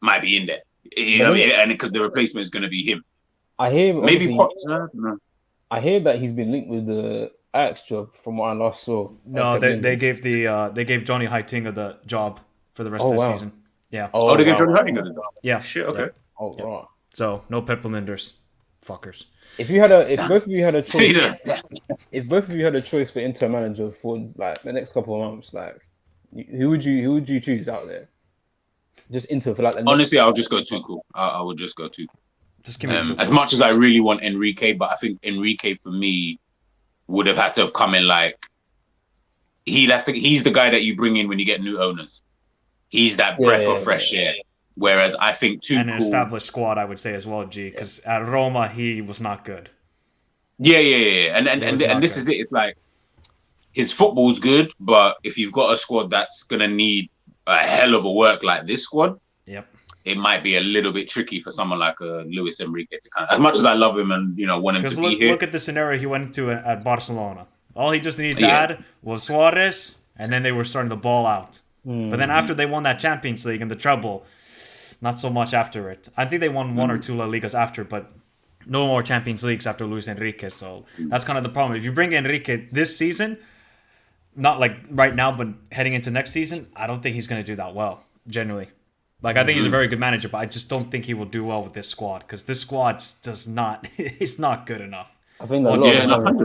[SPEAKER 9] in there. And because the replacement is going to be him.
[SPEAKER 7] I hear
[SPEAKER 9] maybe
[SPEAKER 7] I hear that he's been linked with the Ajax job from what I last saw.
[SPEAKER 8] No, they gave Johnny Heitinga the job for the rest of the season. Yeah.
[SPEAKER 9] They gave Johnny Heitinga the job.
[SPEAKER 8] Yeah.
[SPEAKER 9] Shit. Okay.
[SPEAKER 7] Yeah. Right.
[SPEAKER 8] So no Pep Linders, fuckers.
[SPEAKER 7] If both of you had a choice, for interim manager for like the next couple of months, like who would you choose out there? Just Inter for like the
[SPEAKER 9] Honestly,
[SPEAKER 7] next...
[SPEAKER 9] I'll just go Tuchel. I would just go Tuchel.
[SPEAKER 8] Just give me two.
[SPEAKER 9] As much as I really want Enrique, but I think Enrique for me would have had to have come in like he's the guy that you bring in when you get new owners. He's that breath of fresh air. Whereas I think Tuchel...
[SPEAKER 8] And an established squad, I would say as well, G, because at Roma, he was not good.
[SPEAKER 9] Yeah. And this is it. It's like his football's good, but if you've got a squad that's going to need a hell of a work like this squad, it might be a little bit tricky for someone like Luis Enrique to kind of... As much as I love him and, want him to be here...
[SPEAKER 8] Look at the scenario he went to at Barcelona. All he just needed to add was Suarez, and then they were starting to ball out. But then after they won that Champions League and the treble, not so much after it. I think they won one or two La Ligas after, but no more Champions Leagues after Luis Enrique. So that's kind of the problem. If you bring Enrique this season, not like right now, but heading into next season, I don't think he's going to do that well, genuinely. Like, I think he's a very good manager, but I just don't think he will do well with this squad, because this squad does not, it's not good enough.
[SPEAKER 7] I think
[SPEAKER 8] look at our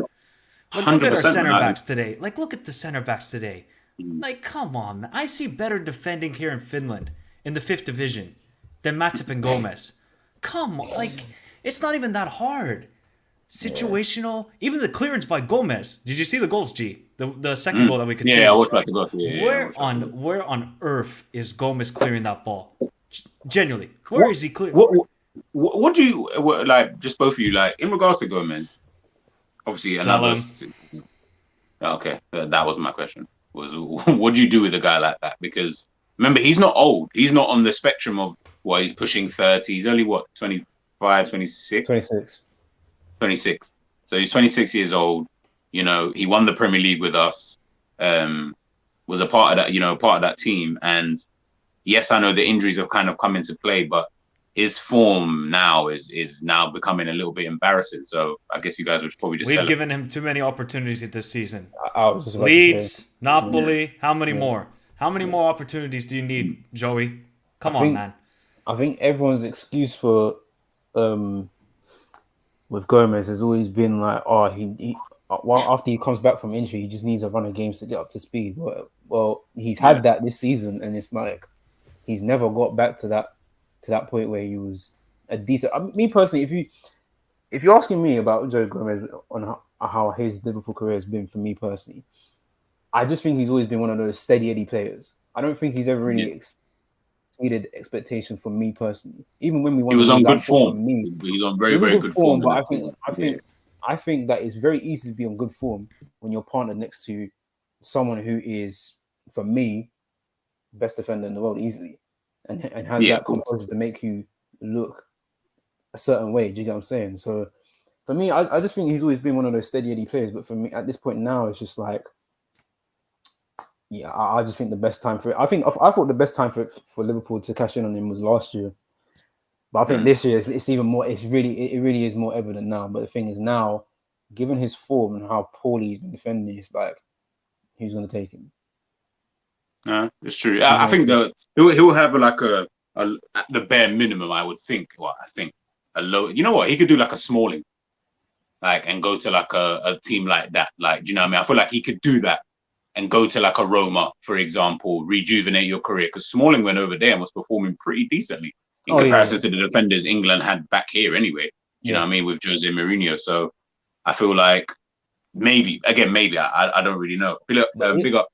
[SPEAKER 8] center
[SPEAKER 9] 100%,
[SPEAKER 8] backs today. Like, look at the center backs today. Like, come on, man. I see better defending here in Finland in the 5th division than Matip and Gomez. Come on, like, it's not even that hard. Situational, even the clearance by Gomez. Did you see the goals, G? The second goal that we could see.
[SPEAKER 9] Yeah, I was about to go.
[SPEAKER 8] Where on earth is Gomez clearing that ball? Genuinely, where is he clearing?
[SPEAKER 9] What do you like? Just both of you, like, in regards to Gomez. Obviously, another. Okay, that was my question. What do you do with a guy like that? Because remember, he's not old. He's not on the spectrum of he's pushing 30. He's only 25, 26? 26. So he's 26 years old. He won the Premier League with us. Was a part of that, team. And yes, I know the injuries have kind of come into play, but his form now is now becoming a little bit embarrassing. So I guess you guys would probably just...
[SPEAKER 8] We've given him too many opportunities this season.
[SPEAKER 7] I was just about
[SPEAKER 8] Leeds, Napoli, how many more? How many more opportunities do you need, Joey? Come on, man.
[SPEAKER 7] I think everyone's excuse for with Gomez has always been like, after he comes back from injury, he just needs a run of games to get up to speed. Well, he's had that this season, and it's like he's never got back to that point where he was a decent... me personally, if you're asking me about Joe Gomez on how his Liverpool career has been for me personally, I just think he's always been one of those steady Eddie players. I don't think he's ever really exceeded expectation for me personally. Even when we won,
[SPEAKER 9] he was on good form.
[SPEAKER 7] For me,
[SPEAKER 9] he's on very good form.
[SPEAKER 7] But I think that it's very easy to be on good form when you're partnered next to someone who is, for me, best defender in the world easily, and has that composure to make you look a certain way. Do you get what I'm saying? So for me, I just think he's always been one of those steady Eddie players. But for me, at this point now, it's just like, I just think the best time for it. I thought the best time for Liverpool to cash in on him was last year, but I think this year it's even more. It really is more evident now. But the thing is now, given his form and how poorly he's been defending, it's like, who's going to take him?
[SPEAKER 9] It's true. I think he'll have like at the bare minimum. I would think. I think a low. You know what? He could do like a Smalling, like, and go to like a team like that. Like, do you know what I mean? I feel like he could do that and go to like a Roma, for example, rejuvenate your career. Because Smalling went over there and was performing pretty decently in comparison to the defenders England had back here anyway. Do you know what I mean? With Jose Mourinho. So I feel like maybe, I don't really know. Big up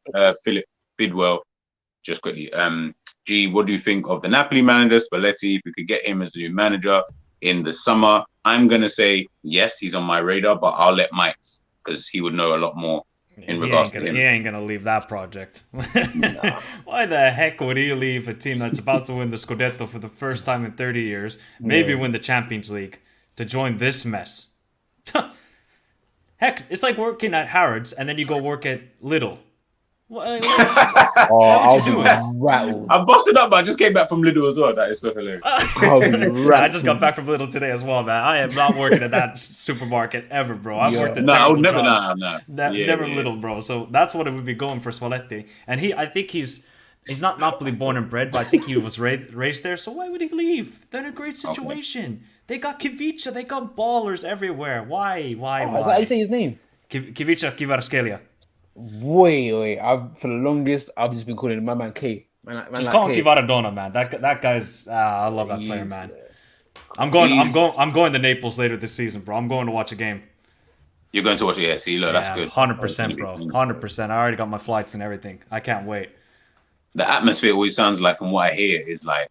[SPEAKER 9] Philip Bidwell, just quickly. G, what do you think of the Napoli manager, Spalletti? If we could get him as a new manager in the summer, I'm going to say yes, he's on my radar, but I'll let Mike, because he would know a lot more in regards to him.
[SPEAKER 8] He ain't gonna leave that project. Why the heck would he leave a team that's about to win the Scudetto for the first time in 30 years, maybe win the Champions League, to join this mess? Heck, it's like working at Harrods and then you go work at Lidl.
[SPEAKER 7] I'll be rattled.
[SPEAKER 9] I'm busted up, but I just came back from Lidl as well. That is so hilarious.
[SPEAKER 8] I just got back from Lidl today as well, man. I am not working at that supermarket ever, bro. I've worked at terrible jobs. Never Lidl, bro. So that's what it would be going for Spalletti. And I think he's not Napoli born and bred, but I think he was raised there. So why would he leave? They're in a great situation. Okay. They got Kivica. They got ballers everywhere. Why?
[SPEAKER 7] Is that how you say his name?
[SPEAKER 8] Kivica Kvaratskhelia.
[SPEAKER 7] Wait. For the longest, I've just been calling him my man K.
[SPEAKER 8] Just call him Kvaradona, man. That guy's. I love that player, man. I'm going to Naples later this season, bro. I'm going to watch a game.
[SPEAKER 9] You're going to watch it? Yeah, see, look, that's good.
[SPEAKER 8] 100%, bro. 100%. I already got my flights and everything. I can't wait.
[SPEAKER 9] The atmosphere always sounds like, from what I hear, is like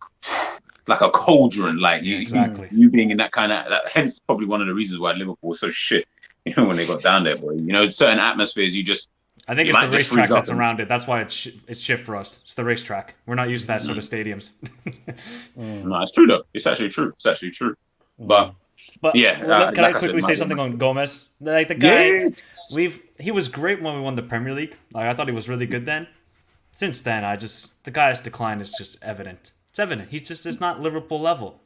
[SPEAKER 9] a cauldron. Like you being in that kind of. Hence, probably one of the reasons why Liverpool was so shit. You know, when they got down there, boy. You know, certain atmospheres, I think
[SPEAKER 8] it's the racetrack that's around it. That's why it's shit for us. It's the racetrack. We're not used to that sort of stadiums.
[SPEAKER 9] No, it's true though. It's actually true. But yeah.
[SPEAKER 8] Can I quickly say something on Gomez? Like the guy, he was great when we won the Premier League. Like I thought he was really good then. Since then, the guy's decline is just evident. It's evident. It's not Liverpool level.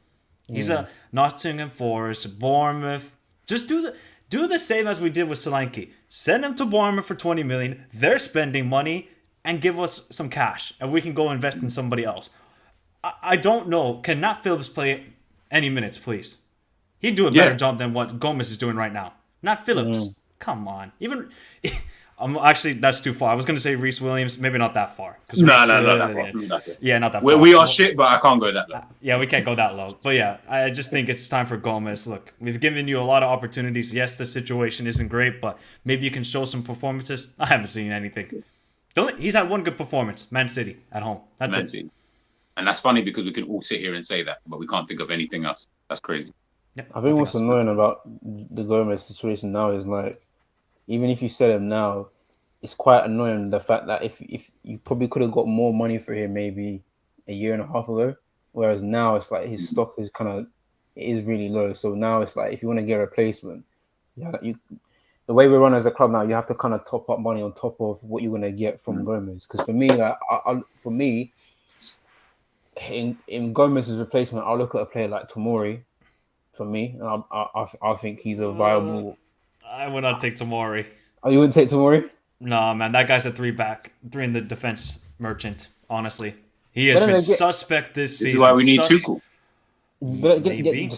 [SPEAKER 8] He's a Nottingham Forest, Bournemouth. Just do the same as we did with Solanke. Send him to Bournemouth for 20 million. They're spending money and give us some cash, and we can go invest in somebody else. I don't know. Can Nat Phillips play any minutes, please? He'd do a better job than what Gomez is doing right now. Nat Phillips, come on. Even actually, that's too far. I was going to say Reece Williams, maybe not that far.
[SPEAKER 9] No, not that far.
[SPEAKER 8] Yeah, not that far.
[SPEAKER 9] We are shit, but I can't go that low.
[SPEAKER 8] Yeah, we can't go that low. But yeah, I just think it's time for Gomez. Look, we've given you a lot of opportunities. Yes, the situation isn't great, but maybe you can show some performances. I haven't seen anything. He's had one good performance, Man City, at home. That's it.
[SPEAKER 9] City. And that's funny because we can all sit here and say that, but we can't think of anything else. That's crazy.
[SPEAKER 8] Yep,
[SPEAKER 7] I think what's annoying about the Gomez situation now is like, even if you sell him now, it's quite annoying the fact that if you probably could have got more money for him maybe a year and a half ago, whereas now it's like his stock is really low. So now it's like if you want to get a replacement, the way we run as a club now, you have to kind of top up money on top of what you're going to get from Gomez. Because for me, in Gomez's replacement, I'll look at a player like Tomori. For me, I think he's a viable.
[SPEAKER 8] I would not take Tomori.
[SPEAKER 7] Oh, you wouldn't take Tomori?
[SPEAKER 8] No, man, that guy's a three in the defense merchant. Honestly, he has been suspect this season.
[SPEAKER 9] This is why we need Tuchel.
[SPEAKER 8] Maybe.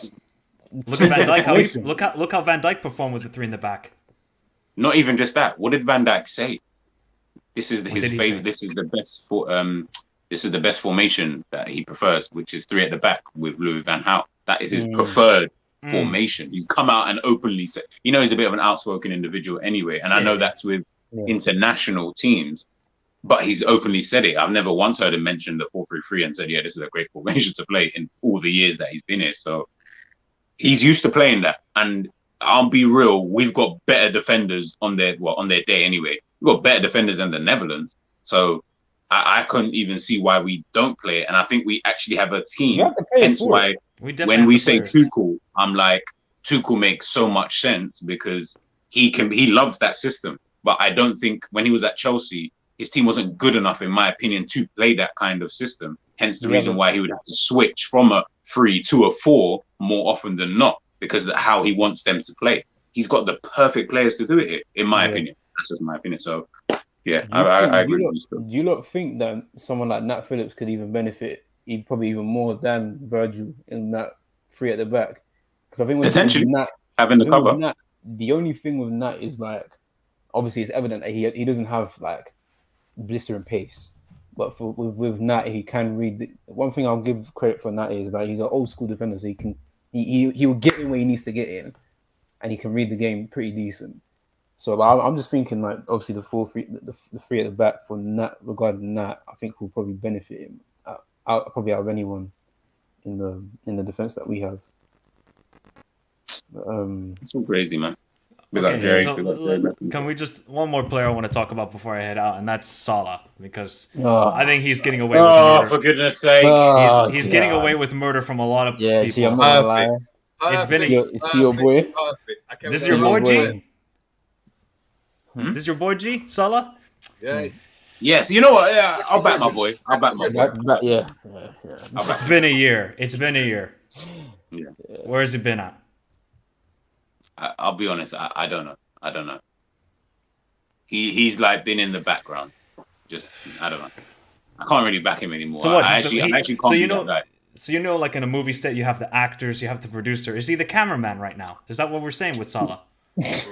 [SPEAKER 8] Look at Van Dijk. Look how Van Dijk performed with the three in the back.
[SPEAKER 9] Not even just that. What did Van Dijk say? This is his favorite. This is the best This is the best formation that he prefers, which is three at the back with Louis van Gaal. That is his preferred formation. He's come out and openly said, he's a bit of an outspoken individual anyway. And I know that's with international teams, but he's openly said it. I've never once heard him mention the 4-3-3 and said, this is a great formation to play in all the years that he's been here. So he's used to playing that. And I'll be real, we've got better defenders on their day anyway. We've got better defenders than the Netherlands. So I couldn't even see why we don't play it. And I think we actually have a team. Hence why when we say Tuchel, I'm like, Tuchel makes so much sense because he loves that system. But I don't think when he was at Chelsea, his team wasn't good enough, in my opinion, to play that kind of system. Hence the reason why he would have to switch from a 3 to a 4 more often than not, because of how he wants them to play. He's got the perfect players to do it here, in my opinion. That's just my opinion. So, yeah, I agree.
[SPEAKER 7] Do you not think that someone like Nat Phillips could even benefit probably even more than Virgil in that 3 at the back? Because I think
[SPEAKER 9] potentially having the cover.
[SPEAKER 7] Nat, the only thing with Nat is like, obviously it's evident that he doesn't have like blistering pace, but with Nat he can read. One thing I'll give credit for Nat is that he's an old school defender, so he will get in where he needs to get in, and he can read the game pretty decent. So I'm just thinking, like, obviously the 4-3, the 3 at the back for Nat, regarding Nat, I think will probably benefit him probably out of anyone in the defense that we have.
[SPEAKER 9] It's so crazy, man.
[SPEAKER 8] Okay, can we just one more player I want to talk about before I head out, and that's Salah, because I think he's getting away with murder.
[SPEAKER 9] For goodness sake.
[SPEAKER 8] He's getting away with murder from a lot of people.
[SPEAKER 7] See, I'm not gonna lie.
[SPEAKER 8] It's
[SPEAKER 7] your boy.
[SPEAKER 8] This is your boy G? This is your boy G, Salah?
[SPEAKER 3] Yeah.
[SPEAKER 9] Yes, you know what? Yeah, I'll back my boy.
[SPEAKER 7] Yeah.
[SPEAKER 8] It's been a year. Yeah. Where has he been at?
[SPEAKER 9] I'll be honest. I don't know. He's like been in the background. Just I don't know. I can't really back him anymore.
[SPEAKER 8] So what?
[SPEAKER 9] I actually can't.
[SPEAKER 8] So like in a movie set, you have the actors, you have the producer. Is he the cameraman right now? Is that what we're saying with Salah?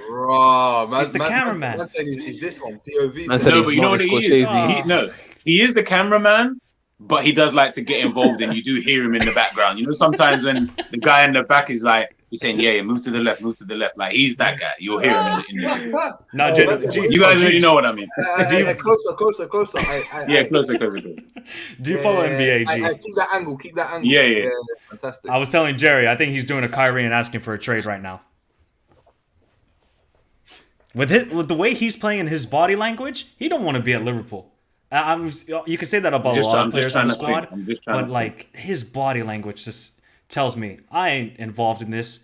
[SPEAKER 3] Bro, man,
[SPEAKER 8] he's the cameraman.
[SPEAKER 3] Is this one POV?
[SPEAKER 9] No, but you know what he is? He is the cameraman, but he does like to get involved, and you do hear him in the background. You know, sometimes when the guy in the back is like, he's saying, yeah, move to the left, move to the left. Like, he's that guy. You'll hear him in the
[SPEAKER 8] No,
[SPEAKER 9] you guys already know what I mean.
[SPEAKER 10] Closer.
[SPEAKER 9] Yeah, closer.
[SPEAKER 8] Do you follow NBA, G?
[SPEAKER 10] Keep that angle.
[SPEAKER 9] Yeah.
[SPEAKER 10] Fantastic.
[SPEAKER 8] I was telling Jerry, I think he's doing a Kyrie and asking for a trade right now. With the way he's playing and his body language, he don't want to be at Liverpool. You can say that about a lot of players on the squad, but like his body language just tells me I ain't involved in this.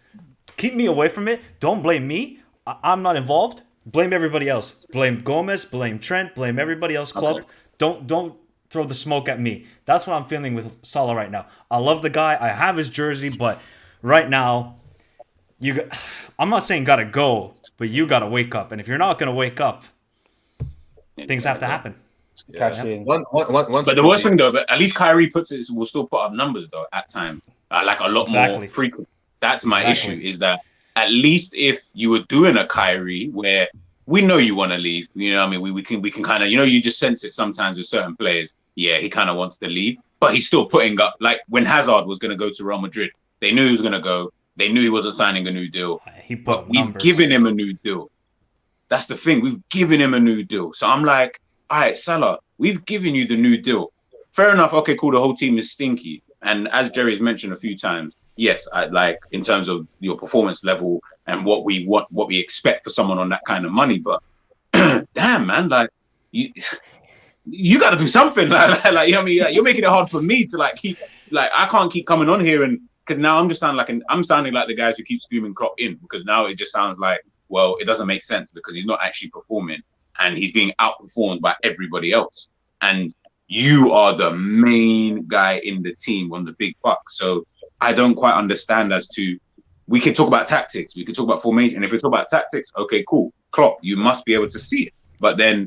[SPEAKER 8] Keep me away from it. Don't blame me. I'm not involved. Blame everybody else. Blame Gomez. Blame Trent. Blame everybody else. Klopp. Don't throw the smoke at me. That's what I'm feeling with Salah right now. I love the guy. I have his jersey, but right now, I'm not saying gotta go, but you gotta wake up. And if you're not gonna wake up, things have to happen.
[SPEAKER 3] Yeah.
[SPEAKER 9] But the worst thing though, but at least Kyrie will still put up numbers though at times, like a lot more frequent. That's my issue, is that at least if you were doing a Kyrie where we know you want to leave, you know what I mean, we can kind of, you know, you just sense it sometimes with certain players. Yeah, he kind of wants to leave, but he's still putting up. Like when Hazard was going to go to Real Madrid, they knew he was going to go. They knew he wasn't signing a new deal, but we've given him a new deal. That's the thing. We've given him a new deal. So I'm like, all right, Salah, we've given you the new deal. Fair enough. Okay, cool. The whole team is stinky. And as Jerry's mentioned a few times, yes, I like in terms of your performance level and what we expect for someone on that kind of money. But damn, man, like you got to do something. Like you know what I mean? Like, you're making it hard for me to like keep, like, I can't keep coming on here and, because now I'm just sounding like I'm sounding like the guys who keep screaming Klopp in, because now it just sounds like, well, it doesn't make sense because he's not actually performing and he's being outperformed by everybody else. And you are the main guy in the team on the big bucks. So I don't quite understand as to, we can talk about tactics, we can talk about formation. And if we talk about tactics, okay, cool. Klopp, you must be able to see it. But then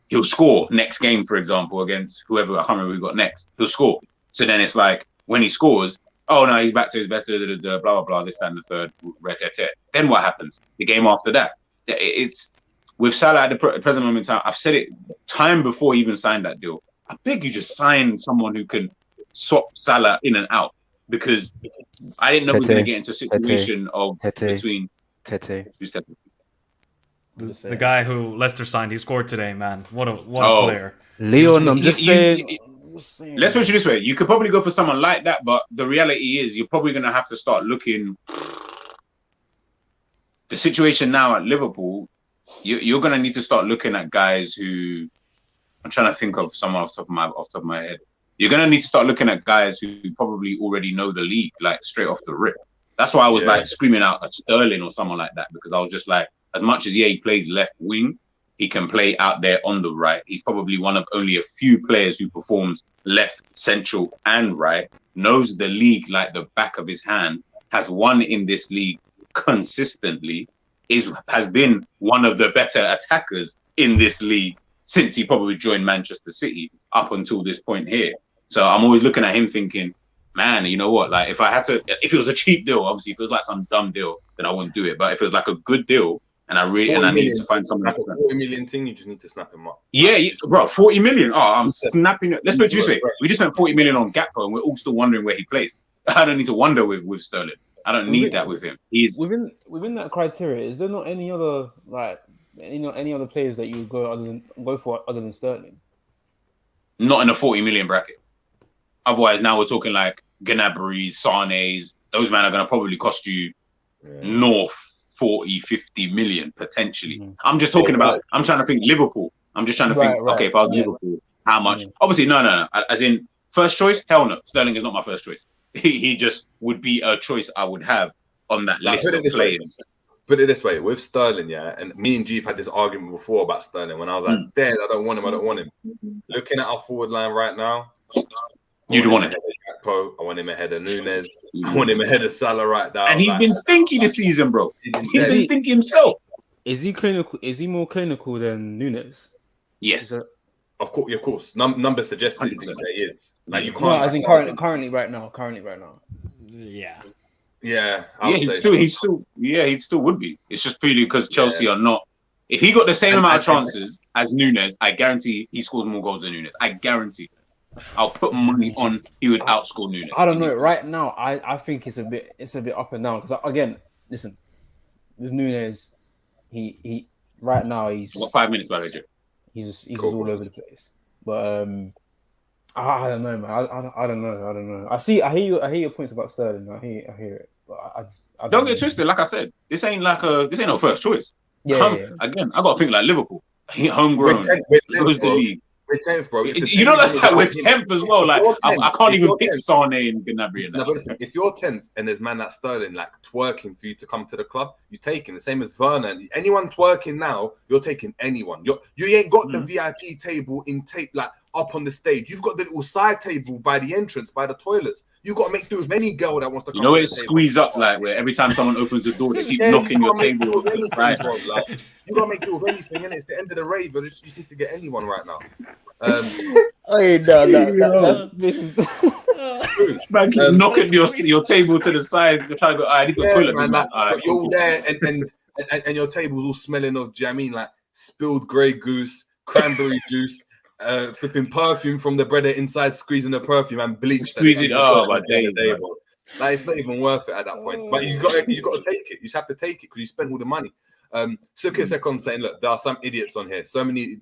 [SPEAKER 9] he'll score next game, for example, against whoever, I can't remember who we got next. He'll score. So then it's like, when he scores, oh no, he's back to his best, blah, blah, blah, this, that, and the third, ret-tet-tet. Then what happens? The game after that. It's, with Salah at the present moment in time, I've said it time before he even signed that deal. I beg you just sign someone who can swap Salah in and out, because I didn't know we were going to get into a situation of between... Who's Tete?
[SPEAKER 8] The guy who Leicester signed, he scored today, man. What a player.
[SPEAKER 7] Leon, I'm just saying...
[SPEAKER 9] Let's put it this way. You could probably go for someone like that, but the reality is you're probably going to have to start looking. The situation now at Liverpool, you're going to need to start looking at guys who, I'm trying to think of someone off the top of my head. You're going to need to start looking at guys who probably already know the league, like straight off the rip. That's why I was like screaming out at Sterling or someone like that, because I was just like, as much as he plays left wing, he can play out there on the right. He's probably one of only a few players who performs left, central, and right, knows the league like the back of his hand, has won in this league consistently, has been one of the better attackers in this league since he probably joined Manchester City up until this point here. So I'm always looking at him thinking, man, you know what? Like if it was a cheap deal, obviously if it was like some dumb deal, then I wouldn't do it. But if it was like a good deal, and I need to find someone
[SPEAKER 3] like a 40 million thing, you just need to snap him up.
[SPEAKER 9] Yeah, bro, 40 million. Oh, I'm snapping it. Let's put it this way. We just spent 40 million on Gakpo and we're all still wondering where he plays. I don't need to wonder with Sterling. I don't need that with him. He's
[SPEAKER 7] within that criteria. Is there not any other any other players that you would go for other than Sterling?
[SPEAKER 9] Not in a 40 million bracket. Otherwise, now we're talking like Gnabry's, Sane's. Those men are going to probably cost you north 40, 50 million potentially. I'm just talking about, I'm trying to think Liverpool. I'm just trying to think, okay, if I was Liverpool, how much? Obviously, no. As in, first choice? Hell no. Sterling is not my first choice. He just would be a choice I would have on that list of players.
[SPEAKER 3] Put it this way, with Sterling, and me and G have had this argument before about Sterling when I was like, I don't want him. Looking at our forward line right now,
[SPEAKER 9] you'd want him.
[SPEAKER 3] I want him ahead of Nunes. I want him ahead of Salah right now.
[SPEAKER 9] And he's been stinky this season, bro. He's been stinky himself.
[SPEAKER 7] Is he clinical? Is he more clinical than Nunes?
[SPEAKER 9] Yes.
[SPEAKER 3] Of course. Numbers suggest that he is. Like you can't.
[SPEAKER 7] No, as in currently right now.
[SPEAKER 8] Yeah.
[SPEAKER 3] Yeah.
[SPEAKER 9] He still would be. It's just purely because Chelsea are not. If he got the same amount of chances as Nunes, I guarantee he scores more goals than Nunes. I guarantee. I'll put money on he would outscore Nunes.
[SPEAKER 7] I don't know. Right now, I think it's a bit up and down because again, listen, with Nunes, he right now he's
[SPEAKER 9] What 5 minutes by the way?
[SPEAKER 7] he's just all over the place. But I don't know, man. I don't know. I hear your points about Sterling. I hear it. But I
[SPEAKER 9] Don't get twisted. Like I said, this ain't no first choice.
[SPEAKER 7] Yeah.
[SPEAKER 9] Again, I gotta think like Liverpool, homegrown, goes the league.
[SPEAKER 3] We're 10th, bro.
[SPEAKER 9] You know, like we're 10th as well. Like I can't even pick Sane and Gnabry.
[SPEAKER 3] No, but listen, if you're 10th and there's man like Sterling like twerking for you to come to the club, you take him. The same as Werner. Anyone twerking now, you're taking anyone. You ain't got the VIP table in tape like up on the stage. You've got the little side table by the entrance, by the toilets. You've got to make do with any girl that wants to come.
[SPEAKER 9] You know, it's squeezed up like where every time someone opens the door, they keep knocking your table.
[SPEAKER 3] Right. Bro, like, you got to make do with anything, and it's the end of the rave. You just need to get anyone right now.
[SPEAKER 9] Man, keep knocking your table to the side. You're trying to go. I need to go toilet.
[SPEAKER 3] Man, like, you're there, and your table's all smelling of. Do you know what I mean, like spilled Grey Goose, cranberry juice, flipping perfume from the bread inside, squeezing the perfume and bleach.
[SPEAKER 9] Squeezing. Oh my days.
[SPEAKER 3] Like it's not even worth it at that point. But you got to take it. You just have to take it because you spent all the money. Suki Sekon saying, look, there are some idiots on here. So many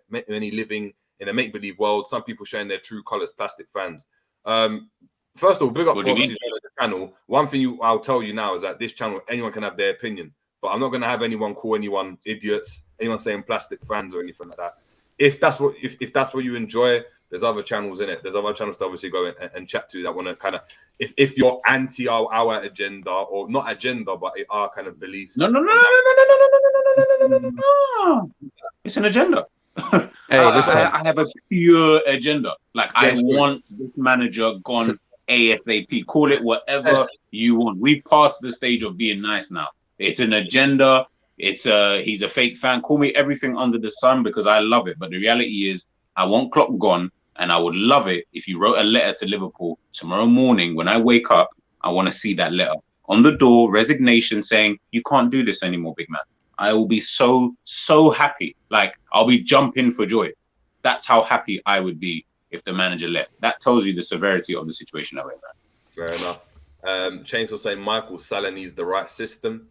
[SPEAKER 3] living in a make-believe world. Some people showing their true colours, plastic fans. First of all, big up for the channel. One thing I'll tell you now is that this channel, anyone can have their opinion. But I'm not going to have anyone call anyone idiots, anyone saying plastic fans or anything like that. If that's what you enjoy, there's other channels in it. There's other channels to obviously go and chat to that want to kind of, if you're anti our agenda or not agenda, but our kind of beliefs.
[SPEAKER 9] No. It's an agenda.
[SPEAKER 7] Hey,
[SPEAKER 9] I have a pure agenda. Like I want this manager gone ASAP. Call it whatever you want. We've passed the stage of being nice now. It's an agenda. He's a fake fan. Call me everything under the sun because I love it. But the reality is, I want Klopp gone, and I would love it if you wrote a letter to Liverpool tomorrow morning when I wake up. I want to see that letter on the door, resignation saying you can't do this anymore, big man. I will be so happy. Like I'll be jumping for joy. That's how happy I would be if the manager left. That tells you the severity of the situation I'm in.
[SPEAKER 3] Fair enough. Chainsaw saying Michael Salah needs the right system.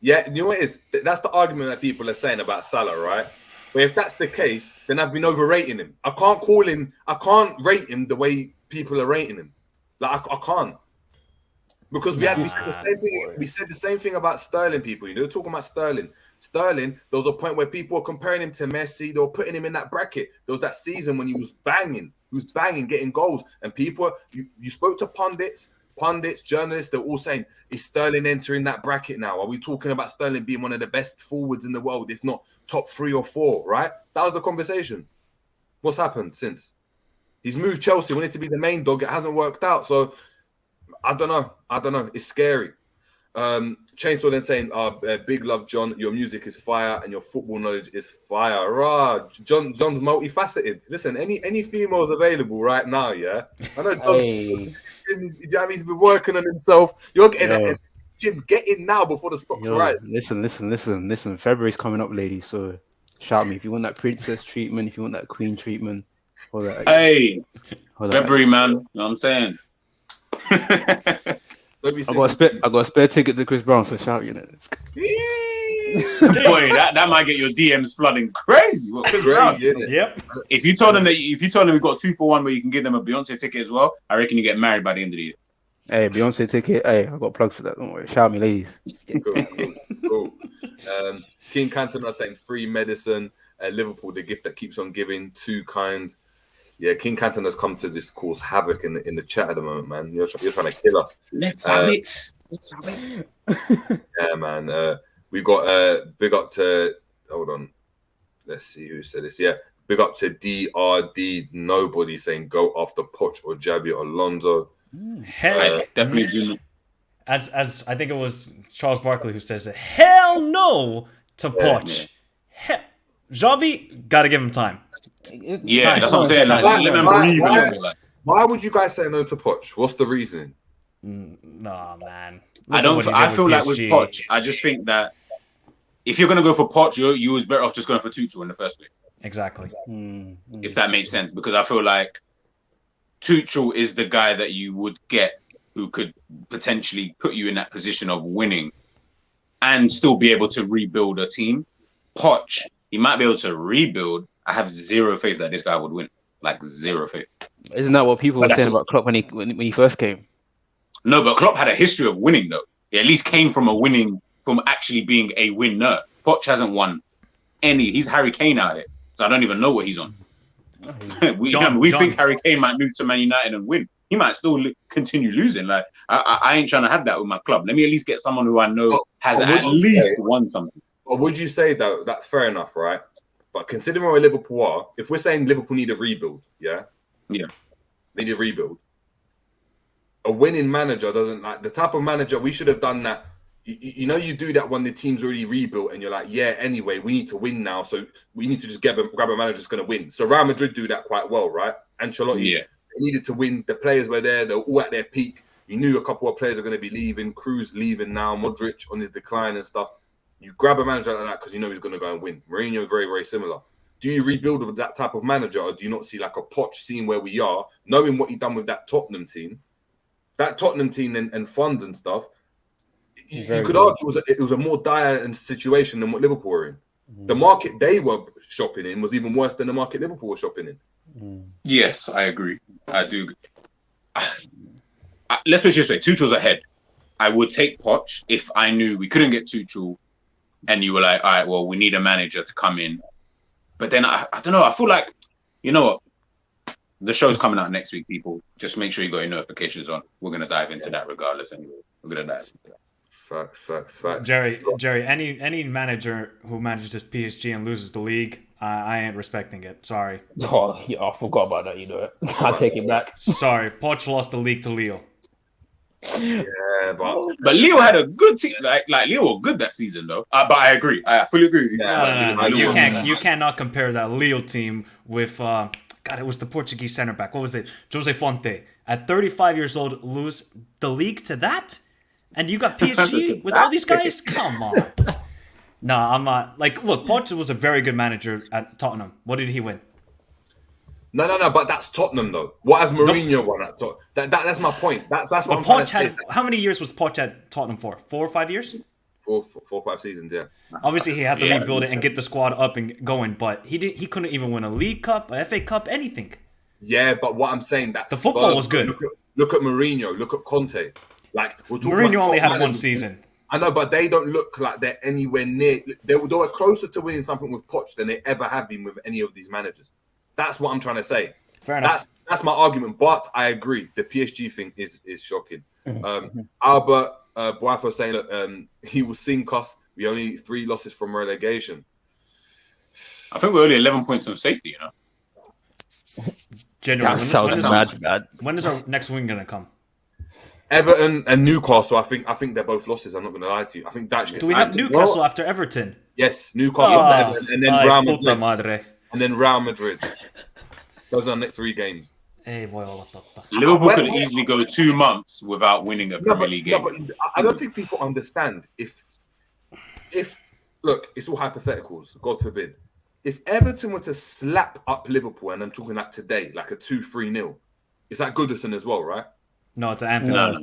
[SPEAKER 3] Yeah, you know what it is? That's the argument that people are saying about Salah, right? But if that's the case, then I've been overrating him. I can't rate him the way people are rating him. Like I can't. Because we said the same thing. We said the same thing about Sterling, people. You know, talking about Sterling. Sterling, there was a point where people were comparing him to Messi. They were putting him in that bracket. There was that season when he was banging, getting goals. And people, you spoke to pundits, journalists, they're all saying, is Sterling entering that bracket now? Are we talking about Sterling being one of the best forwards in the world, if not top 3 or 4, right? That was the conversation. What's happened since? He's moved Chelsea, wanted to be the main dog. It hasn't worked out. So, I don't know. It's scary. Chainsaw then saying, big love, John. Your music is fire and your football knowledge is fire. Rah, John's multifaceted. Listen, any females available right now, yeah? I know John's he's been working on himself. You're getting that. Jim, get in now before the stocks rise.
[SPEAKER 7] Listen. February's coming up, ladies. So shout me if you want that princess treatment, if you want that queen treatment.
[SPEAKER 9] February, man. You know what I'm saying?
[SPEAKER 7] I got a spare ticket to Chris Brown, so shout, you know.
[SPEAKER 9] Boy, that might get your DMs flooding crazy. What, Chris Brown?
[SPEAKER 8] Yep.
[SPEAKER 9] If you told them we've got 2 for 1 where you can give them a Beyonce ticket as well, I reckon you get married by the end of the year.
[SPEAKER 7] Hey, Beyonce ticket. Hey, I got plugs for that. Don't worry. Shout me, ladies.
[SPEAKER 3] Cool. King Cantona saying free medicine. Liverpool, the gift that keeps on giving. Too kind. Yeah, King Canton has come to this cause havoc in the chat at the moment, man. You're trying to kill us.
[SPEAKER 9] Let's have it.
[SPEAKER 3] Yeah, man. We got big up to. Hold on. Let's see who said this. Yeah, big up to DRD. Nobody saying go after Poch or Javi or Alonso.
[SPEAKER 9] I definitely do.
[SPEAKER 8] As I think it was Charles Barkley who says, "Hell no to Poch." Yeah. Javi, gotta give him time.
[SPEAKER 9] Yeah, that's what I'm saying.
[SPEAKER 3] Why would you guys say no to Poch? What's the reasoning?
[SPEAKER 8] Nah, man.
[SPEAKER 9] I feel like with Poch, I just think that if you're gonna go for Poch, you was better off just going for Tuchel in the first place.
[SPEAKER 8] Exactly.
[SPEAKER 9] If that makes sense, because I feel like Tuchel is the guy that you would get who could potentially put you in that position of winning and still be able to rebuild a team. Poch, he might be able to rebuild. I have zero faith that this guy would win. Like zero faith.
[SPEAKER 7] Isn't that what people
[SPEAKER 9] But
[SPEAKER 7] were
[SPEAKER 9] that's
[SPEAKER 7] saying
[SPEAKER 9] just-
[SPEAKER 7] about Klopp when he first came?
[SPEAKER 9] No, but Klopp had a history of winning though. He at least came from actually being a winner. Poch hasn't won any. He's Harry Kane out here, so I don't even know what he's on. we
[SPEAKER 8] John-
[SPEAKER 9] think Harry Kane might move to Man United and win. He might still continue losing. Like I ain't trying to have that with my club. Let me at least get someone who I know has
[SPEAKER 3] but
[SPEAKER 9] at
[SPEAKER 3] would you
[SPEAKER 9] least
[SPEAKER 3] say-
[SPEAKER 9] won something.
[SPEAKER 3] Or would you say though that's fair enough, right? But considering where Liverpool are, if we're saying Liverpool need a rebuild, yeah,
[SPEAKER 9] Yeah.
[SPEAKER 3] they need a rebuild. A winning manager doesn't like the type of manager we should have done that. You know, you do that when the team's already rebuilt and you're like, yeah, anyway, we need to win now. So we need to just grab a manager that's going to win. So Real Madrid do that quite well, right? Ancelotti,
[SPEAKER 9] Yeah.
[SPEAKER 3] they needed to win. The players were there. They're all at their peak. You knew a couple of players are going to be leaving. Cruz leaving now. Modric on his decline and stuff. You grab a manager like that because you know he's going to go and win. Mourinho is very, very similar. Do you rebuild with that type of manager, or do you not see like a Poch seeing where we are, knowing what he done with that Tottenham team? That Tottenham team and funds and stuff, you could argue it was a more dire situation than what Liverpool were in. The market they were shopping in was even worse than the market Liverpool were shopping in.
[SPEAKER 9] Yes, I agree. I do. Let's put it this way: Tuchel's ahead. I would take Poch if I knew we couldn't get Tuchel, and you were like, all right, well, we need a manager to come in. But then I don't know. I feel like, you know what? The show's coming out next week, people. Just make sure you got your notifications on. We're gonna dive into that regardless. Anyway, we're gonna dive into that.
[SPEAKER 3] Facts.
[SPEAKER 8] Jerry, any manager who manages PSG and loses the league, I ain't respecting it. Sorry.
[SPEAKER 7] Oh, yeah, I forgot about that. You know it. I take it back.
[SPEAKER 8] Sorry. Poch lost the league to Leo.
[SPEAKER 3] Yeah,
[SPEAKER 9] But Leo had a good team. Like Leo were good that season, though. But I agree. I fully agree with you.
[SPEAKER 8] No. You cannot compare that Leo team with God. It was the Portuguese center back. What was it? Jose Fonte. At 35 years old, lose the league to that, and you got PSG with all these guys. Come on. No, I'm not. Like, look, Poch was a very good manager at Tottenham. What did he win?
[SPEAKER 3] No. But that's Tottenham though. What has Mourinho won at Tottenham? That's my point. That's what
[SPEAKER 8] But
[SPEAKER 3] I'm trying
[SPEAKER 8] Poch
[SPEAKER 3] to say.
[SPEAKER 8] had how many years was Poch at Tottenham for? 4 or 5 years?
[SPEAKER 3] 4 or 5 seasons, yeah.
[SPEAKER 8] Obviously, he had to rebuild it and get the squad up and going, but he couldn't even win a League Cup, a FA Cup, anything.
[SPEAKER 3] Yeah, but what I'm saying that
[SPEAKER 8] The football was good.
[SPEAKER 3] Look at Mourinho. Look at Conte. Like
[SPEAKER 8] Mourinho only had one season.
[SPEAKER 3] I know, but they don't look like they're anywhere near. They were closer to winning something with Poch than they ever have been with any of these managers. That's what I'm trying to say.
[SPEAKER 8] Fair enough.
[SPEAKER 3] That's my argument. But I agree. The PSG thing is shocking. Albert Boafo saying that he will sink us. We only need 3 losses from relegation.
[SPEAKER 9] I think we're only 11 points from safety, you know.
[SPEAKER 8] January.
[SPEAKER 7] That sounds mad.
[SPEAKER 8] When is our next win gonna come?
[SPEAKER 3] Everton and Newcastle. I think they're both losses. I'm not going to lie to you. I think Dutch gets.
[SPEAKER 8] Do we have
[SPEAKER 3] added.
[SPEAKER 8] Newcastle after Everton?
[SPEAKER 3] Yes, Newcastle after Everton, and then Real
[SPEAKER 8] puta
[SPEAKER 3] Madrid.
[SPEAKER 8] madre.
[SPEAKER 3] And then Real Madrid. Those are the next 3 games.
[SPEAKER 8] Hey, boy,
[SPEAKER 9] Liverpool could easily go 2 months without winning a Premier League game.
[SPEAKER 3] But I don't think people understand if look, it's all hypotheticals. God forbid. If Everton were to slap up Liverpool, and I'm talking like today, like a 2-3-0, it's like Goodison as well, right?
[SPEAKER 8] No, it's an Anfield.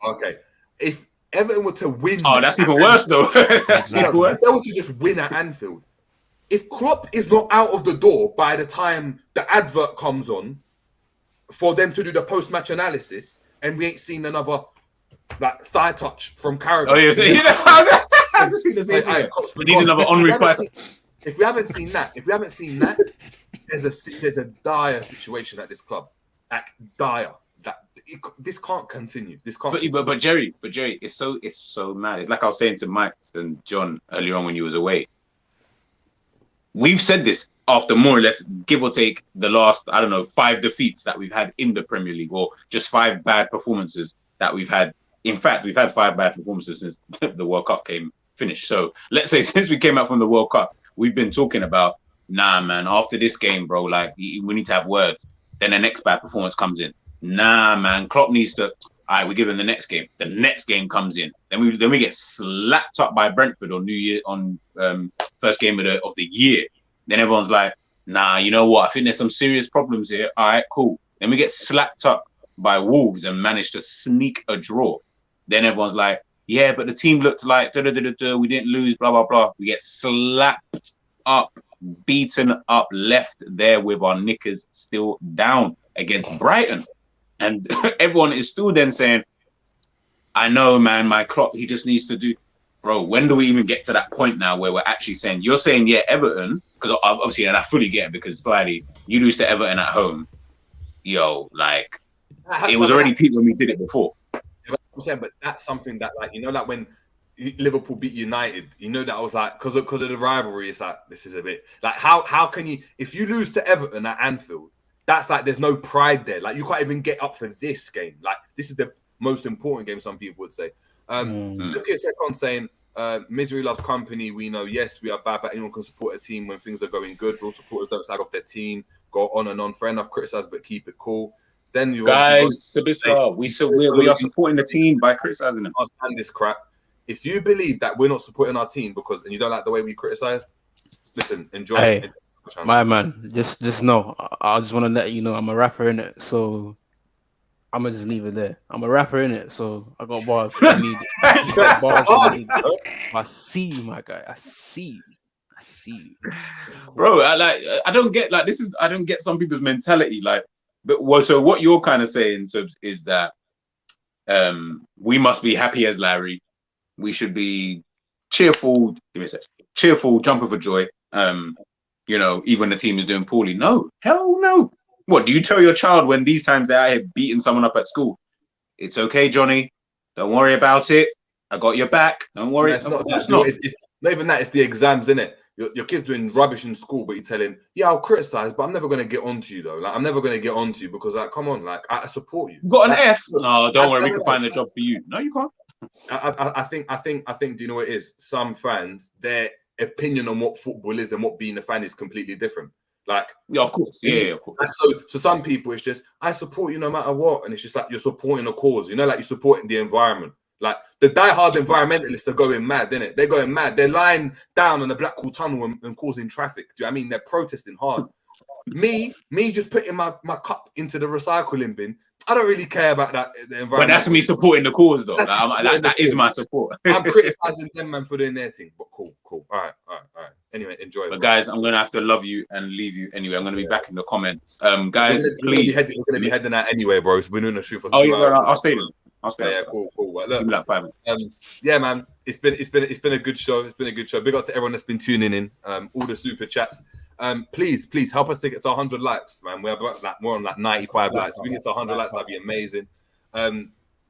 [SPEAKER 3] Okay. If Everton were to win,
[SPEAKER 9] that's even worse though.
[SPEAKER 8] Exactly.
[SPEAKER 3] if they were to just win at Anfield, if Klopp is not out of the door by the time the advert comes on for them to do the post-match analysis, and we ain't seen another like thigh touch from Carragher.
[SPEAKER 9] Oh yeah, I just the same thing. We need another Henry fight.
[SPEAKER 3] If we haven't seen that, there's a dire situation at this club. Like dire. This can't continue. This can't.
[SPEAKER 9] But Jerry, it's so mad. It's like I was saying to Mike and John earlier on when you was away. We've said this after more or less, give or take, the last 5 defeats that we've had in the Premier League, or just 5 bad performances that we've had. In fact, we've had 5 bad performances since the World Cup finished. So let's say since we came out from the World Cup, we've been talking about, nah, man, after this game, bro, like we need to have words. Then the next bad performance comes in. Nah, man, Klopp needs to. All right, we give him the next game. The next game comes in. Then we get slapped up by Brentford on New Year on first game of the year. Then everyone's like, nah, you know what? I think there's some serious problems here. All right, cool. Then we get slapped up by Wolves and manage to sneak a draw. Then everyone's like, yeah, but the team looked like we didn't lose, blah, blah, blah. We get slapped up, beaten up, left there with our knickers still down against Brighton. And everyone is still then saying, I know, man, my Klopp, he just needs to do. Bro, when do we even get to that point now where we're actually saying, you're saying, yeah, Everton, because obviously, and I fully get it, because slightly, you lose to Everton at home, yo, like, it was already peaked when we did it before.
[SPEAKER 3] I'm saying, but that's something that, like, you know, like when Liverpool beat United, you know, that I was like, because of the rivalry, it's like, this is a bit like, how can you, if you lose to Everton at Anfield, that's like, there's no pride there. Like, you can't even get up for this game. Like, this is the most important game, some people would say. Look at Second saying, misery loves company. We know, yes, we are bad, but anyone can support a team when things are going good. Real supporters don't slag off their team, go on and on. Fair enough, criticize, but keep it cool. Then you
[SPEAKER 9] guys, we are supporting the team by criticizing them.
[SPEAKER 3] Understand this crap. If you believe that we're not supporting our team and you don't like the way we criticize, listen, enjoy it.
[SPEAKER 7] My man, just know. I just want to let you know I'm a rapper in it, so I'm gonna just leave it there. I'm a rapper in it, so I got bars. I see you, my guy. I see you.
[SPEAKER 9] Bro, I don't get I don't get some people's mentality. Like, but so what you're kind of saying, Subs, is that we must be happy as Larry. We should be cheerful. Give me a sec. Cheerful, jumping for joy. You know, even when the team is doing poorly. No, hell no. What do you tell your child when these times they're out here beating someone up at school? It's okay, Johnny. Don't worry about it. I got your back. Don't worry.
[SPEAKER 3] No, it's not even that. It's the exams, isn't it? Your kid's doing rubbish in school, but you tell him, yeah, I'll criticize, but I'm never going to get onto you, though. Like, I'm never going to get onto you because, like, come on, like, I support you.
[SPEAKER 9] You got an F? No, don't worry. We can find a job for you. No, you can't.
[SPEAKER 3] I think, do you know what it is? Some fans, their opinion on what football is and what being a fan is completely different. Like,
[SPEAKER 9] yeah, of course. Yeah, of course.
[SPEAKER 3] Like, so some people, it's just, I support you no matter what. And it's just like, you're supporting a cause, you know, like you're supporting the environment. Like, the diehard environmentalists are going mad, innit? They're going mad. They're lying down on the Blackwall Tunnel and causing traffic. Do you know what I mean? They're protesting hard. Me just putting my cup into the recycling bin, I don't really care about that. The environment.
[SPEAKER 9] But that's me supporting the cause, though. That is my support.
[SPEAKER 3] I'm criticizing them, man, for doing their thing. But cool. All right. Anyway, enjoy.
[SPEAKER 9] But guys, I'm gonna have to love you and leave you anyway. I'm gonna be back in the comments. Guys, please.
[SPEAKER 3] We're gonna be heading out anyway, bro. So we're doing a shoot for.
[SPEAKER 9] Oh yeah, I'll stay.
[SPEAKER 3] Yeah, cool. Well, look,
[SPEAKER 9] like 5
[SPEAKER 3] minutes. Yeah, man. It's been a good show. It's been a good show. Big up to everyone that's been tuning in. All the super chats. Please help us to get to 100 likes, man. We're about that. We're on like 95 likes. If we get to 100 likes, that'd be amazing.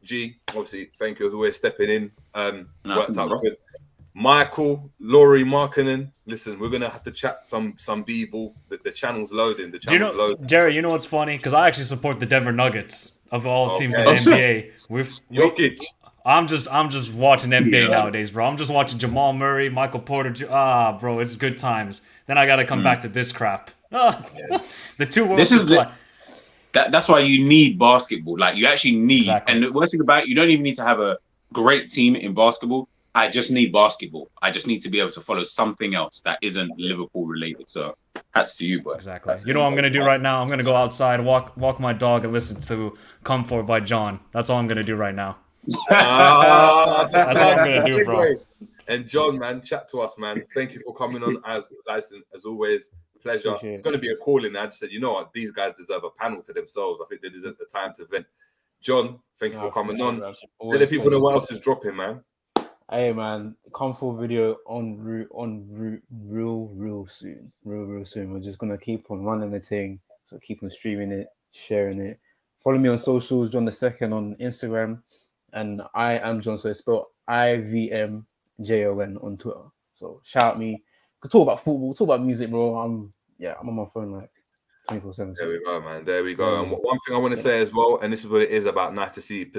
[SPEAKER 3] G, obviously, thank you as always stepping in. Worked out good. Michael, Laurie, Markinen. Listen, we're gonna have to chat some b-ball. The channel's loading. Loading.
[SPEAKER 8] Jerry, you know what's funny? Because I actually support the Denver Nuggets of all teams in the NBA. I'm just watching NBA nowadays, bro. I'm just watching Jamal Murray, Michael Porter. Bro, it's good times. Then I gotta come back to this crap. The two worlds.
[SPEAKER 9] That's why you need basketball. Like, you actually need. Exactly. And the worst thing about it, you don't even need to have a great team in basketball. I just need basketball. I just need to be able to follow something else that isn't Liverpool related. So hats to you, boy.
[SPEAKER 8] Exactly. You know what I'm gonna do right now? I'm gonna go outside, walk my dog, and listen to "Come For" by John. That's all I'm gonna do right now.
[SPEAKER 3] That's what I'm gonna do, bro. And John, man, chat to us, man. Thank you for coming on as always. Pleasure. It's going to be a call in. I just said, you know what, these guys deserve a panel to themselves. I think they deserve the time to vent. John, thank you for coming on. Let the people know what else is dropping, man.
[SPEAKER 7] Hey, man, come full video on route real soon. Real soon. We're just gonna keep on running the thing. So keep on streaming it, sharing it. Follow me on socials, John the Second on Instagram, and I am John. So it's spelled IVMJON on Twitter. So shout me. We can talk about football, talk about music, bro. I'm on my phone like 24/7.
[SPEAKER 3] There we go, man. There we go. And one thing I want to say as well, and this is what it is about, nice to see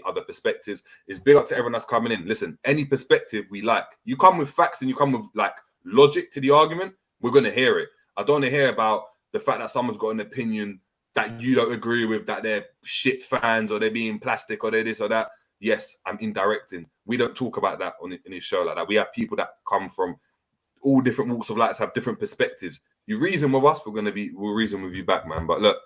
[SPEAKER 3] other perspectives, is big up to everyone that's coming in. Listen, any perspective we like. You come with facts and you come with like logic to the argument, we're gonna hear it. I don't want to hear about the fact that someone's got an opinion that you don't agree with, that they're shit fans or they're being plastic or they're this or that. Yes, I'm indirecting. We don't talk about that in his show like that. We have people that come from all different walks of life, have different perspectives. You reason with us, we'll reason with you back, man. But look,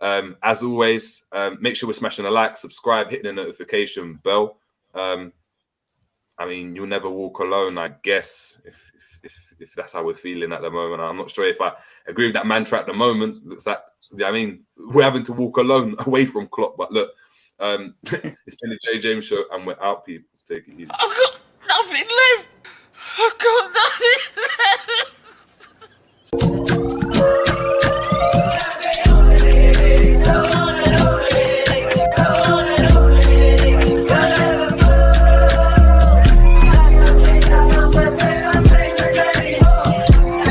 [SPEAKER 3] As always, make sure we're smashing a like, subscribe, hitting the notification bell. I mean, you'll never walk alone, I guess, if that's how we're feeling at the moment. I'm not sure if I agree with that mantra at the moment. Looks like, I mean, we're having to walk alone away from Klopp. But look, it's been the J James show, and we're out, people. Take it easy.
[SPEAKER 1] I've got nothing left. I've got nothing.